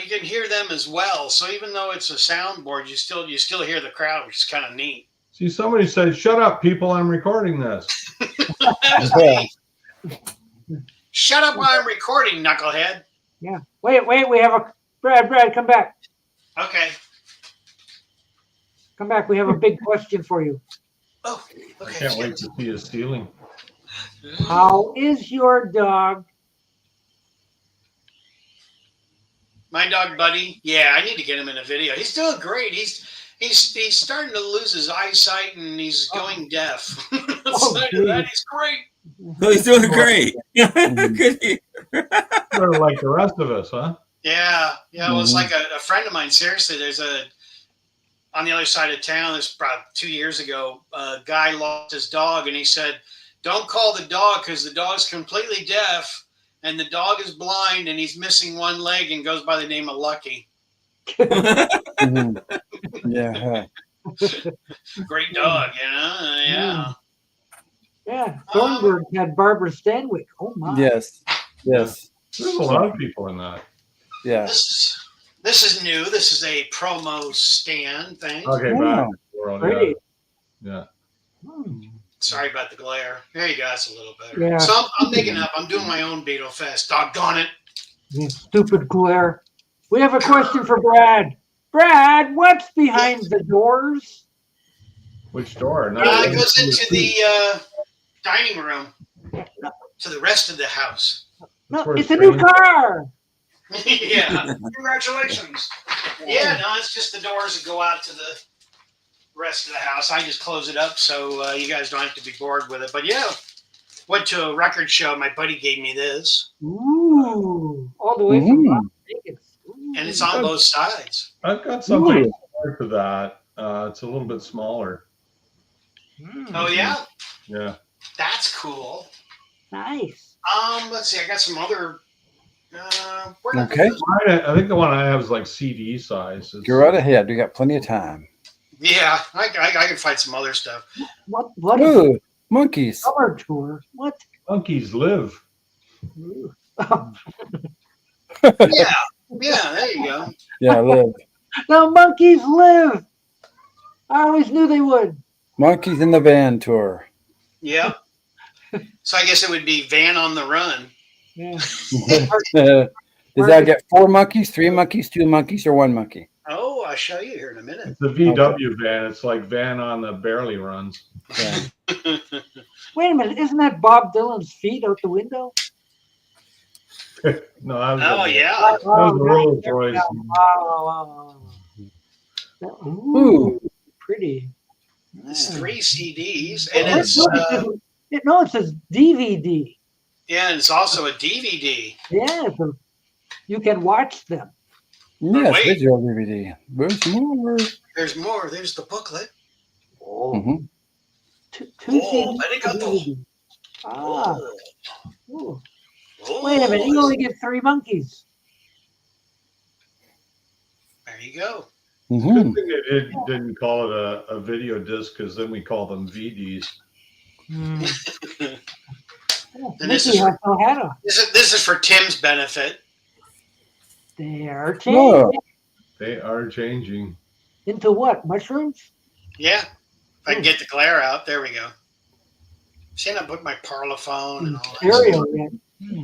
You can hear them as well. So even though it's a soundboard, you still hear the crowd, which is kind of neat. See, somebody said, "Shut up, people! I'm recording this." Shut up while I'm recording, knucklehead. Yeah. Wait. We have a Brad. Come back. Okay. Come back. We have a big question for you. Oh. Okay. I can't wait to see his stealing. How is your dog? My dog, Buddy. Yeah, I need to get him in a video. He's doing great. He's starting to lose his eyesight and he's going deaf. Aside of that, he's great. Oh, he's doing great. Good. Sort of like the rest of us, huh? Yeah. It was like a friend of mine. Seriously, on the other side of town. This probably 2 years ago. A guy lost his dog, and he said, "Don't call the dog because the dog's completely deaf, and the dog is blind, and he's missing one leg, and goes by the name of Lucky." Yeah. Great dog, you know. Yeah. Yeah. Thornburg had Barbara Stanwyck. Oh my. Yes. There's a lot of people in that. Yeah. This is new. This is a promo stand thing. Okay, back. Pretty. Yeah. Sorry about the glare. There you go. That's a little better. Yeah. So I'm making up. I'm doing my own Beatle Fest. Doggone it. You stupid glare. We have a question for Brad. Brad, what's behind the doors? Which door? No, it goes into the dining room to the rest of the house. No, it's a new car. Yeah. Congratulations. Yeah, no, it's just the doors that go out to the rest of the house. I just close it up so you guys don't have to be bored with it. But yeah, went to a record show. My buddy gave me this. Ooh, all the way from Las Vegas. And it's on both sides. I've got something for that. It's a little bit smaller. Oh yeah, Yeah. that's cool. Nice. Let's see. I got some other. Where did Okay. I think the one I have is like CD size. Go right ahead. We got plenty of time. Yeah, I can find some other stuff. What? Ooh, monkeys. Summer tour. What? Monkeys live. Yeah, there you go. Yeah, live. The monkeys live. I always knew they would. Monkeys in the Van tour. Yep. So I guess it would be Van on the Run. Yeah. Does that get 4 monkeys, 3 monkeys, 2 monkeys, or 1 monkey? Oh, I'll show you here in a minute. It's the VW van. It's like Van on the barely runs. Yeah. Wait a minute. Isn't that Bob Dylan's feet out the window? No, that was yeah. That was the Rolls Royce. Ooh, pretty. It's 3 CDs, and it's no, it says DVD. yeah, and it's also a DVD. Yeah, so you can watch them. Yes, wait. visual DVD. There's more. There's more. There's the booklet. Oh, Mm-hmm. two Oh, CDs. arigato. Ah. Ooh. Oh, Wait a minute. You only get 3 monkeys. there you go. Mm-hmm. Good thing they didn't call it a video disc, because then we call them VDs. And Mickey has no hat on. This is for Tim's benefit. They are changing. They are changing. Into what? Mushrooms? Yeah. If I can get the glare out. There we go. See, I put my Parlophone and all that Cereal, stuff. yeah.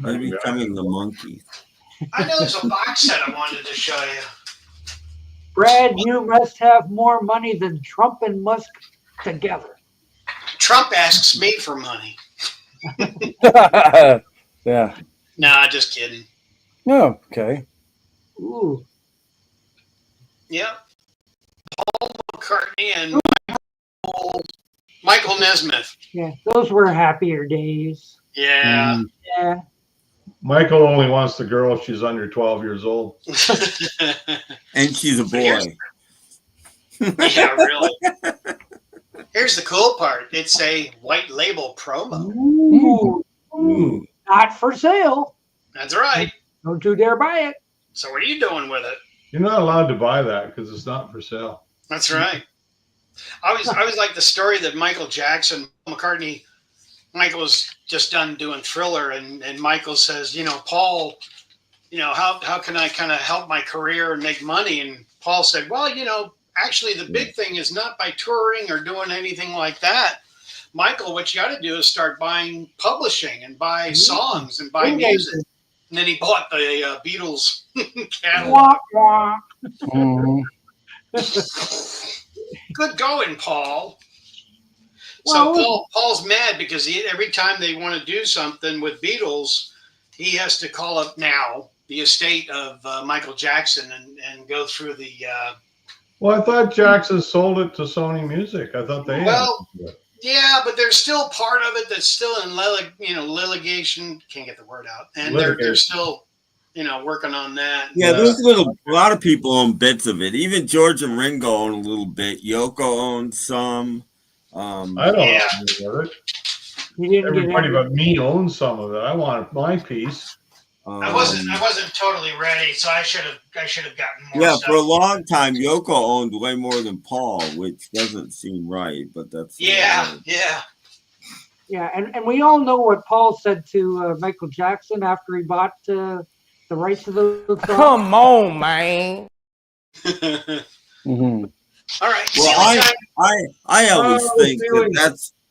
I'm becoming the monkey. I know there's a box set I wanted to show you. Brad, you must have more money than Trump and Musk together. Trump asks me for money. Yeah. Nah, just kidding. Oh, okay. Ooh. Yep. Paul McCartney and Michael Nesmith. Yeah, those were happier days. Yeah. Yeah. Michael only wants the girl if she's under 12 years old. And she's a boy. Yeah, really. Here's the cool part. It's a white label promo. Ooh. Not for sale. That's right. Don't you dare buy it. So what are you doing with it? You're not allowed to buy that because it's not for sale. That's right. I always like the story that Michael Jackson, McCartney, Michael was just done doing Thriller, and Michael says, Paul, how can I kind of help my career and make money? And Paul said, well, actually the big thing is not by touring or doing anything like that. Michael, what you got to do is start buying publishing and buy songs and buy music. And then he bought the Beatles catalog. Good going, Paul. So Paul's mad because every time they want to do something with Beatles, he has to call up now the estate of Michael Jackson and go through the. Well, I thought Jackson sold it to Sony Music. I thought they. Yeah, but there's still part of it that's still in litigation. Can't get the word out, and they're still working on that. Yeah, there's a lot of people own bits of it. Even George and Ringo own a little bit. Yoko owns some. I don't know it. Everybody but me owns some of it. I want my piece. I wasn't totally ready, so I should have gotten more. Yeah, stuff. for a long time, Yoko owned way more than Paul, which doesn't seem right, but that's yeah. Yeah, and we all know what Paul said to Michael Jackson after he bought the rights to the song. Come on, man. Mm-hmm. All right. Well, I always think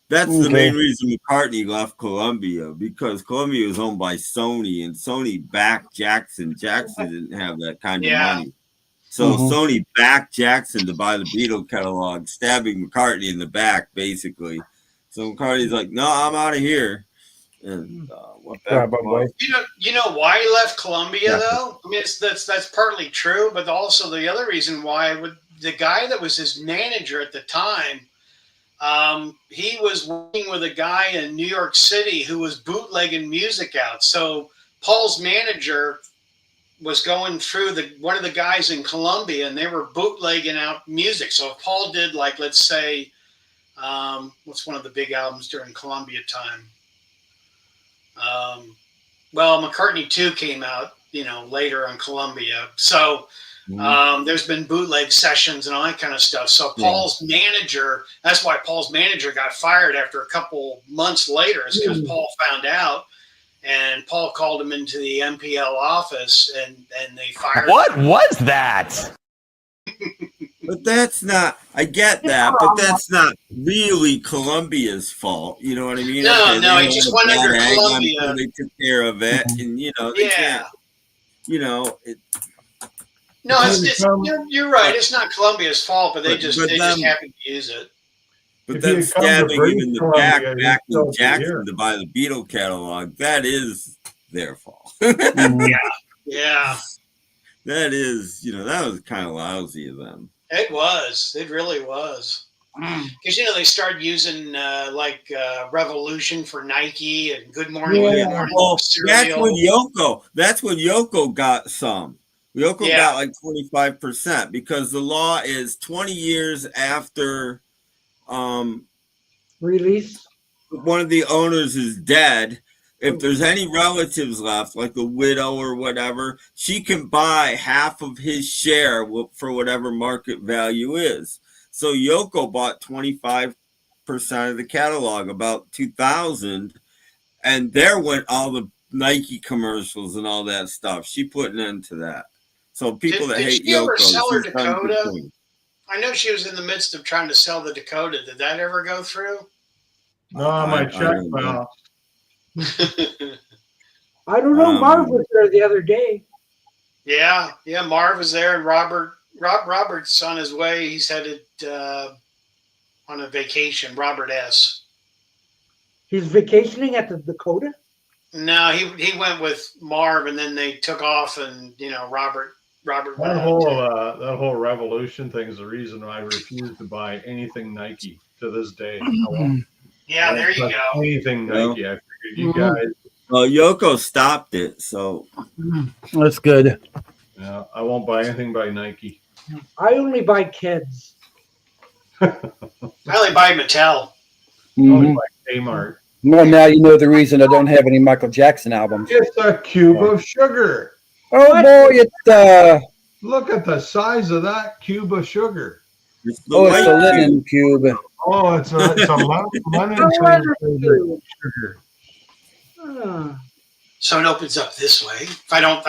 that's the main reason McCartney left Columbia, because Columbia was owned by Sony, and Sony backed Jackson. Jackson didn't have that kind of money. So Sony backed Jackson to buy the Beatle catalog, stabbing McCartney in the back, basically. So McCartney's like, no, I'm out of here. And you know why he left Columbia, though? I mean, that's partly true, but also the other reason why the guy that was his manager at the time, he was working with a guy in New York City who was bootlegging music out. So Paul's manager was going through one of the guys in Columbia, and they were bootlegging out music. So if Paul did, like, let's say, What's one of the big albums during Columbia time? Well, McCartney 2 came out, later on Columbia. So there's been bootleg sessions and all that kind of stuff. So Paul's manager, that's why Paul's manager got fired after a couple months later, is because Paul found out. And Paul called him into the MPL office, and they fired him. What was that? But that's not, I get that, but that's not really Columbia's fault. You know what I mean? No, Okay, he just went under Columbia. So they took care of it, and, they can't, No, you're right. It's not Columbia's fault, but they just happened to use it. But then stabbing him in the back with Jackson to buy the Beatle catalog, that is their fault. Yeah. That is, that was kind of lousy of them. It was. It really was. Because, they started using Revolution for Nike and Good Morning. Good Morning. Well, that's when Yoko got some. Yoko got like 25% because the law is 20 years after release. One of the owners is dead. If there's any relatives left, like a widow or whatever, she can buy half of his share for whatever market value is. So Yoko bought 25% of the catalog, about 2000, and there went all the Nike commercials and all that stuff. She put an end to that. So people that hate Yoko. Did she ever sell her Dakota? I know she was in the midst of trying to sell the Dakota. Did that ever go through? No, my check bounced. I don't know. Marv was there the other day. Yeah, Marv was there, and Robert's on his way. He's headed on a vacation. Robert S. He's vacationing at the Dakota? No, he went with Marv, and then they took off, and Robert. That whole Revolution thing is the reason I refuse to buy anything Nike to this day. Yeah, there you go. Anything Nike. I figured you guys. Well, Yoko stopped it, so that's good. Yeah, I won't buy anything by Nike. I only buy kids. I only buy Mattel. Only buy Kmart. Well, now you know the reason I don't have any Michael Jackson albums. It's a cube of sugar. Oh boy, it's look at the size of that cube of sugar. It's a linen cube. Oh, it's a lemon sugar. So it opens up this way. If I don't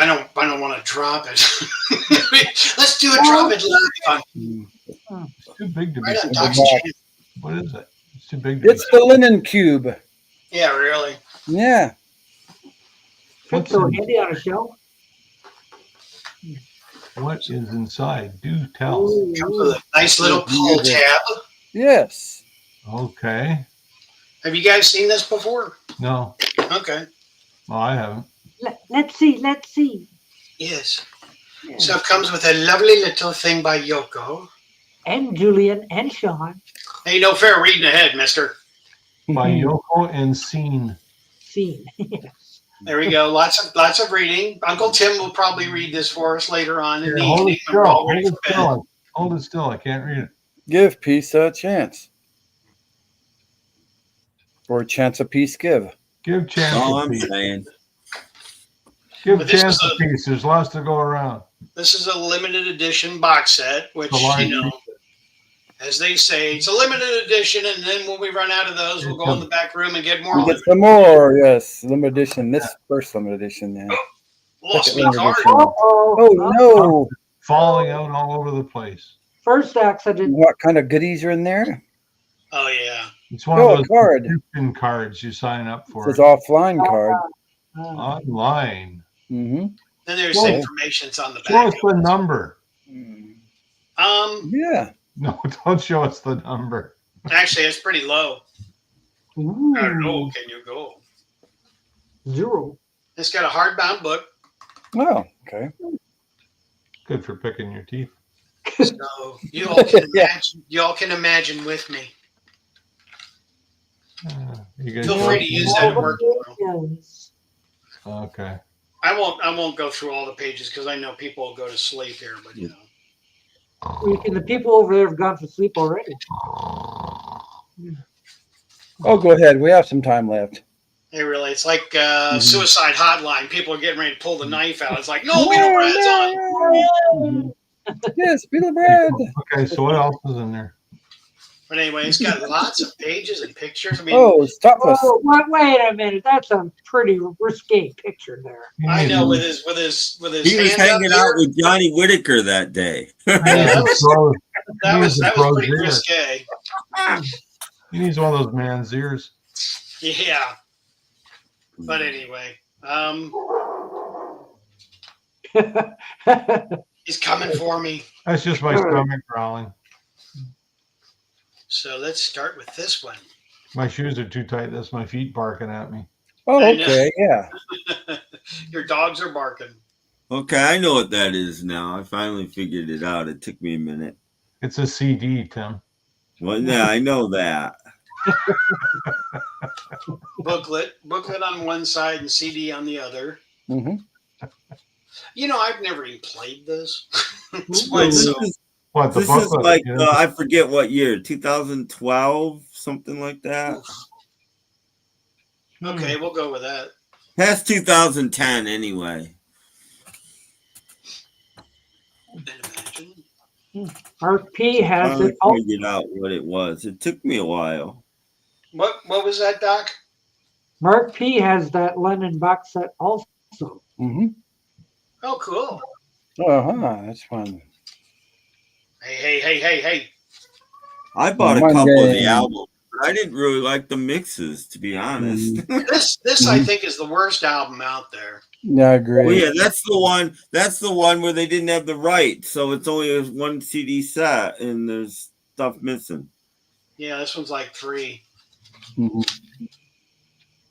want to drop it. Let's do a drop it live. It's too big to be. What is it? It's too big. It's the linen cube. Yeah, really. Yeah. Fits so handy on a shelf. What is inside? Do tell. Comes with a nice little pull tab. Yes. Okay. Have you guys seen this before? No. Okay. Well, I haven't. Let's see. Yes. Yeah. So it comes with a lovely little thing by Yoko. And Julian and Sean. Hey, no fair reading ahead, mister. By Yoko and Scene. Yes. There we go. Lots of reading. Uncle Tim will probably read this for us later on in the evening. Hold it still. I can't read it. Give peace a chance. Or chance a piece give. Give chance a piece. Saying. Give chance a piece. There's lots to go around. This is a limited edition box set, which, as they say, it's a limited edition, and then when we run out of those, we'll go in the back room and get more. We'll get some more, yes. Limited edition. This first limited edition, yeah. Lost me card. Oh, no. Falling out all over the place. First accident. What kind of goodies are in there? Oh, yeah. It's one of those subscription cards you sign up for. It's offline card. Online. Mm-hmm. Then there's information on the back. Show us the number. Yeah. No, don't show us the number. Actually, it's pretty low. Ooh. How low can you go? 0. It's got a hardbound book. Oh, okay. Good for picking your teeth. So you all can imagine. You all can imagine with me. Feel free to use that at work. Okay. I won't go through all the pages because I know people will go to sleep here, but the people over there have gone to sleep already. Oh, go ahead. We have some time left. Hey, really, it's like suicide hotline. People are getting ready to pull the knife out. It's like, no, Beetle Brad's on. Yes, Beetle Brad. Okay, so what else is in there? But anyway, it's got lots of pages and pictures. I mean, it's topless. Oh, wait a minute. That's a pretty risque picture there. I know with his He was hand hanging up out here. with Johnny Whitaker that day. Yeah, that was pretty risque. He needs one of those man's ears. Yeah. But anyway, he's coming for me. That's just my stomach growling. So let's start with this one. My shoes are too tight. That's my feet barking at me. Oh, okay, yeah. Your dogs are barking. Okay, I know what that is now. I finally figured it out. It took me a minute. It's a CD, Tim. Well, yeah, I know that. Booklet on one side and CD on the other. Mm-hmm. You know, I've never even played this. This is like I forget what year, 2012, something like that. Okay, we'll go with that. Past 2010, anyway. Mark P has it. I figured out what it was. It took me a while. What was that, Doc? Mark P has that Lennon box set also. Mm-hmm. Oh, cool. That's fun. Hey. I bought a couple of the albums, but I didn't really like the mixes, to be honest. This I think is the worst album out there. Yeah, I agree. Well, yeah, that's the one. That's the one where they didn't have the rights, so it's only a one CD set, and there's stuff missing. Yeah, this one's like 3. Mm-hmm.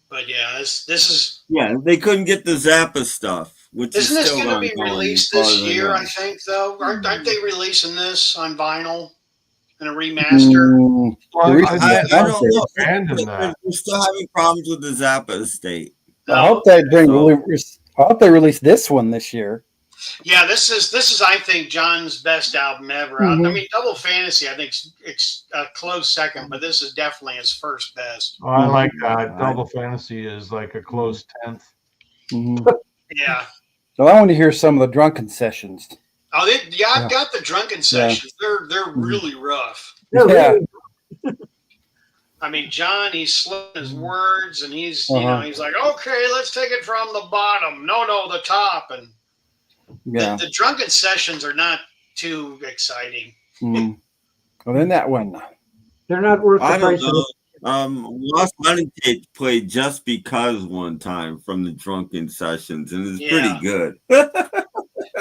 But yeah, this is. Yeah, they couldn't get the Zappa stuff, which Isn't is this still going to be released this year? I think though, aren't they releasing this on vinyl and a remaster? I don't know. We're still having problems with the Zappa estate. I hope they I hope they release this one this year. Yeah, this is I think John's best album ever. Mm-hmm. I mean, Double Fantasy I think it's a close second, but this is definitely his first best. Oh, I like that. Double Fantasy is like a close 10th. Mm-hmm. Yeah. So I want to hear some of the drunken sessions. Oh, I've got the drunken sessions. Yeah. They're really rough. Yeah. I mean, John, he's slipping his words, and he's he's like, okay, let's take it from the bottom. No, the top, and the drunken sessions are not too exciting. Mm. Well, then that one, they're not worth the price. Lost Money Tape played Just Because one time from the drunken sessions, and it's pretty good.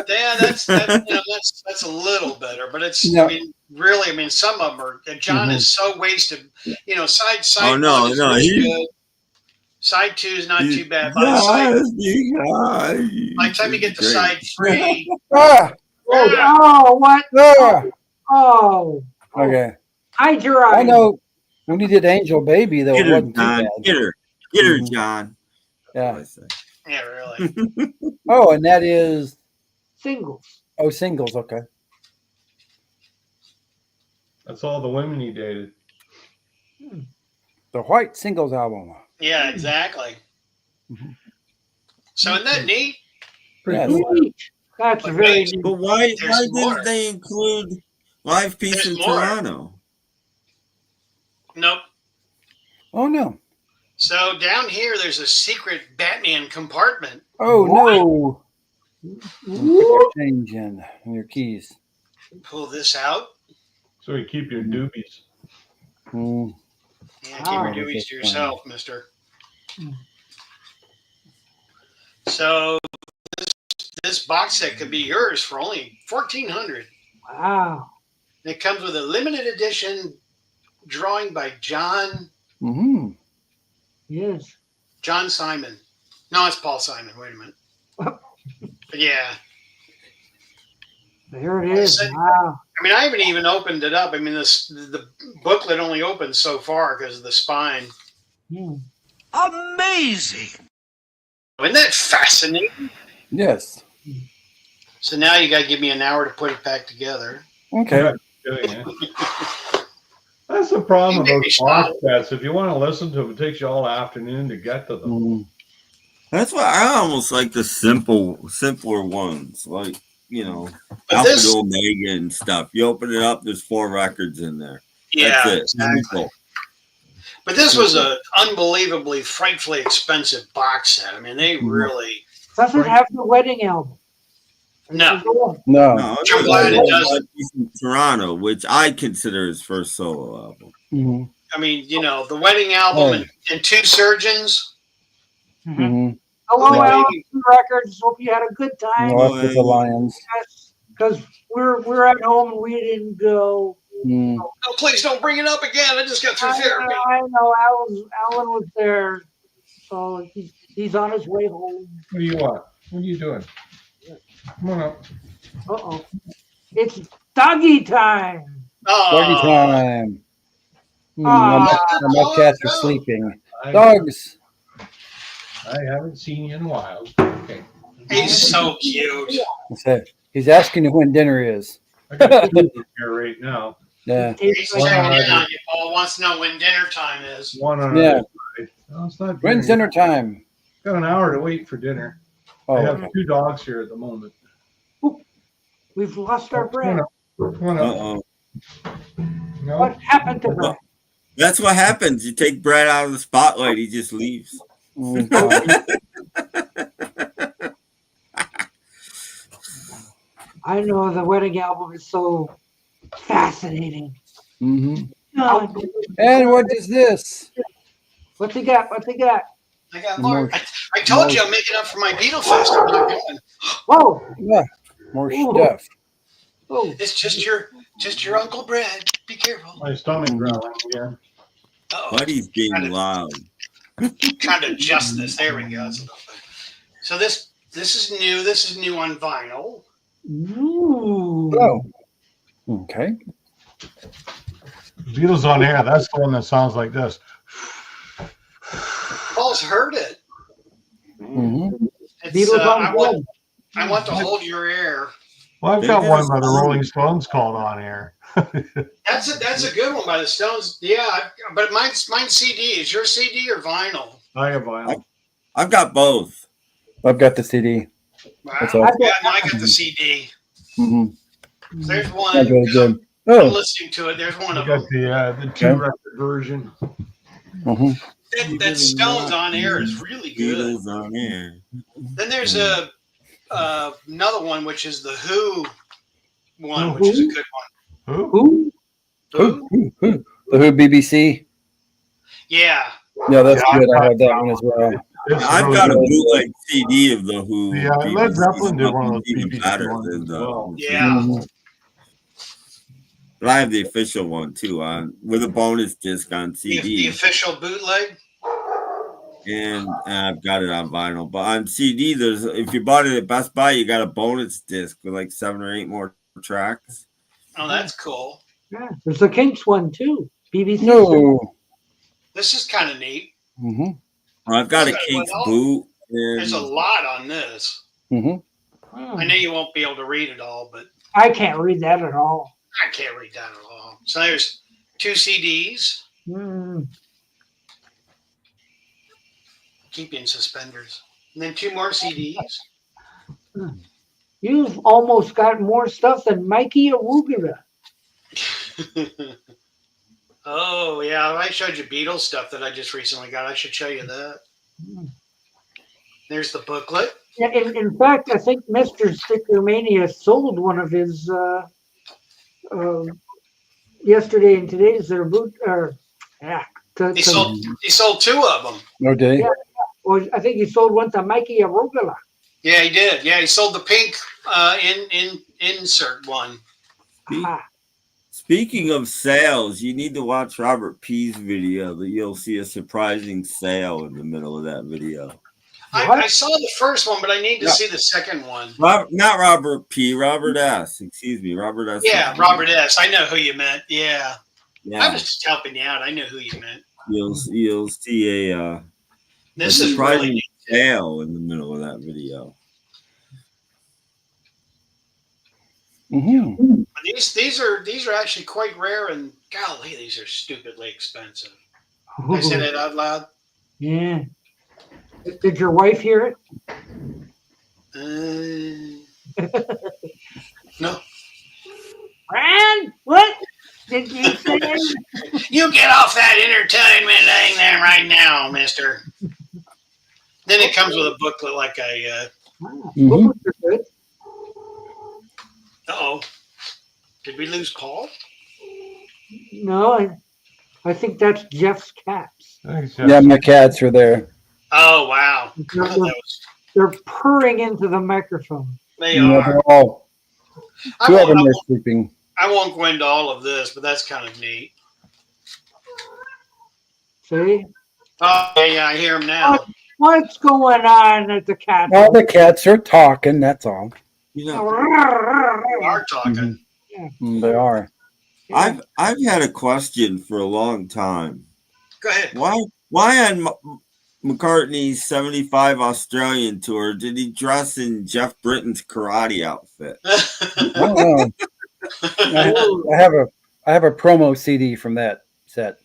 Yeah, that's a little better, but it's I mean, really, some of them are. John is so wasted. You know, side. Oh no, good. Side 2 is not too bad. By the time you get to side 3. What? Oh. Okay. Hide your eyes. I know. When he did Angel Baby, though, get it her, wasn't John. too bad. Get her, John. Yeah. Yeah, really. Oh, and that is Singles. Oh, Singles. Okay. That's all the women he dated. The White Singles album. Yeah, exactly. Mm-hmm. So isn't that neat? Neat. That's very neat. But why didn't they include Live Peace in Toronto? Nope. Oh no. So down here, there's a secret Batman compartment. Oh no. Your change in your keys. Pull this out. So you keep your doobies. Mm. Yeah, keep your doobies to yourself, mister. So this box set could be yours for only $1,400. Wow. And it comes with a limited edition drawing by John. Mm-hmm. Yes. John Simon. No, it's Paul Simon. Wait a minute. But yeah. There it is. Wow. I mean, I haven't even opened it up. I mean, the booklet only opens so far because of the spine. Amazing. Isn't that fascinating? Yes. So now you got to give me an hour to put it back together. Okay. That's the problem You with make those me smile. podcasts. If you want to listen to them, it takes you all afternoon to get to them. That's why I almost like the simpler ones, like But Alpha this, to Omega and stuff. You open it up, there's 4 records in there. yeah, That's it. exactly. Simple. But this was an unbelievably, frightfully expensive box set. I mean, they really. Doesn't have the wedding album. No. No. I'm glad it doesn't. He's in Toronto, which I consider his first solo album. Mm-hmm. I mean, the wedding album and 2 Surgeons. Mm-hmm. Hello, Alan Records. Hope you had a good time. Lost with the Lions. Because we're at home and we didn't go. Mm. Oh, please don't bring it up again. I just got through therapy. I know Alan was there, so he's on his way home. What do you want? What are you doing? Come on up. Uh-oh. It's doggy time. Doggy time. My cats are sleeping. Dogs. I haven't seen you in a while. Okay. He's so cute. That's it. He's asking you when dinner is. I got food here right now. Yeah. He's checking in on you. Paul wants to know when dinner time is. One on Yeah. No, it's not When's dinner time? Got an hour to wait for dinner. Oh. I have 2 dogs here at the moment. We've lost our bread. Come on up. Uh-oh. No? What happened to Brett? That's what happens. You take Brad out of the spotlight, he just leaves. I know the wedding album is so fascinating. Mm-hmm. God. And what is this? What's he got? What's he got? I got more. I told you I'm making up for my Beatle Fest. I'm not going. Whoa! Yeah, more stuff. Oh. It's just your Uncle Brad. Be careful. My stomach growling again. Buddy's being loud. Trying to adjust this. There we go. So this is new. This is new on vinyl. Ooh. Oh. Okay. Beatles on Air. That's the one that sounds like this. Paul's heard it. Mm-hmm. It's, I want to hold your air. Well, I've got one by the Rolling Stones called On Air. That's a good one by the Stones. Yeah, but mine's CD. Is your CD or vinyl? I have vinyl. I've got both. I've got the CD. Wow. That's all. I got the CD. Mm-hmm. There's one. That's really good. I'm listening to it. There's one of them. Got the 2-record version. Mm-hmm. That Stones on Air is really good. Beatles on Air. Then there's another one, which is the Who one, which is a good one. Who? The Who BBC. Yeah. Yeah, that's good. I had that one as well. I've got a bootleg CD of the Who. Yeah, Led Zeppelin did one of those even BBC better ones than as the. well. Yeah. But I have the official one too, with a bonus disc on CD. The official bootleg. And I've got it on vinyl. But on CD, if you bought it at Best Buy, you got a bonus disc with like 7 or 8 more tracks. Oh, that's cool. Yeah, there's the Kinks one too. BBC. No. This is kind of neat. Mm-hmm. Well, I've got a Kinks boot. There's a lot on this. Mm-hmm. I know you won't be able to read it all, but I can't read that at all. I can't read that at all. So there's 2 CDs. Keep you in suspenders. And then 2 more CDs. You've almost got more stuff than Mikey Arugula. Oh, yeah. I showed you Beatles stuff that I just recently got. I should show you that. There's the booklet. Yeah, in fact, I think Mr. Sticker Mania sold one of his yesterday and today's their boot. He sold 2 of them. No day. Yeah, well, I think he sold one to Mikey Arugula. Yeah, he did. Yeah, he sold the pink insert one. Speaking of sales, you need to watch Robert P's video. That you'll see a surprising sale in the middle of that video. I saw the first one, but I need to see the second one. Not Robert P. Robert S. Excuse me, Robert S. Yeah, Robert S. I know who you meant. Yeah. Yeah. I was just helping you out. I knew who you meant. You'll see a really surprising neat sale in the middle of that video. Mm-hmm. These are actually quite rare, and golly, these are stupidly expensive. Did I say that out loud? Yeah. Did your wife hear it? No. Fran, what did you say? You get off that entertainment thing there right now, mister. Then it comes with a booklet like a... Booklets are good. Uh-oh. Did we lose Paul? No, I think that's Jeff's cats. Yeah, my cats are there. Oh, wow. They're purring into the microphone. They are. They're all, two of them are sleeping. I won't go into all of this, but that's kind of neat. See? Oh, yeah, I hear them now. What's going on at the cat? All the cats are talking, that's all. They are talking. They are. I've had a question for a long time. Go ahead. Why on McCartney's 75 Australian tour did he dress in Jeff Britton's karate outfit? I have a promo CD from that set.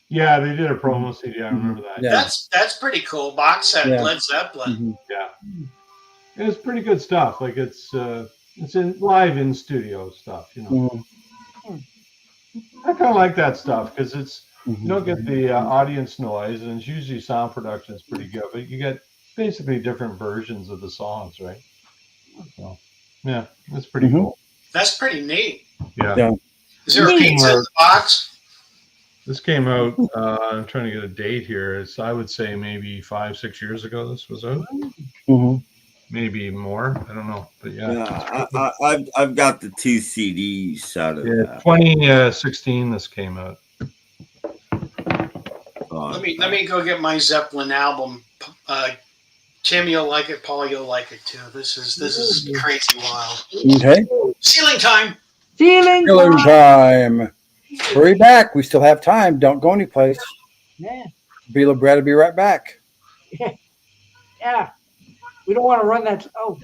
Yeah, they did a promo CD. I remember that. Yeah. That's pretty cool. Box set, Yeah. Led Zeppelin. Yeah, it's pretty good stuff. Like it's in live in studio stuff. You know, I kind of like that stuff because it's you don't get the audience noise, and it's usually sound production is pretty good, but you get basically different versions of the songs, right? So, yeah, that's pretty cool. That's pretty neat. Yeah. Is there a pizza in the box? This came out. I'm trying to get a date here. It's I would say maybe 5-6 years ago. This was out. Maybe more. I don't know, but yeah. I've got the 2 CDs out of that. 2016. This came out. Let me go get my Zeppelin album. Tim, you'll like it. Paul, you'll like it too. This is crazy wild. Okay. Ceiling time. Ceiling time. Hurry back. We still have time. Don't go anyplace. Yeah. Beatle Brad will be right back. Yeah. We don't want to run that. Oh.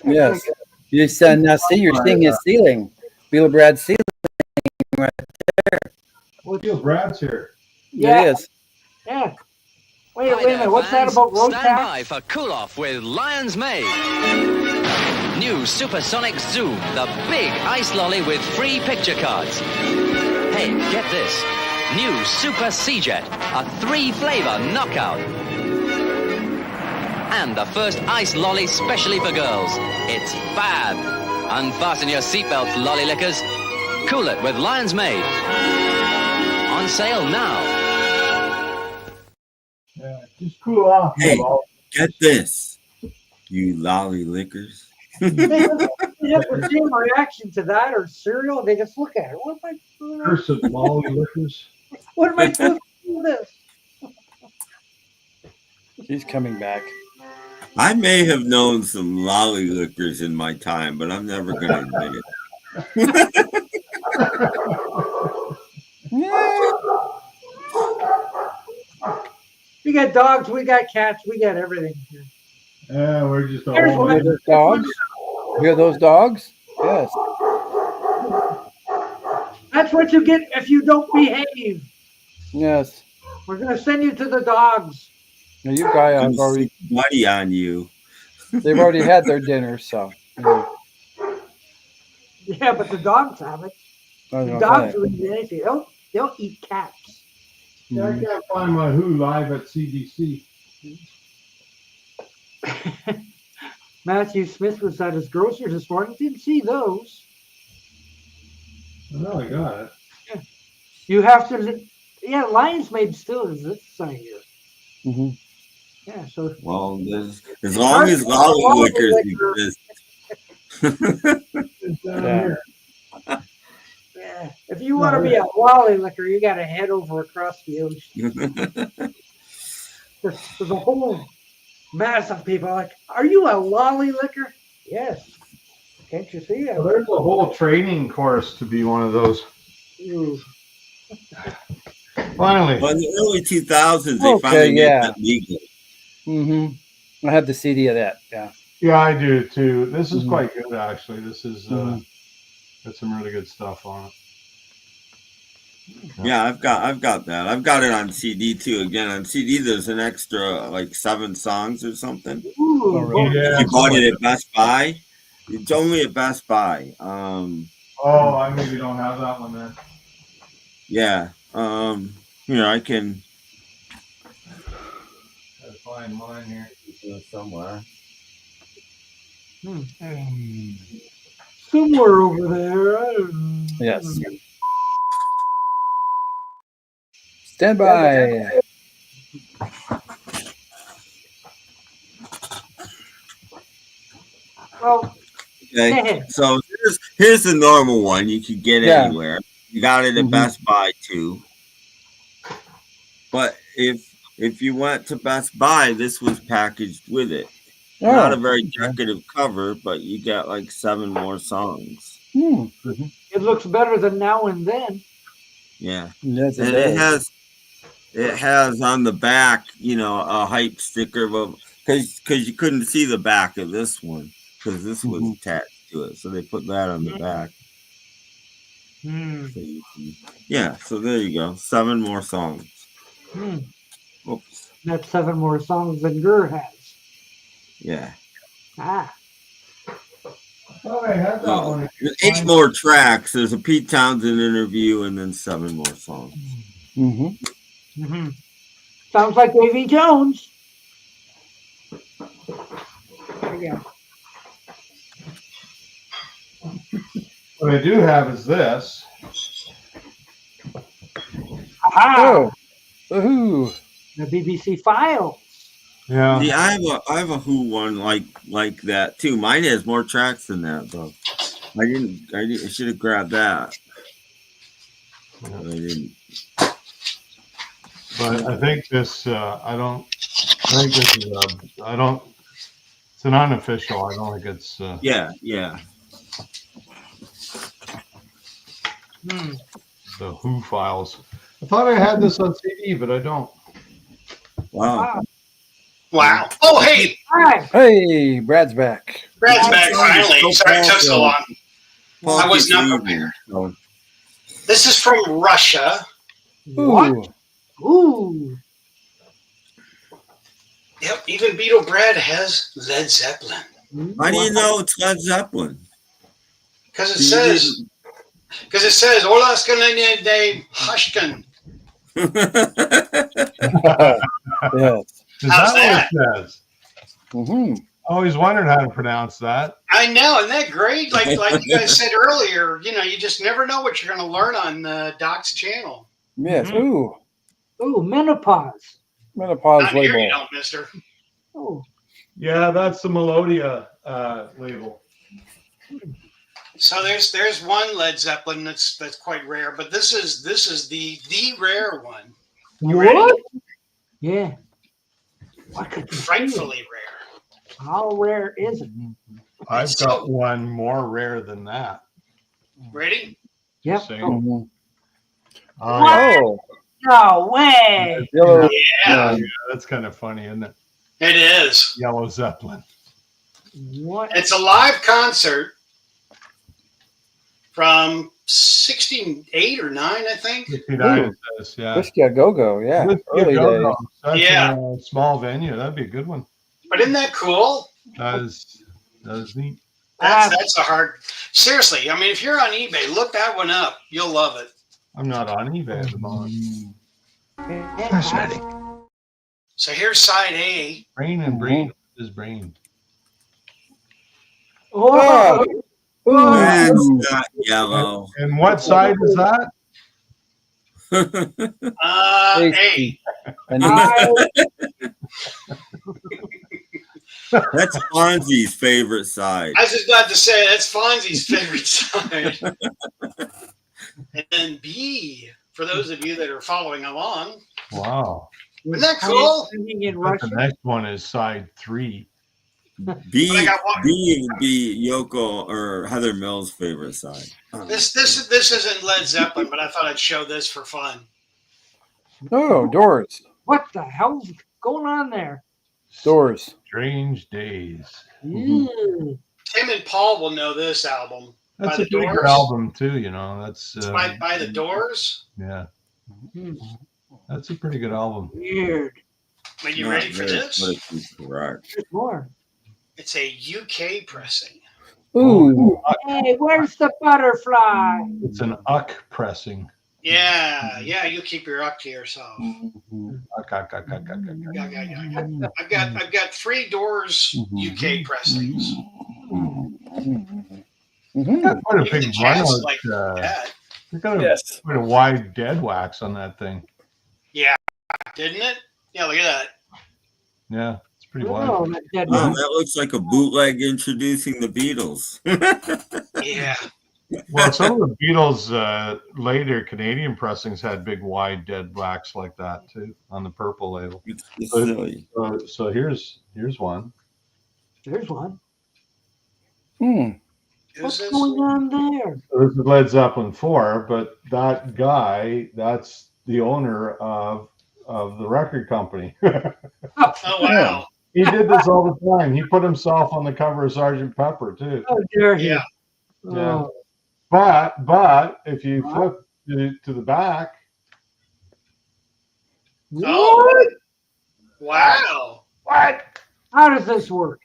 Yes. You said now. See, you're seeing his ceiling. Beatle Brad's ceiling right there. Well, Brad's here. Yeah. It is. Yeah. Wait a minute. What's that about road Stand tax? by for Cool Off with Lion's Mane. New Supersonic Zoom, the big ice lolly with free picture cards. Hey, get this. New Super C-Jet, a 3-flavor knockout. And the first ice lolly specially for girls. It's fab. Unfasten your seatbelts, lolly lickers. Cool it with Lion's Mane. On sale now. Yeah, just cool off. Hey, get this, you lolly lickers. They have the same reaction to that or cereal. They just look at it. What am I doing? Curse of lolly lickers. What am I supposed to do with this? He's coming back. I may have known some lolly lickers in my time, but I'm never going to admit it. We got dogs, we got cats, we got everything here. Yeah, we're just all Here's You hear those dogs? You hear those dogs? Yes. That's what you get if you don't behave. Yes. We're going to send you to the dogs. Now you guys have already money on you. They've already had their dinner, so. Yeah, but the dogs have it. The dogs will eat anything. They'll eat cats. Yeah, I can't find my Who live at CDC. Matthew Smith was at his grocery this morning. Didn't see those. No, I got it. Yeah. You have to. Yeah, Lion's Mane still is this side here. Yeah, so. Well, as long as lolly lickers exist. Yeah. Yeah. If you want to be a lolly licker, you got to head over across the ocean. There's a whole mass of people like, are you a lolly licker? Yes. Can't you see it? Well, there's a whole training course to be one of those. Ooh. Finally. Well, in the early 2000s, they finally made that legal. I have the CD of that. Yeah. Yeah, I do too. This is quite good, actually. This is Got some really good stuff on it. Yeah, I've got that. I've got it on CD too. Again, on CD there's an extra like 7 songs or something. Ooh, If you bought it at Best Buy, it's only at Best Buy. I maybe don't have that one then. Yeah. I can find mine here somewhere. Somewhere over there. I don't know. Yes. Stand by. Well, Okay. So here's the normal one you could get anywhere. You got it at Best Buy too. But if you went to Best Buy, this was packaged with it. Not a very decorative cover, but you get like 7 more songs. It looks better than Now and Then. Yeah. Yes, and it has on the back, a hype sticker because you couldn't see the back of this one because this was attached to it. So they put that on the back. So there you go. 7 more songs. Oops. That's 7 more songs than Gurr has. Yeah. Ah. Oh, I had that one. 8 more tracks. There's a Pete Townsend interview and then 7 more songs. Sounds like Davy Jones. There you go. What I do have is this. Aha! Ooh. The BBC Files. Yeah. See, I have a Who one like that too. Mine has more tracks than that though. I should have grabbed that. But I didn't. But I think this. I think this is. It's an unofficial. I don't think it's. Yeah. The Who Files. I thought I had this on CD, but I don't. Wow. Wow. Oh, hey. Hi. Hey, Brad's back. Brad's back finally. Sorry it took so long. I was not prepared. This is from Russia. What? Ooh. Yep, even Beatle Brad has Led Zeppelin. How do you know it's Led Zeppelin? Because it says, Ola Skalenia de Hushkin. Yes. Is How's that what it says? I always wondered how to pronounce that. I know, isn't that great? Like you guys said earlier, you just never know what you're going to learn on Doc's channel. Yes. Ooh, menopause. Menopause Not label. here you don't, mister. Oh. Yeah, that's the Melodia label. So there's one Led Zeppelin that's quite rare, but this is the rare one. You ready? Yeah. What could frightfully rare? How rare is it? I've got one more rare than that. Ready? Yep. Oh, no way. Yeah. That's kind of funny, isn't it? It is. Yellow Zeppelin. What? It's a live concert from 68 or 9, I think. 69, it says, yeah. Whiskey a Go-Go, yeah. Early days. That's Yeah. a small venue. That'd be a good one. But isn't that cool? That is neat. That's a hard. Seriously, I mean, if you're on eBay, look that one up. You'll love it. I'm not on eBay at the moment. Fascinating. So here's side A. Brain and Brain is Brain. Oh. That's not yellow. And what side is that? A. That's Fonzie's favorite side. I was just about to say that's Fonzie's favorite side. And then B, for those of you that are following along. Wow. Isn't that cool? The next one is side 3. B would be Yoko or Heather Mills' favorite side. This isn't Led Zeppelin, but I thought I'd show this for fun. Oh, Doors. What the hell's going on there? Doors. Strange Days. Tim and Paul will know this album. That's By a the pretty good Doors? album too. You know, that's It's by the Doors. yeah. That's a pretty good album. Weird. Are you ready for this? Correct. There's more. It's a UK pressing. Ooh. Hey, where's the butterfly? It's an uck pressing. Yeah, you keep your up to yourself. Uck, uck, uck, uck, uck, uck. Yeah. I've got 3 Doors UK pressings. Got quite a Even big the jazz run is like that. You got quite a wide dead wax on that thing. Yeah, didn't it? Yeah, look at that. Yeah, it's pretty wide. Oh, that looks like a bootleg introducing the Beatles. Yeah. Well, some of the Beatles' later Canadian pressings had big wide dead wax like that too on the purple label. So here's one. There's one. What's going on there? So this is Led Zeppelin 4, but that guy, that's the owner of the record company. Oh wow. He did this all the time. He put himself on the cover of Sgt. Pepper too. Oh, dear. Yeah. Yeah. But if you flip to the back. Oh. Wow. What? How does this work?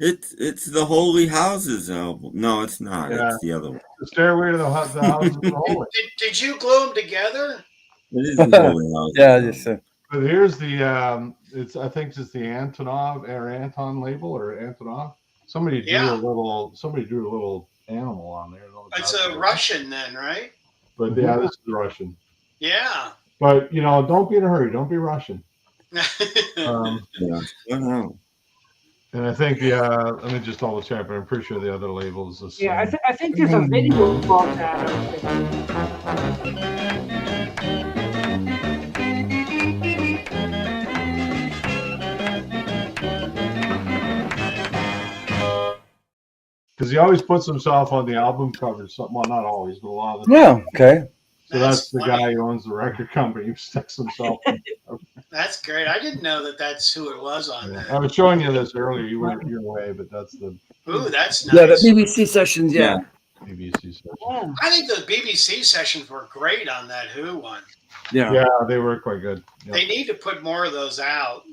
It's the Holy Houses album. No, it's not. Yeah. It's the other one. The Stairway to the House of the Holy. Did you glue them together? It is the Holy Houses. Yeah, just But here's the I think it's the Antonov or Anton label or Antonov. Somebody drew a little animal on there. It's a Russian then, right? But yeah, this is Russian. Yeah. But don't be in a hurry. Don't be rushing. Yeah. And I think let me just double check, but I'm pretty sure the other label is the same. Yeah, I think there's a video about that. Because he always puts himself on the album cover. Well, not always, but a lot of the time. Okay. So that's the guy who owns the record company who sticks himself. That's great. I didn't know that that's who it was on there. I was showing you this earlier. You weren't your way, but that's the. Ooh, that's nice. Yeah, the BBC sessions. Yeah. BBC sessions. I think the BBC sessions were great on that Who one. Yeah, they were quite good. Yep. They need to put more of those out.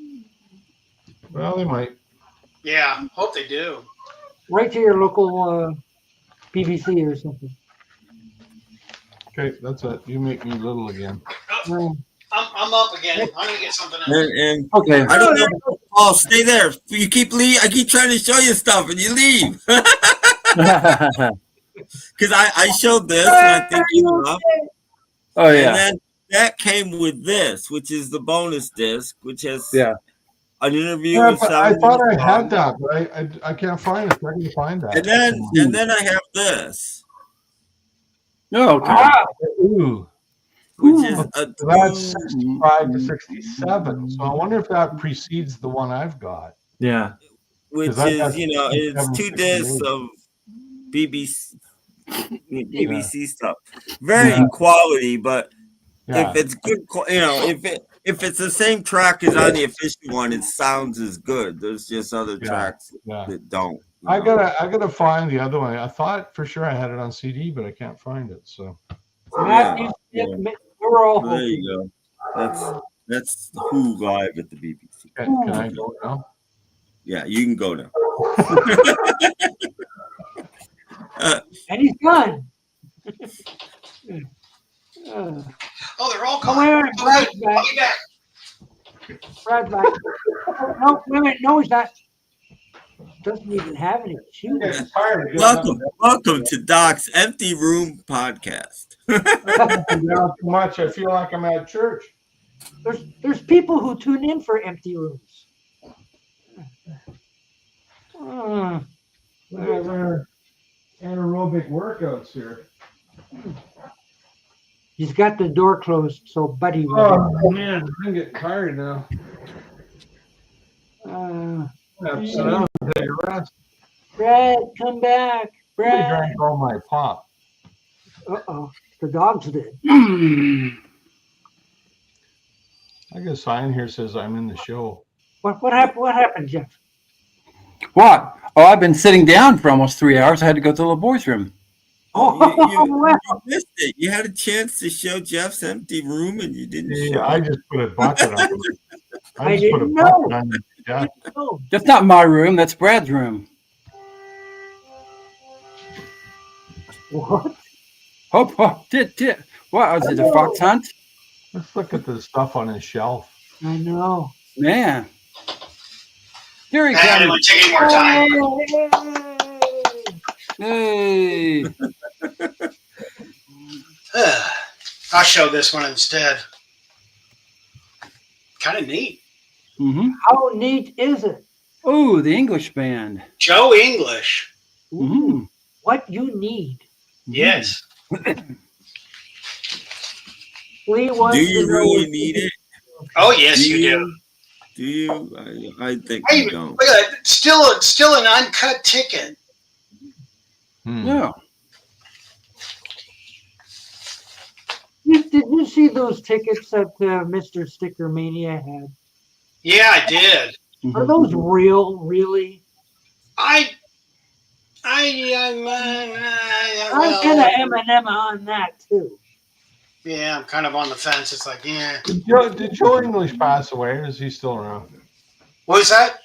Well, they might. Yeah, hope they do. Right to your local BBC or something. Okay, that's it. You make me little again. Oh, I'm up again. I'm gonna get something else. And okay. I don't know. Oh, stay there. You keep leave. I keep trying to show you stuff, and you leave. Because I showed this, and I think you know. Oh yeah. And then that came with this, which is the bonus disc, which has an interview with I thought I had that, but I can't find it. I can find that. And then I have this. Oh, okay. Ooh. Which is that's 65 to 67. So I wonder if that precedes the one I've got. Yeah. Which is, it's 2 discs of BBC stuff. Very quality, but if it's good, if it's the same track as on the official one, it sounds as good. There's just other tracks that don't. I gotta find the other one. I thought for sure I had it on CD, but I can't find it. So we're all there you go. That's Who live at the BBC. Can I go now? Yeah, you can go now. And he's gone. Oh, they're all gone. I'll be back. Right back. No, wait a minute. No, he's not. Doesn't even have any shoes. Welcome to Doc's Empty Room Podcast. Too much. I feel like I'm at church. There's people who tune in for empty rooms. Whatever. Anaerobic workouts here. He's got the door closed, so Buddy. Oh man, I'm getting tired now. Sit down and take a rest. Brad, come back. Brad. I drank all my pop. The dogs did. I got a sign here says I'm in the show. What happened? What happened, Jeff? What? Oh, I've been sitting down for almost 3 hours. I had to go to the little boy's room. You missed it. You had a chance to show Jeff's empty room and you didn't show I it. just put a bucket on him. I didn't know. Yeah. That's not my room. That's Brad's room. What? What was it? A fox hunt? Let's look at the stuff on his shelf. I know. Man. Here he I comes. didn't want to take any more time. Hey. I'll show this one instead. Kind of neat. Mm-hmm. How neat is it? Oh, the English band. Joe English. Mm-hmm. What you need. Yes. Lee wants Do you to know really if need it? Oh, yes, you do. Do you? I think Hey, you don't. look at that. Still an uncut ticket. No. Did you see those tickets that Mr. Sticker Mania had? Yeah, I did. Are those real, really? I'm I'm kind of Eminem on that, too. Yeah, I'm kind of on the fence. It's like, yeah. Did Joe English pass away, or is he still around? What was that?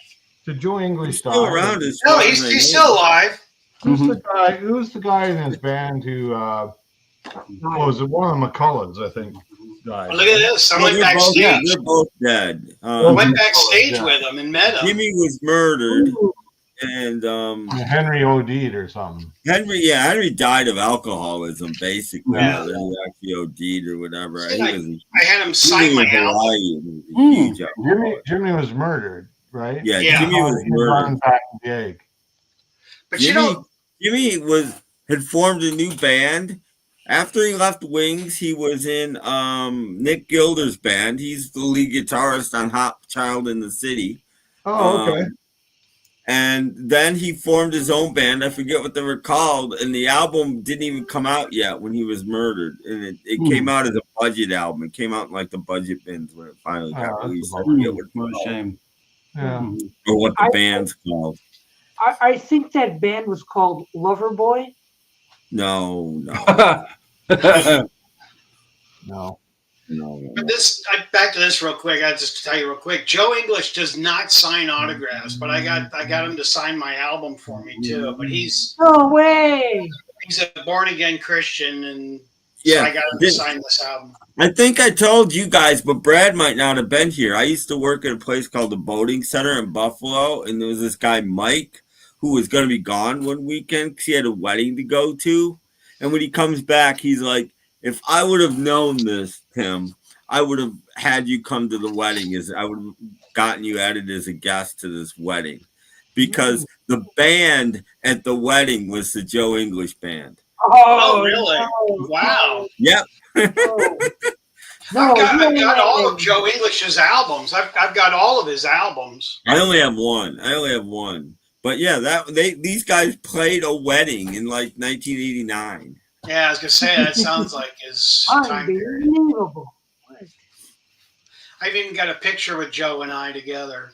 Did Joe English die? Still around as No, far as he's I know. still alive. Who's the guy? Who's the guy in his band who? Was it one of the McCullens? I think died. Look at this. I No, went backstage. they're both dead. I went backstage with him and met him. Jimmy was murdered, and Henry OD'd or something. Henry died of alcoholism, basically. Yeah. He actually OD'd or whatever. He was, I had him sign my album. huge Jimmy was murdered, right? Yeah, Jimmy was murdered. But Jimmy had formed a new band. After he left Wings, he was in Nick Gilder's band. He's the lead guitarist on Hot Child in the City. Oh, okay. And then he formed his own band. I forget what they were called. And the album didn't even come out yet when he was murdered. And it came out as a budget album. It came out in like the budget bins when it finally got released. I forget what it's called. Shame. Yeah. Or what the band's called. I think that band was called Loverboy. No. No. But back to this real quick. I just tell you real quick. Joe English does not sign autographs, but I got him to sign my album for me too. But no way. He's a born again Christian, and Yeah, so I got him to sign this album. I think I told you guys, but Brad might not have been here. I used to work at a place called the Boating Center in Buffalo, and there was this guy, Mike, who was going to be gone one weekend because he had a wedding to go to. And when he comes back, he's like, if I would have known this, Tim, I would have had you come to the wedding. I would have gotten you added as a guest to this wedding. Because the band at the wedding was the Joe English band. Oh, really? Wow. Yep. I've got all of Joe English's albums. I've got all of his albums. I only have one. But yeah, these guys played a wedding in like 1989. Yeah, I was gonna say that sounds like his time period. Unbelievable. I've even got a picture with Joe and I together.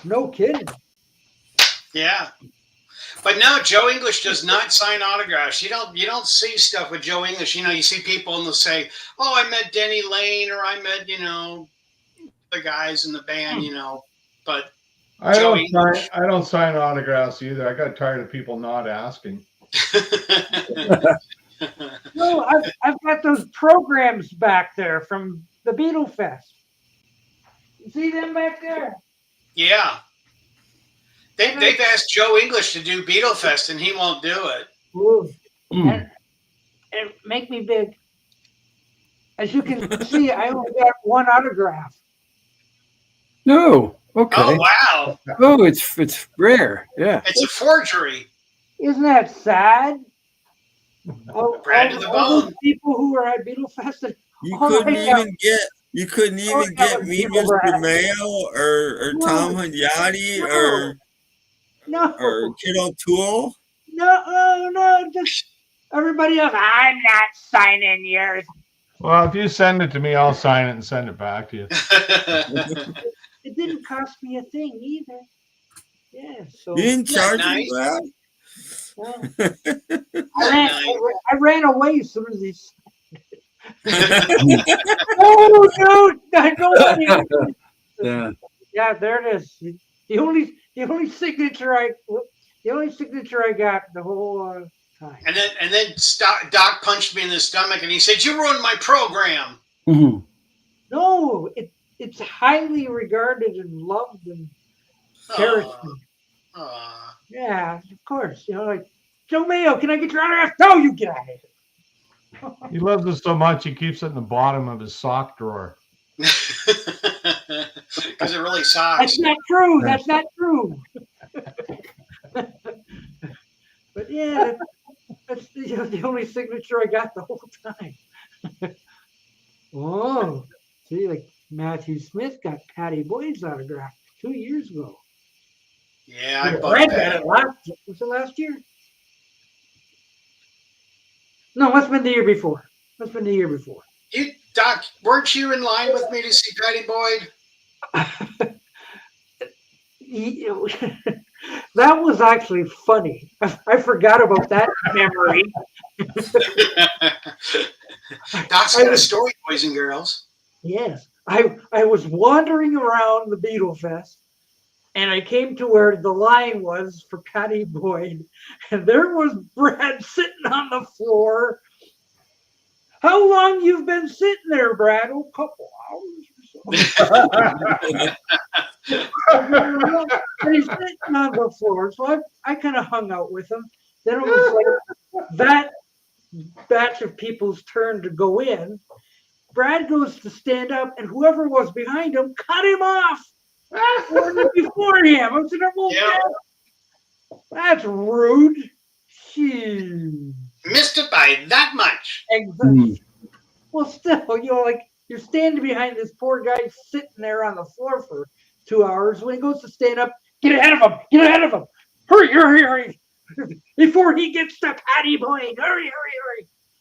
No kidding. Yeah. But no, Joe English does not sign autographs. You don't see stuff with Joe English. You see people and they'll say, "Oh, I met Denny Lane," or "I met the guys in the band," But I don't sign autographs either. I got tired of people not asking. No, I've got those programs back there from the Beatle Fest. You see them back there? Yeah. They've asked Joe English to do Beatle Fest, and he won't do it. Ooh. And make me big. As you can see, I only got one autograph. No. Okay. Oh, wow. Oh, it's rare. Yeah. It's a forgery. Isn't that sad? Brad to the all bone. those people who are at Beatle Fest. You couldn't even get me, Mr. Mayo, or Tom Hunyadi, or Kid O'Toole. No, just everybody else. I'm not signing yours. Well, if you send it to me, I'll sign it and send it back to you. It didn't cost me a thing either. Yeah, so You didn't charge me that? I ran away as soon as he. Oh no! Nobody. Yeah. Yeah, there it is. The only signature I got the whole time. And then Doc punched me in the stomach, and he said, "You ruined my program." Mm-hmm. No, it's highly regarded and loved and cherished. Yeah, of course. Like Joe Mayo, can I get your autograph? No, you get out of here. He loves it so much he keeps it in the bottom of his sock drawer. Because it really sucks. That's not true. That's not true. But yeah, that's the only signature I got the whole time. Oh, see, like Matthew Smith got Patty Boyd's autograph 2 years ago. Yeah, I got it was it last year? No, must have been the year before. Doc, weren't you in line with me to see Patty Boyd? That was actually funny. I forgot about that memory. Doc's got a story, boys and girls. Yes. I was wandering around the Beatle Fest, and I came to where the line was for Patty Boyd, and there was Brad sitting on the floor. How long you've been sitting there, Brad? Oh, a couple hours or so. And he's sitting on the floor, so I kind of hung out with him. Then it was like that batch of people's turn to go in. Brad goes to stand up, and whoever was behind him cut him off before him. I'm sitting there, well, that's rude. Jeez. Missed it by that much. Exactly. Well, still, like you're standing behind this poor guy sitting there on the floor for 2 hours. When he goes to stand up, get ahead of him! Get ahead of him! Hurry! Before he gets to Patty Boyd, hurry!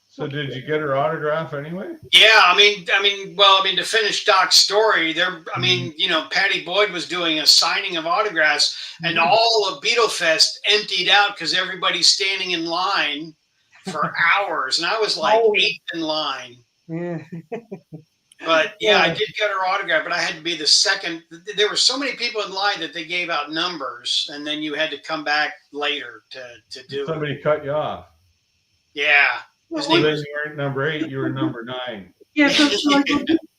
So did you get her autograph anyway? Yeah, I mean, to finish Doc's story, Patty Boyd was doing a signing of autographs, and all of Beatle Fest emptied out because everybody's standing in line for hours, and I was like eighth in line. Yeah. But yeah, I did get her autograph, but I had to be the second. There were so many people in line that they gave out numbers, and then you had to come back later to do Somebody cut you off. Yeah. So then you weren't number 8, you were number 9. Yeah, so like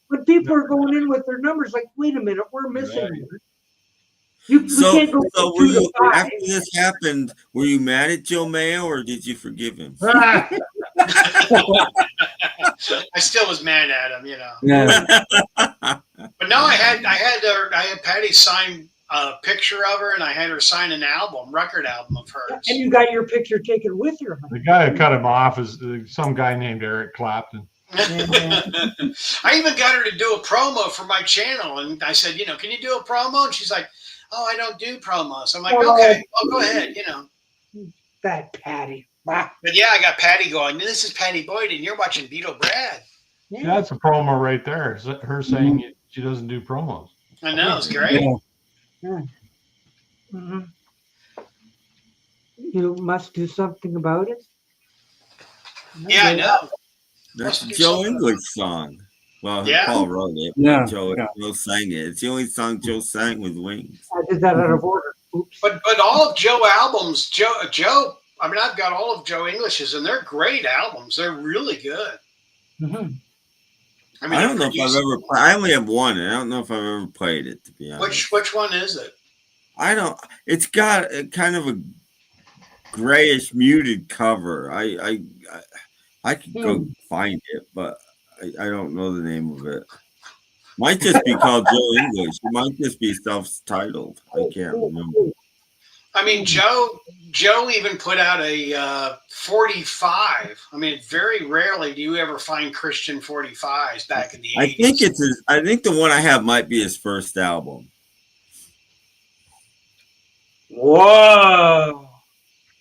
when people are going in with their numbers, like, wait a minute, we're missing one. We can't go from 2 to 5. After this happened, were you mad at Joe Mayo or did you forgive him? I still was mad at him, Yeah. But no, I had Patty sign a picture of her, and I had her sign an record album of hers. And you got your picture taken with her. The guy who cut him off is some guy named Eric Clapton. I even got her to do a promo for my channel, and I said, can you do a promo? And she's like, oh, I don't do promos. I'm like, okay, well, go ahead, That Patty. But yeah, I got Patty going, this is Patty Boyd, and you're watching Beatle Brad. Yeah, that's a promo right there. Her saying she doesn't do promos. I know, it's great. Yeah. Mm-hmm. You must do something about it. Yeah, I know. That's a Joe English song. Well, Paul wrote it. Yeah. Joe sang it. It's the only song Joe sang with Wings. I did that out of order. Oops. But all of Joe albums, Joe. I mean, I've got all of Joe English's, and they're great albums. They're really good. Mm-hmm. I don't know if I've ever. I only have one, and I don't know if I've ever played it. To be honest, which one is it? I don't. It's got a kind of a grayish, muted cover. I could go find it, but I don't know the name of it. Might just be called Joe English. It might just be self-titled. I can't remember. I mean, Joe even put out a 45. I mean, very rarely do you ever find Christian 45s back in the 80s. I think the one I have might be his first album. Whoa!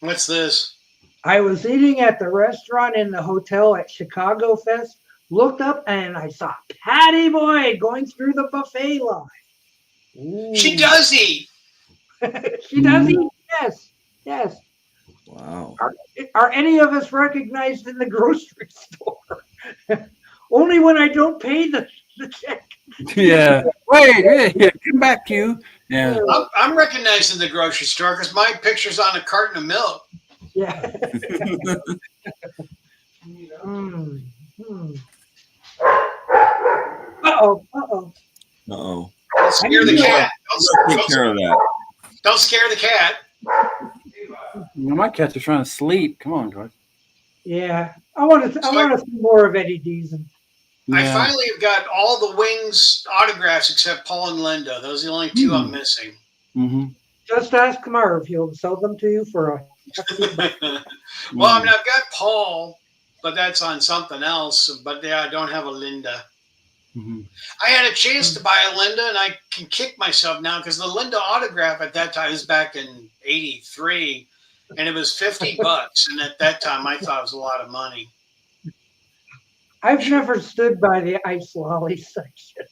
What's this? I was eating at the restaurant in the hotel at Chicago Fest, looked up, and I saw Patty Boyd going through the buffet line. Ooh. She does eat. She does eat, yes. Wow. Are any of us recognized in the grocery store? Only when I don't pay the check. Yeah. Wait, come back, you. Yeah. I'm recognized in the grocery store because my picture's on a carton of milk. Yeah. Uh-oh. Uh-oh. Don't scare the cat. Take care of that. Don't scare the cat. My cats are trying to sleep. Come on, George. Yeah. I want to see more of Eddie Deason. I finally have got all the Wings autographs except Paul and Linda. Those are the only two I'm missing. Mm-hmm. Just ask Kamar if he'll sell them to you for a. Well, I mean, I've got Paul, but that's on something else. But yeah, I don't have a Linda. Mm-hmm. I had a chance to buy a Linda, and I can kick myself now because the Linda autograph at that time was back in '83, and it was $50. And at that time, I thought it was a lot of money. I've never stood by the ice lolly section.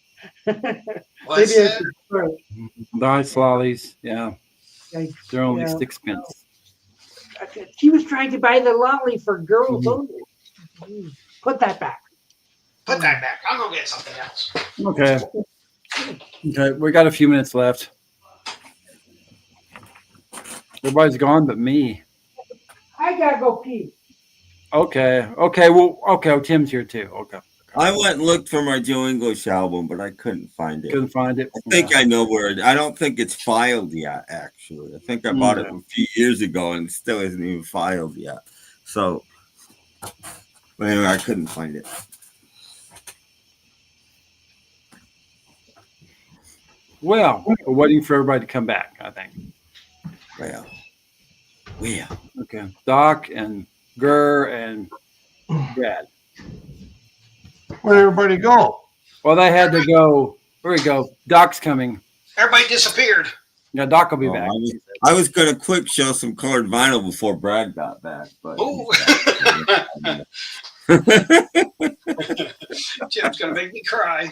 What's Maybe that? The ice lollies, yeah. They're only Yeah. 6 pence. She was trying to buy the lolly for girls only. Put that back. Put that back. I'll go get something else. Okay. Okay, we got a few minutes left. Everybody's gone but me. I gotta go pee. Okay. Well, Tim's here too. Okay. I went and looked for my Joe English album, but I couldn't find it. Couldn't find it. I think I know where I don't think it's filed yet, actually. I think I bought it a few years ago and it still isn't even filed yet. So, but anyway, I couldn't find it. Well, we're waiting for everybody to come back, I think. Well. Okay. Doc and Gurr and Brad. Where'd everybody go? Well, they had to go. Here we go. Doc's coming. Everybody disappeared. Yeah, Doc will be back. I was going to quick show some colored vinyl before Brad got back, but Jim's gonna make me cry.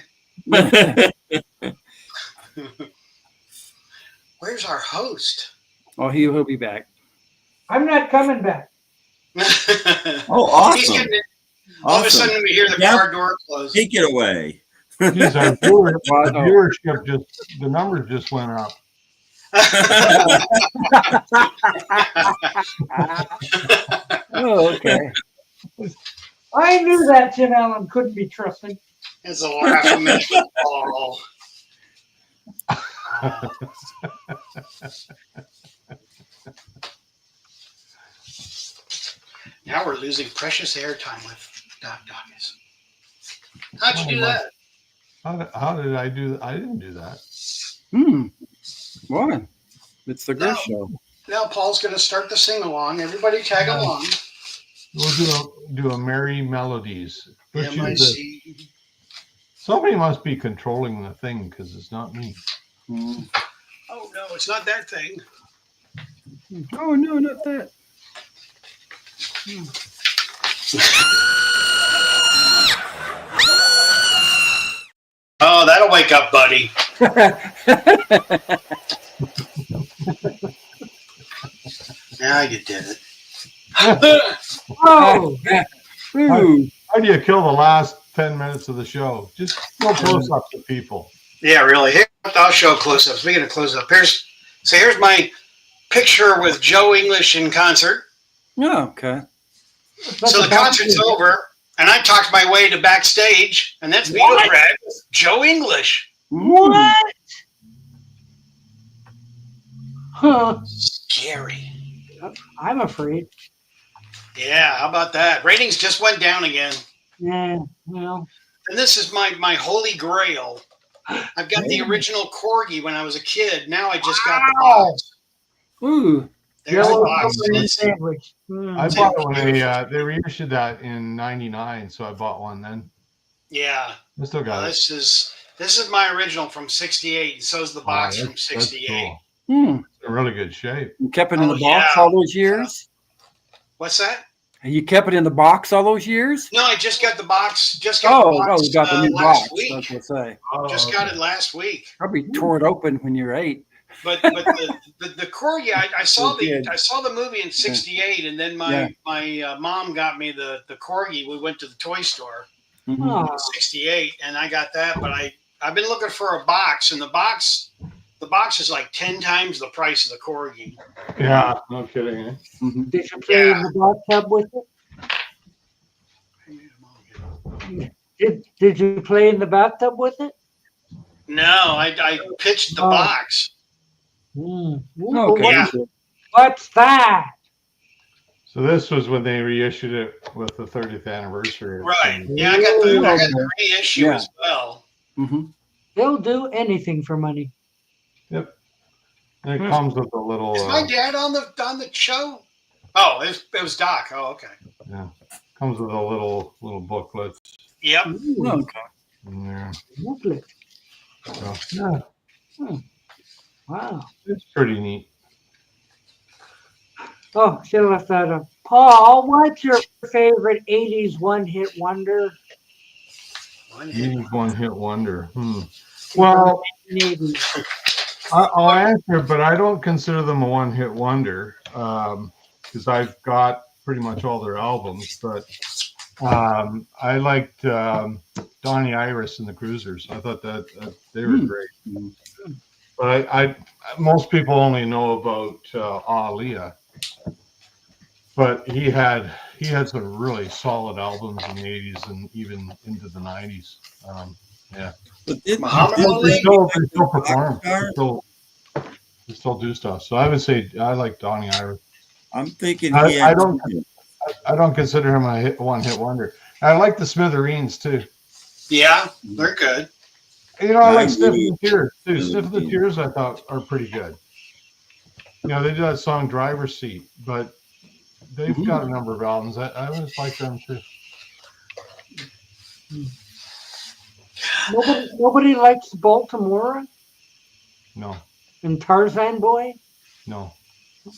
Where's our host? Oh, he'll be back. I'm not coming back. Oh, awesome. He's getting it. All of a sudden, we hear the car door close. Take it away. Geez, our viewership the numbers just went up. Oh, okay. I knew that Tim Allen couldn't be trusted. It's a laugh a minute. Oh. Now we're losing precious airtime with Doc Dawkins. How'd you do that? How did I do that? I didn't do that. What? It's the Gurr Show. Now Paul's going to start the sing along. Everybody tag along. We'll do a Merry Melodies. M-I-C. Somebody must be controlling the thing because it's not me. Oh no, it's not that thing. Oh no, not that. Oh, that'll wake up, buddy. Now you did it. Oh, How do you kill the last 10 minutes of the show? Just go close up to people. Yeah, really. Here, I'll show close-ups. Speaking of close-up, here's my picture with Joe English in concert. Oh, okay. So the concert's over, and I talked my way to backstage, and that's Beatle Brad with Joe English. What? Huh. Scary. I'm afraid. Yeah, how about that? Ratings just went down again. Yeah, well. And this is my holy grail. I've got the original Corgi when I was a kid. Now I just got the box. Ooh. There's the box. Sandwich. I bought it when they reissued that in '99, so I bought one then. Yeah. I still got it. This is my original from '68, and so is the box from '68. Cool. It's in really good shape. You kept it in the box all those years? What's that? You kept it in the box all those years? No, I just got the box. You got the new box. That's what I say. Just got it last week. Probably tore it open when you were 8. But the corgi, I saw the movie in '68, and then my mom got me the corgi. We went to the toy store in '68, and I got that. But I've been looking for a box, and the box is like 10 times the price of the corgi. Yeah, no kidding. Eh? Did you play in the bathtub with it? Did you play in the bathtub with it? No, I pitched the box. Okay. Yeah. What's that? So this was when they reissued it with the 30th anniversary. Right. Yeah, I got the reissue as well. They'll do anything for money. Yep. And it comes with a little. Is my dad on the show? Oh, it was Doc. Oh, okay. Yeah. Comes with a little booklet. Yep. Okay. Yeah. Booklet. So, yeah. Wow. It's pretty neat. Oh, should have left that up. Paul, what's your favorite 80s one-hit wonder? One-hit wonder. Well, I'll answer, but I don't consider them a one-hit wonder because I've got pretty much all their albums. But I liked Donnie Iris and the Cruisers. I thought that they were great. But I most people only know about Aaliyah. But he had some really solid albums in the 80s and even into the 90s. Yeah. But they still perform. They still do stuff. So I would say I like Donnie Iris. I'm thinking I don't consider him a one-hit wonder. I like the Smithereens too. Yeah, they're good. You know, I like Sniff the Tears too. Sniff the Tears I thought are pretty good. You know, they do that song Driver's Seat, but they've got a number of albums. I always like them too. Nobody likes Baltimore? No. And Tarzan Boy? No.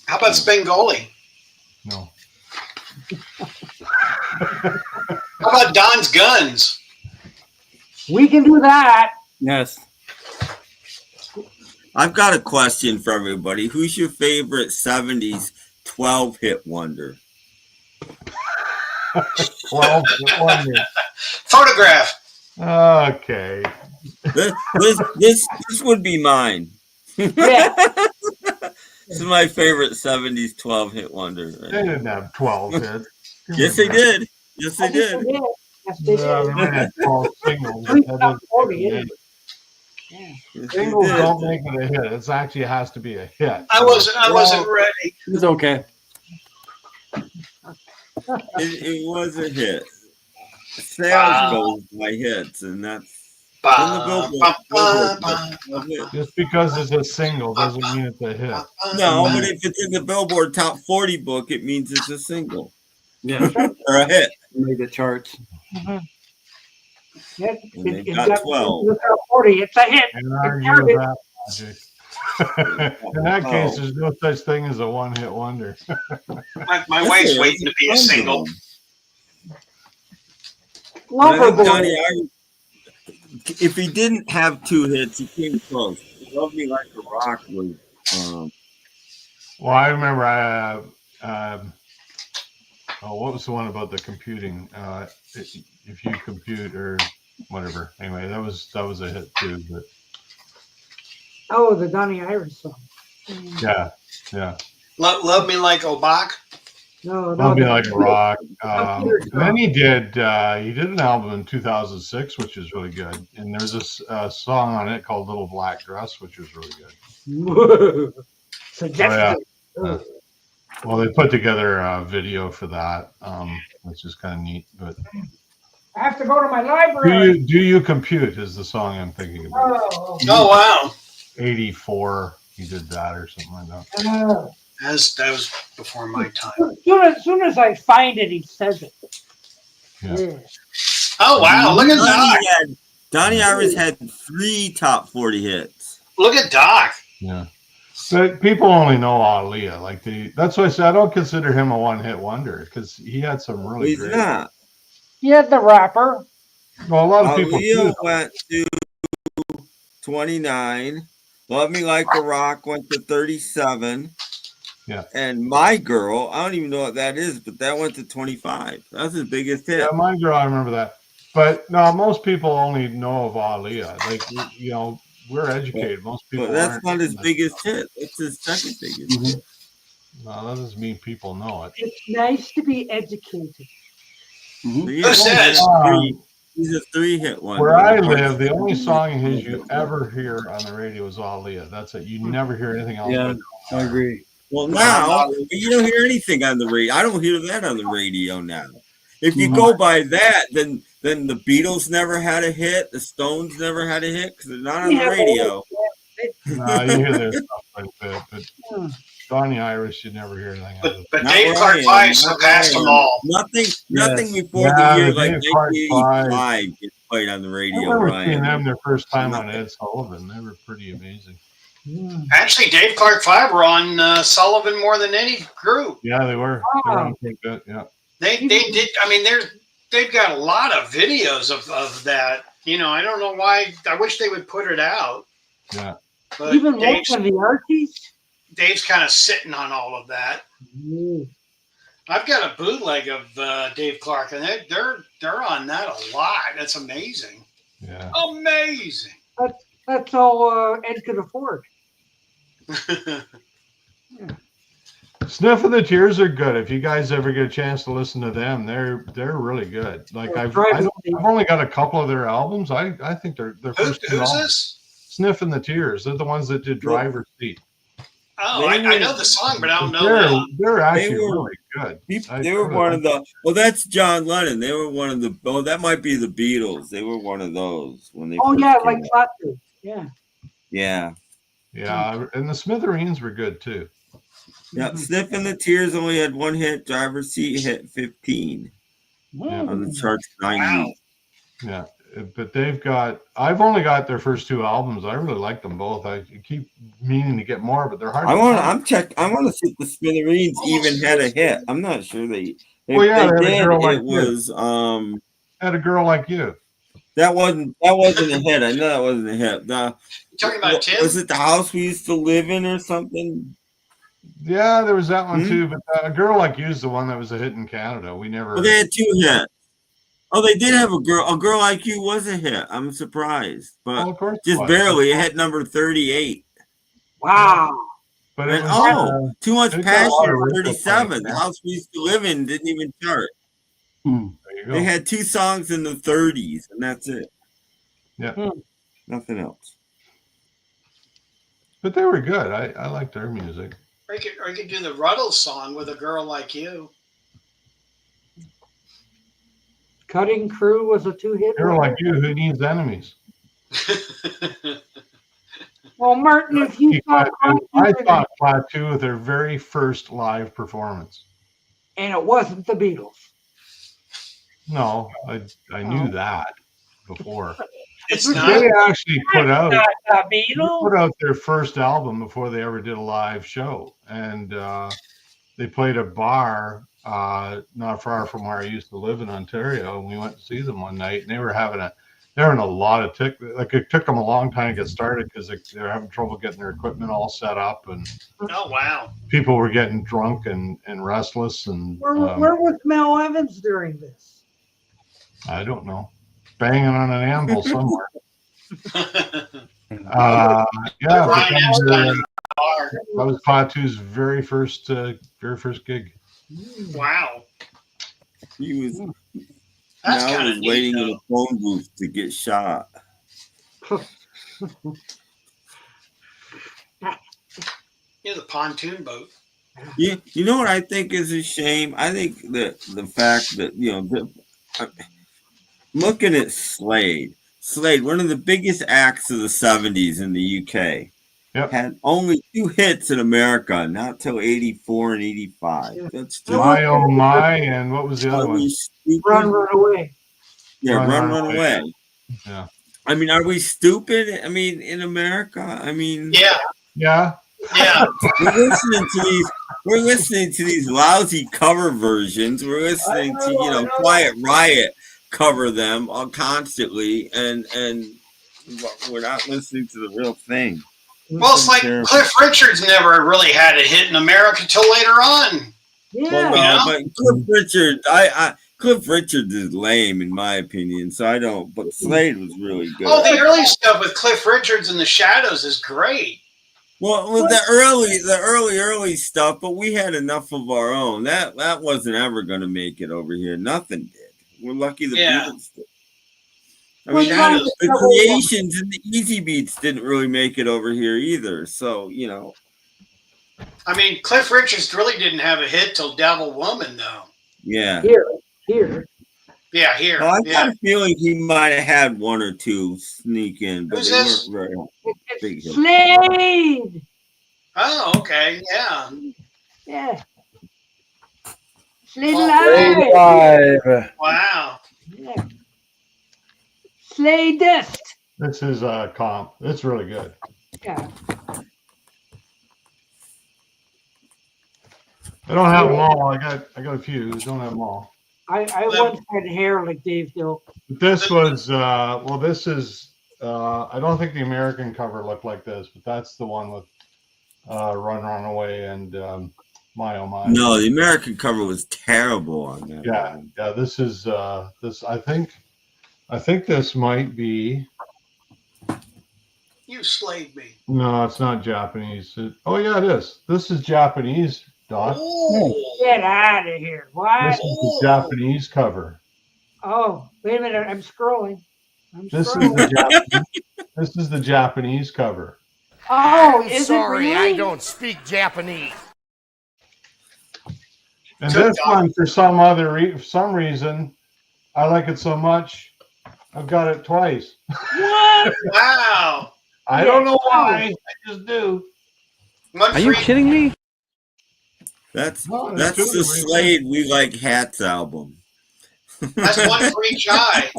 How about Spengoli? No. How about Don's Guns? We can do that. Yes. I've got a question for everybody. Who's your favorite 70s 12-hit wonder? 12-hit wonder. Photograph. Okay. This would be mine. Yeah. This is my favorite 70s 12-hit wonder. Right? They didn't have 12 hits. Yes, they did. Yes, they did. Yes, they did. They had 12 singles. Singles don't make it a hit. It actually has to be a hit. I wasn't ready. It's okay. It was a hit. Sales goes by hits, and that's just because it's a single doesn't mean it's a hit. No, but if it's in the Billboard Top 40 book, it means it's a single. Yeah, or a hit. Made the charts. It's got 12. 40. It's a hit. And I argue with that logic. In that case, there's no such thing as a one-hit wonder. My wife's waiting to be a single. If he didn't have 2 hits, he came close. Love Me Like a Rock was. Well, I remember. What was the one about the computing? If you compute or whatever. Anyway, that was a hit too. But the Donnie Iris song. Yeah. Love Me Like a Rock. No, Love Me Like a Rock. Then he did an album in 2006, which is really good. And there's this song on it called Little Black Dress, which was really good. Suggestive. Well, they put together a video for that, which is kind of neat. But I have to go to my library. Do you compute is the song I'm thinking about. Oh wow. 84, he did that or something like that. That was before my time. As soon as I find it, he says it. Yeah. Oh wow! Look at Doc. Donnie Iris had 3 top 40 hits. Look at Doc. Yeah. But people only know Aaliyah. That's why I said I don't consider him a one-hit wonder because he had some really great. Not. He had the rapper. Well, a lot of people went to 29. Love Me Like a Rock went to 37. Yeah. And My Girl, I don't even know what that is, but that went to 25. That's his biggest hit. Yeah, My Girl, I remember that. But no, most people only know of Aaliyah. Like, you know, we're educated. Most people But that's aren't. not his biggest hit. It's his second biggest hit. No, that doesn't mean people know it. It's nice to be educated. Who says? He's a 3-hit one. Where I live, the only song of his you ever hear on the radio is Aaliyah. That's it. You never hear anything else. Yeah, I agree. Well, now you don't hear anything on the radio. I don't hear that on the radio now. If you go by that, then the Beatles never had a hit. The Stones never had a hit because they're not on the radio. No, you hear their stuff quite a bit, but Donnie Irish, you never hear anything. But Dave Clark 5 surpassed them all. Nothing before the year like 1985 gets played on the radio. I remember seeing them their first time on Ed Sullivan. They were pretty amazing. Actually, Dave Clark 5 were on Sullivan more than any group. Yeah, they were. They were on quite a bit, yeah. They did. I mean, they've got a lot of videos of that. You know, I don't know why. I wish they would put it out. Yeah. But Even most of the artists. Dave's kind of sitting on all of that. I've got a bootleg of Dave Clark, and they're on that a lot. That's amazing. Yeah. Amazing. That's all Ed could afford. Sniff of the Tears are good. If you guys ever get a chance to listen to them, they're really good. Like I've only got a couple of their albums. I think they're first two albums. This? Sniff and the Tears. They're the ones that did Driver's Seat. Oh, I know the song, but I don't know. They're actually really good. They were one of the. Well, that's John Lennon. They were one of the. Oh, that might be the Beatles. They were one of those when they. Oh yeah, like Flatfoot. Yeah. Yeah. Yeah, and the Smithereens were good too. Yeah, Sniff and the Tears only had one hit. Driver's Seat hit 15 on the charts. 90. Wow. Yeah, but I've only got their first two albums. I really like them both. I keep meaning to get more, but they're hard. I want to see if the Smithereens even had a hit. I'm not sure they. Well, yeah, they did. It was Had a Girl Like You. That wasn't a hit. I know that wasn't a hit. Talking about Tim? Was it The House We Used to Live In or something? Yeah, there was that one too. But A Girl Like You is the one that was a hit in Canada. We never. Well, they had two hits. Oh, they did have a girl. A Girl Like You was a hit. I'm surprised, but of course just barely. It hit number 38. Wow. But Too Much Passion 37. The House We Used to Live In didn't even chart. There you go. They had two songs in the 30s, and that's it. Yeah. Nothing else. But they were good. I liked their music. Or you could do the Ruddles song with A Girl Like You. Cutting Crew was a 2-hit. Girl Like You, Who Needs Enemies? Well, Martin, if you thought I thought Plateau with their very first live performance. And it wasn't the Beatles. No, I knew that before. It's They not. actually put out Beatles. their first album before they ever did a live show, and they played a bar not far from where I used to live in Ontario, and we went to see them one night, and they were having a lot of it took them a long time to get started because they were having trouble getting their equipment all set up, and Oh, wow. people were getting drunk and restless, and Where was Mel Evans during this? I don't know, banging on an anvil somewhere. Yeah, that was Plateau's very first gig. Wow. He was. That's Now kind of he's neat, waiting in though. a phone booth to get shot. Yeah, the pontoon boat. You know what I think is a shame? I think that the fact that, looking at Slade, one of the biggest acts of the 70s in the UK, had only 2 hits in America, not till 84 and 85. That's just My Oh My, and what was the other one? Run Away. Yeah, Run Away. Yeah. I mean, are we stupid? I mean, in America? I mean, yeah. We're listening to these lousy cover versions. We're listening to Quiet Riot cover them constantly, and we're not listening to the real thing. Well, it's like Cliff Richards never really had a hit in America till later on. Yeah. Well, no, but Cliff Richard, Cliff Richards is lame in my opinion, so I don't. But Slade was really good. Oh, the early stuff with Cliff Richards and the Shadows is great. Well, with the early stuff, but we had enough of our own. That wasn't ever going to make it over here. Nothing did. We're lucky the Beatles did. I mean, the Creations and the Easy Beats didn't really make it over here either. So, you know. I mean, Cliff Richards really didn't have a hit till Devil Woman, though. Yeah. Here. Yeah, here. Well, I got a feeling he might have had one or two sneak in, but Who's they this? weren't very big hits. Slade. Oh, okay. Yeah. Yeah. Slade Live. Wow. Yeah. Sladist. This is comp. It's really good. Yeah. I don't have them all. I got a few. I don't have them all. I once had hair like Dave Hill. This was this is I don't think the American cover looked like this, but that's the one with Run Away and My Oh My. No, the American cover was terrible on that. Yeah. This is this. I think this might be. You slayed me. No, it's not Japanese. Oh yeah, it is. This is Japanese, Doc. Oh. Get out of here. What? This is the Japanese cover. Oh, wait a minute. I'm scrolling. This is the Japanese cover. Oh, I'm sorry, I don't speak Japanese. And this one, for some reason, I like it so much, I've got it twice. What? Wow. I don't know why. I just do. Are you kidding me? That's the Slade We Like Hats album. That's one for each eye.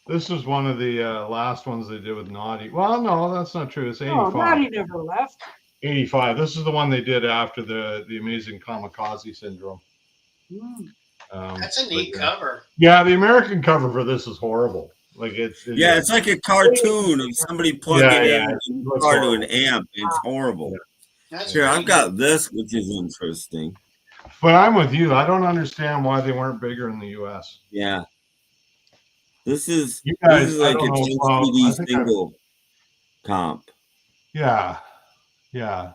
This was one of the last ones they did with Naughty. Well, no, that's not true. It's 85. Oh, Naughty never left. 85. This is the one they did after the Amazing Kamikaze Syndrome. That's a neat cover. Yeah, the American cover for this is horrible. Like it's like a cartoon of somebody plugging in a car to an amp. It's horrible. Here, I've got this, which is interesting. But I'm with you. I don't understand why they weren't bigger in the U.S. Yeah. This is I like a don't know, CD single comp. Yeah. Well,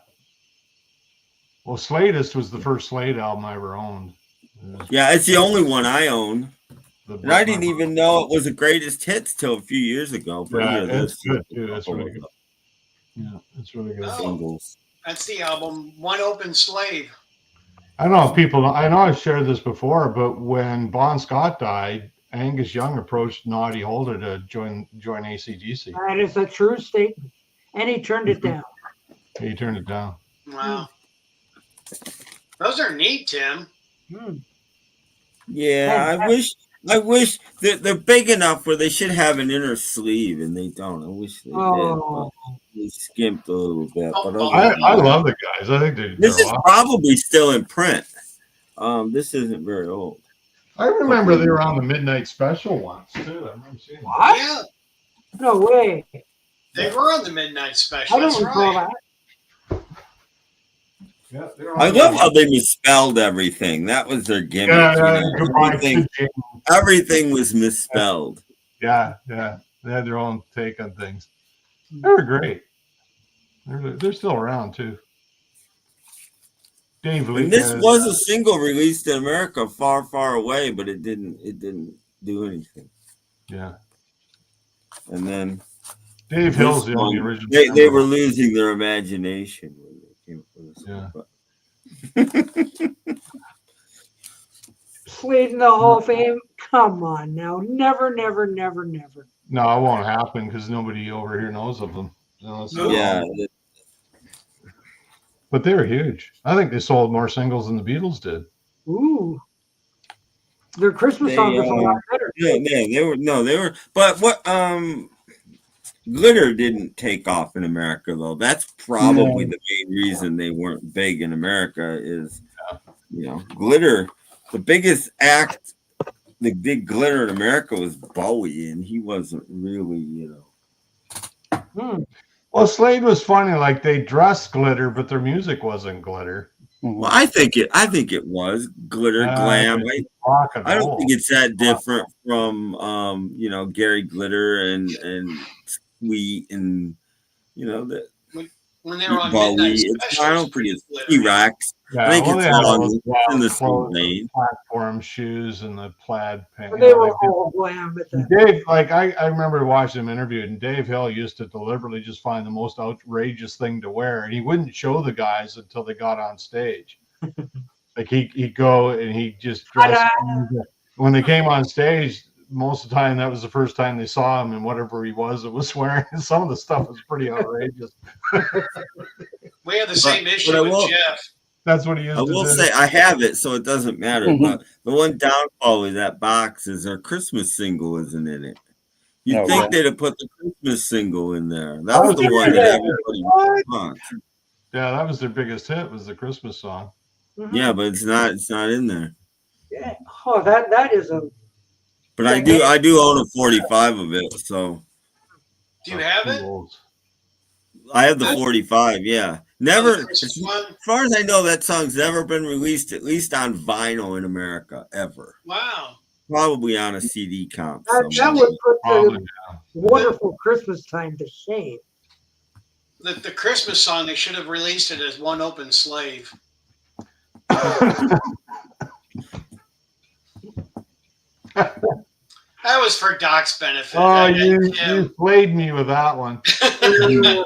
Sladist was the first Slade album I ever owned. Yeah, it's the only one I own. And I didn't even know it was the greatest hits till a few years ago. But yeah, it's good too. It's really good. Yeah, it's really good. Singles. That's the album, One Open Slave. I don't know if people. I know I've shared this before, but when Bon Scott died, Angus Young approached Naughty Holder to join ACDC. That is a true statement, and he turned it down. He turned it down. Wow. Those are neat, Tim. Yeah, I wish that they're big enough where they should have an inner sleeve, and they don't. I wish they did. But they skimped a little bit. But I love the guys. I think this is probably still in print. This isn't very old. I remember they were on the Midnight Special once too. I remember seeing what? Yeah. No way. They were on the Midnight Special. I don't That's recall right. that. Yeah, I love how they misspelled everything. That was their gimmick. Everything was misspelled. Yeah. They had their own take on things. They were great. They're still around too. Dave Lee. And this was a single released in America, far, far away, but it didn't do anything. Yeah. And then Dave Hill's the only original. They were losing their imagination when they came up with this. Yeah. Slade in the Hall of Fame? Come on now. Never. No, it won't happen because nobody over here knows of them. Yeah. But they were huge. I think they sold more singles than the Beatles did. Ooh. Their Christmas songs are a lot better. Yeah, they were. But what Glitter didn't take off in America though. That's probably the main reason they weren't big in America is Glitter. The biggest act the big Glitter in America was Bowie, and he wasn't really, Well, Slade was funny. Like they dressed glitter, but their music wasn't glitter. Well, I think it was glitter, glam. I don't think it's that different from Gary Glitter and Sweet and the when they were on Bowie. Midnight I don't think it's T-Rex. I think it's all in the same vein. Platform shoes and the plaid pants. They were all glam. Dave, like I remember watching him interviewed, and Dave Hill used to deliberately just find the most outrageous thing to wear, and he wouldn't show the guys until they got on stage. Like he'd go and he just dressed. When they came on stage, most of the time that was the first time they saw him, and whatever he was wearing. Some of the stuff was pretty outrageous. We have the same issue with Jeff. That's what he used. I will say I have it, so it doesn't matter. But the one downfall with that box is their Christmas single isn't in it. You'd think they'd have put the Christmas single in there. That was the one that everybody wants. Yeah, that was their biggest hit. Was the Christmas song. Yeah, but it's not in there. Yeah. Oh, that is a. But I do own a 45 of it. So. Do you have it? I have the 45. Yeah. Never. As far as I know, that song's never been released, at least on vinyl in America, ever. Wow. Probably on a CD comp. That would put the wonderful Christmas time to shame. The Christmas song, they should have released it as One Open Slave. That was for Doc's benefit. Oh, you played me with that one. You know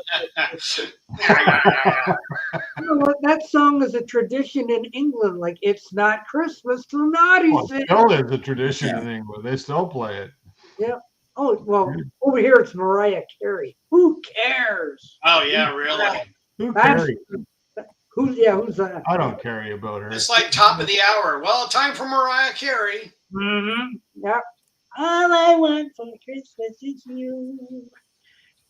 what? That song is a tradition in England. Like, it's not Christmas till naughty sing. Still is a tradition in England. They still play it. Yeah. Oh, well, over here it's Mariah Carey. Who cares? Oh, yeah, really? Who cares? Who's that? I don't care about her. It's like top of the hour. Well, time for Mariah Carey. Mm-hmm. Yeah. All I want for Christmas is you.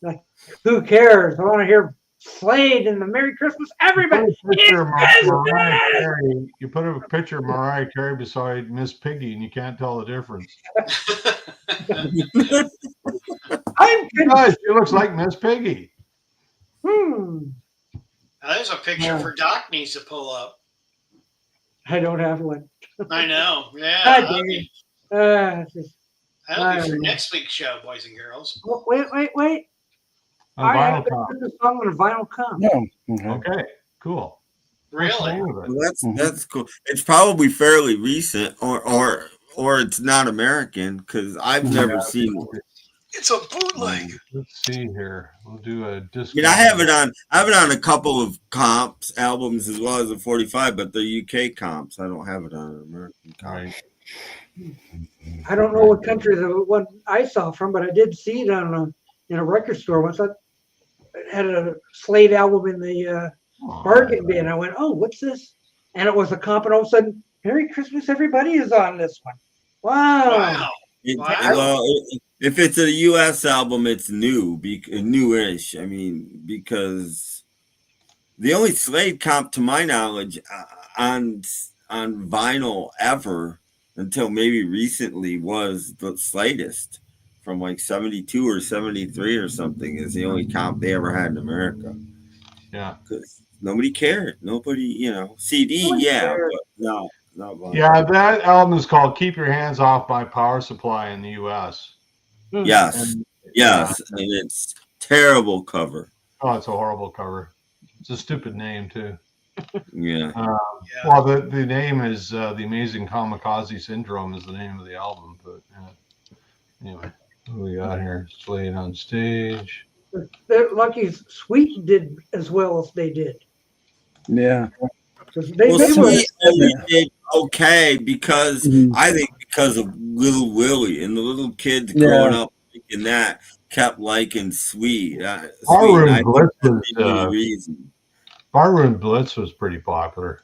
Like, who cares? I want to hear Slade and the Merry Christmas, everybody. You put a picture of Mariah Carey beside Miss Piggy, and you can't tell the difference. She looks like Miss Piggy. Now, there's a picture for Doc needs to pull up. I don't have one. I know. Yeah. That'll be for know. next week's show, boys and girls. Oh, wait. I have the song when a vinyl comes. No. Okay, cool. Really? Well, that's cool. It's probably fairly recent, or it's not American because I've never seen it. It's a bootleg. Let's see here. We'll do a disc. I mean, I have it on a couple of comps albums as well as a 45, but the UK comps. I don't have it on an American comp. Right. I don't know what country the one I saw from, but I did see it in a record store once. I had a Slade album in the bargain bin. I went, oh, what's this? And it was a comp, and all of a sudden, Merry Christmas, everybody is on this one. Wow. If it's a U.S. album, it's newish. I mean, because the only Slade comp, to my knowledge, on vinyl ever until maybe recently was the Sladest from like 72 or 73 or something is the only comp they ever had in America. Yeah. Because nobody cared. Nobody, CD, but no. Not vinyl. Yeah, that album is called Keep Your Hands Off My Power Supply in the U.S. Yes. And it's terrible cover. Oh, it's a horrible cover. It's a stupid name, too. Yeah. Well, the name is The Amazing Kamikaze Syndrome is the name of the album. But anyway, what do we got here? Slade on stage. They're lucky Sweet did as well as they did. Yeah. Sweet did okay because I think because of Little Willie and the little kids growing up thinking that kept liking Sweet. Barroom Blitz was pretty popular.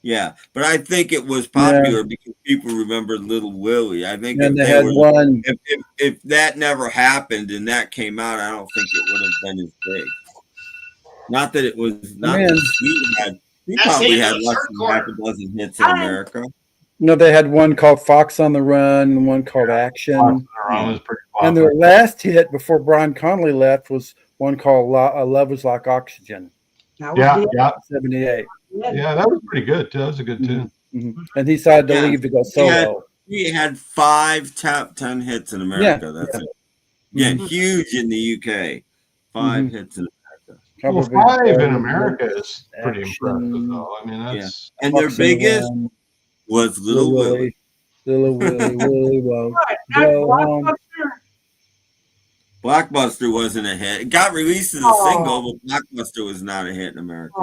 Yeah, but I think it was popular because people remembered Little Willie. I think if that never happened and that came out, I don't think it would have been as big. Not that it was not that Sweet had. He probably had less than half a dozen hits in America. No, they had one called Fox on the Run and one called Action. Was pretty popular. And their last hit before Brian Connolly left was one called Love Is Like Oxygen. Yeah. 78. Yeah, that was pretty good too. That was a good tune. Mm-hmm. And he decided to leave to go solo. He had 5 top 10 hits in America. That's it. Yeah, huge in the UK. 5 hits in America. Well, 5 in America is pretty impressive, though. I mean, that's and their biggest was Little Willie. Little Willie, Willie won't Go home. Blockbuster wasn't a hit. It got released as a single, but Blockbuster was not a hit in America.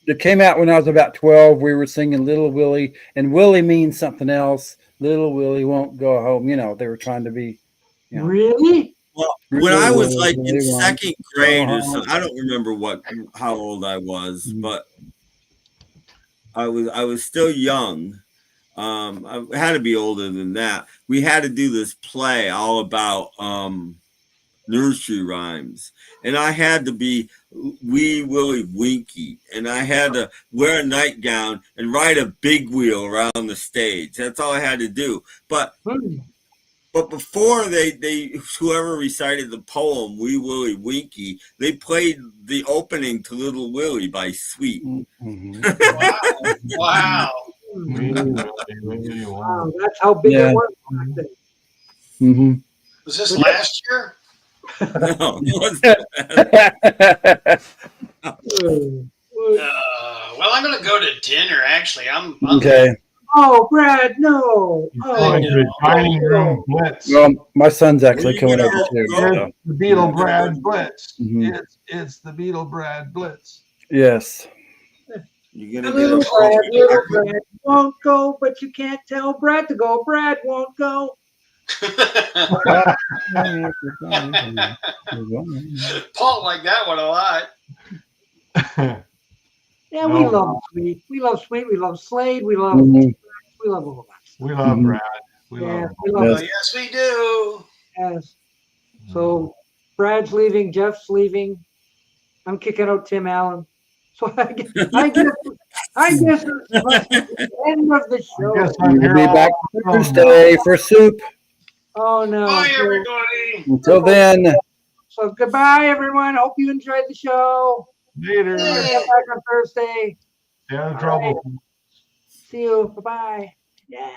It came out when I was about 12. We were singing Little Willie, and Willie means something else. Little Willie won't go home. You know, they were trying to be. You know. Really? Well, when I was like in second grade or something, I don't remember how old I was, but I was still young. I had to be older than that. We had to do this play all about nursery rhymes, and I had to be Wee Willie Winky, and I had to wear a nightgown and ride a big wheel around the stage. That's all I had to do. But before they whoever recited the poem Wee Willie Winky, they played the opening to Little Willie by Sweet. Wow. Wow, that's how big it was back then. Mm-hmm. Was this last year? No, well, I'm going to go to dinner. Actually, I'm okay. Oh, Brad, no. Dining room blitz. Well, my son's actually coming over too. So. The Beatle Brad Blitz. Mm-hmm. It's the Beatle Brad Blitz. Yes. You're gonna little Brad won't go, but you can't tell Brad to go. Brad won't go. Paul liked that one a lot. Yeah, we love Sweet. We love Sweet. We love Slade. We love we love all that. We love Brad. We love Yes, we do. Yes. So Brad's leaving. Jeff's leaving. I'm kicking out Tim Allen. So I guess it's the end of the show. We'll be back Thursday for soup. Oh no! Bye, everybody. Until then. So goodbye, everyone. Hope you enjoyed the show. Later. Get back on Thursday. Yeah, trouble. Right. See you. Bye bye. Yeah.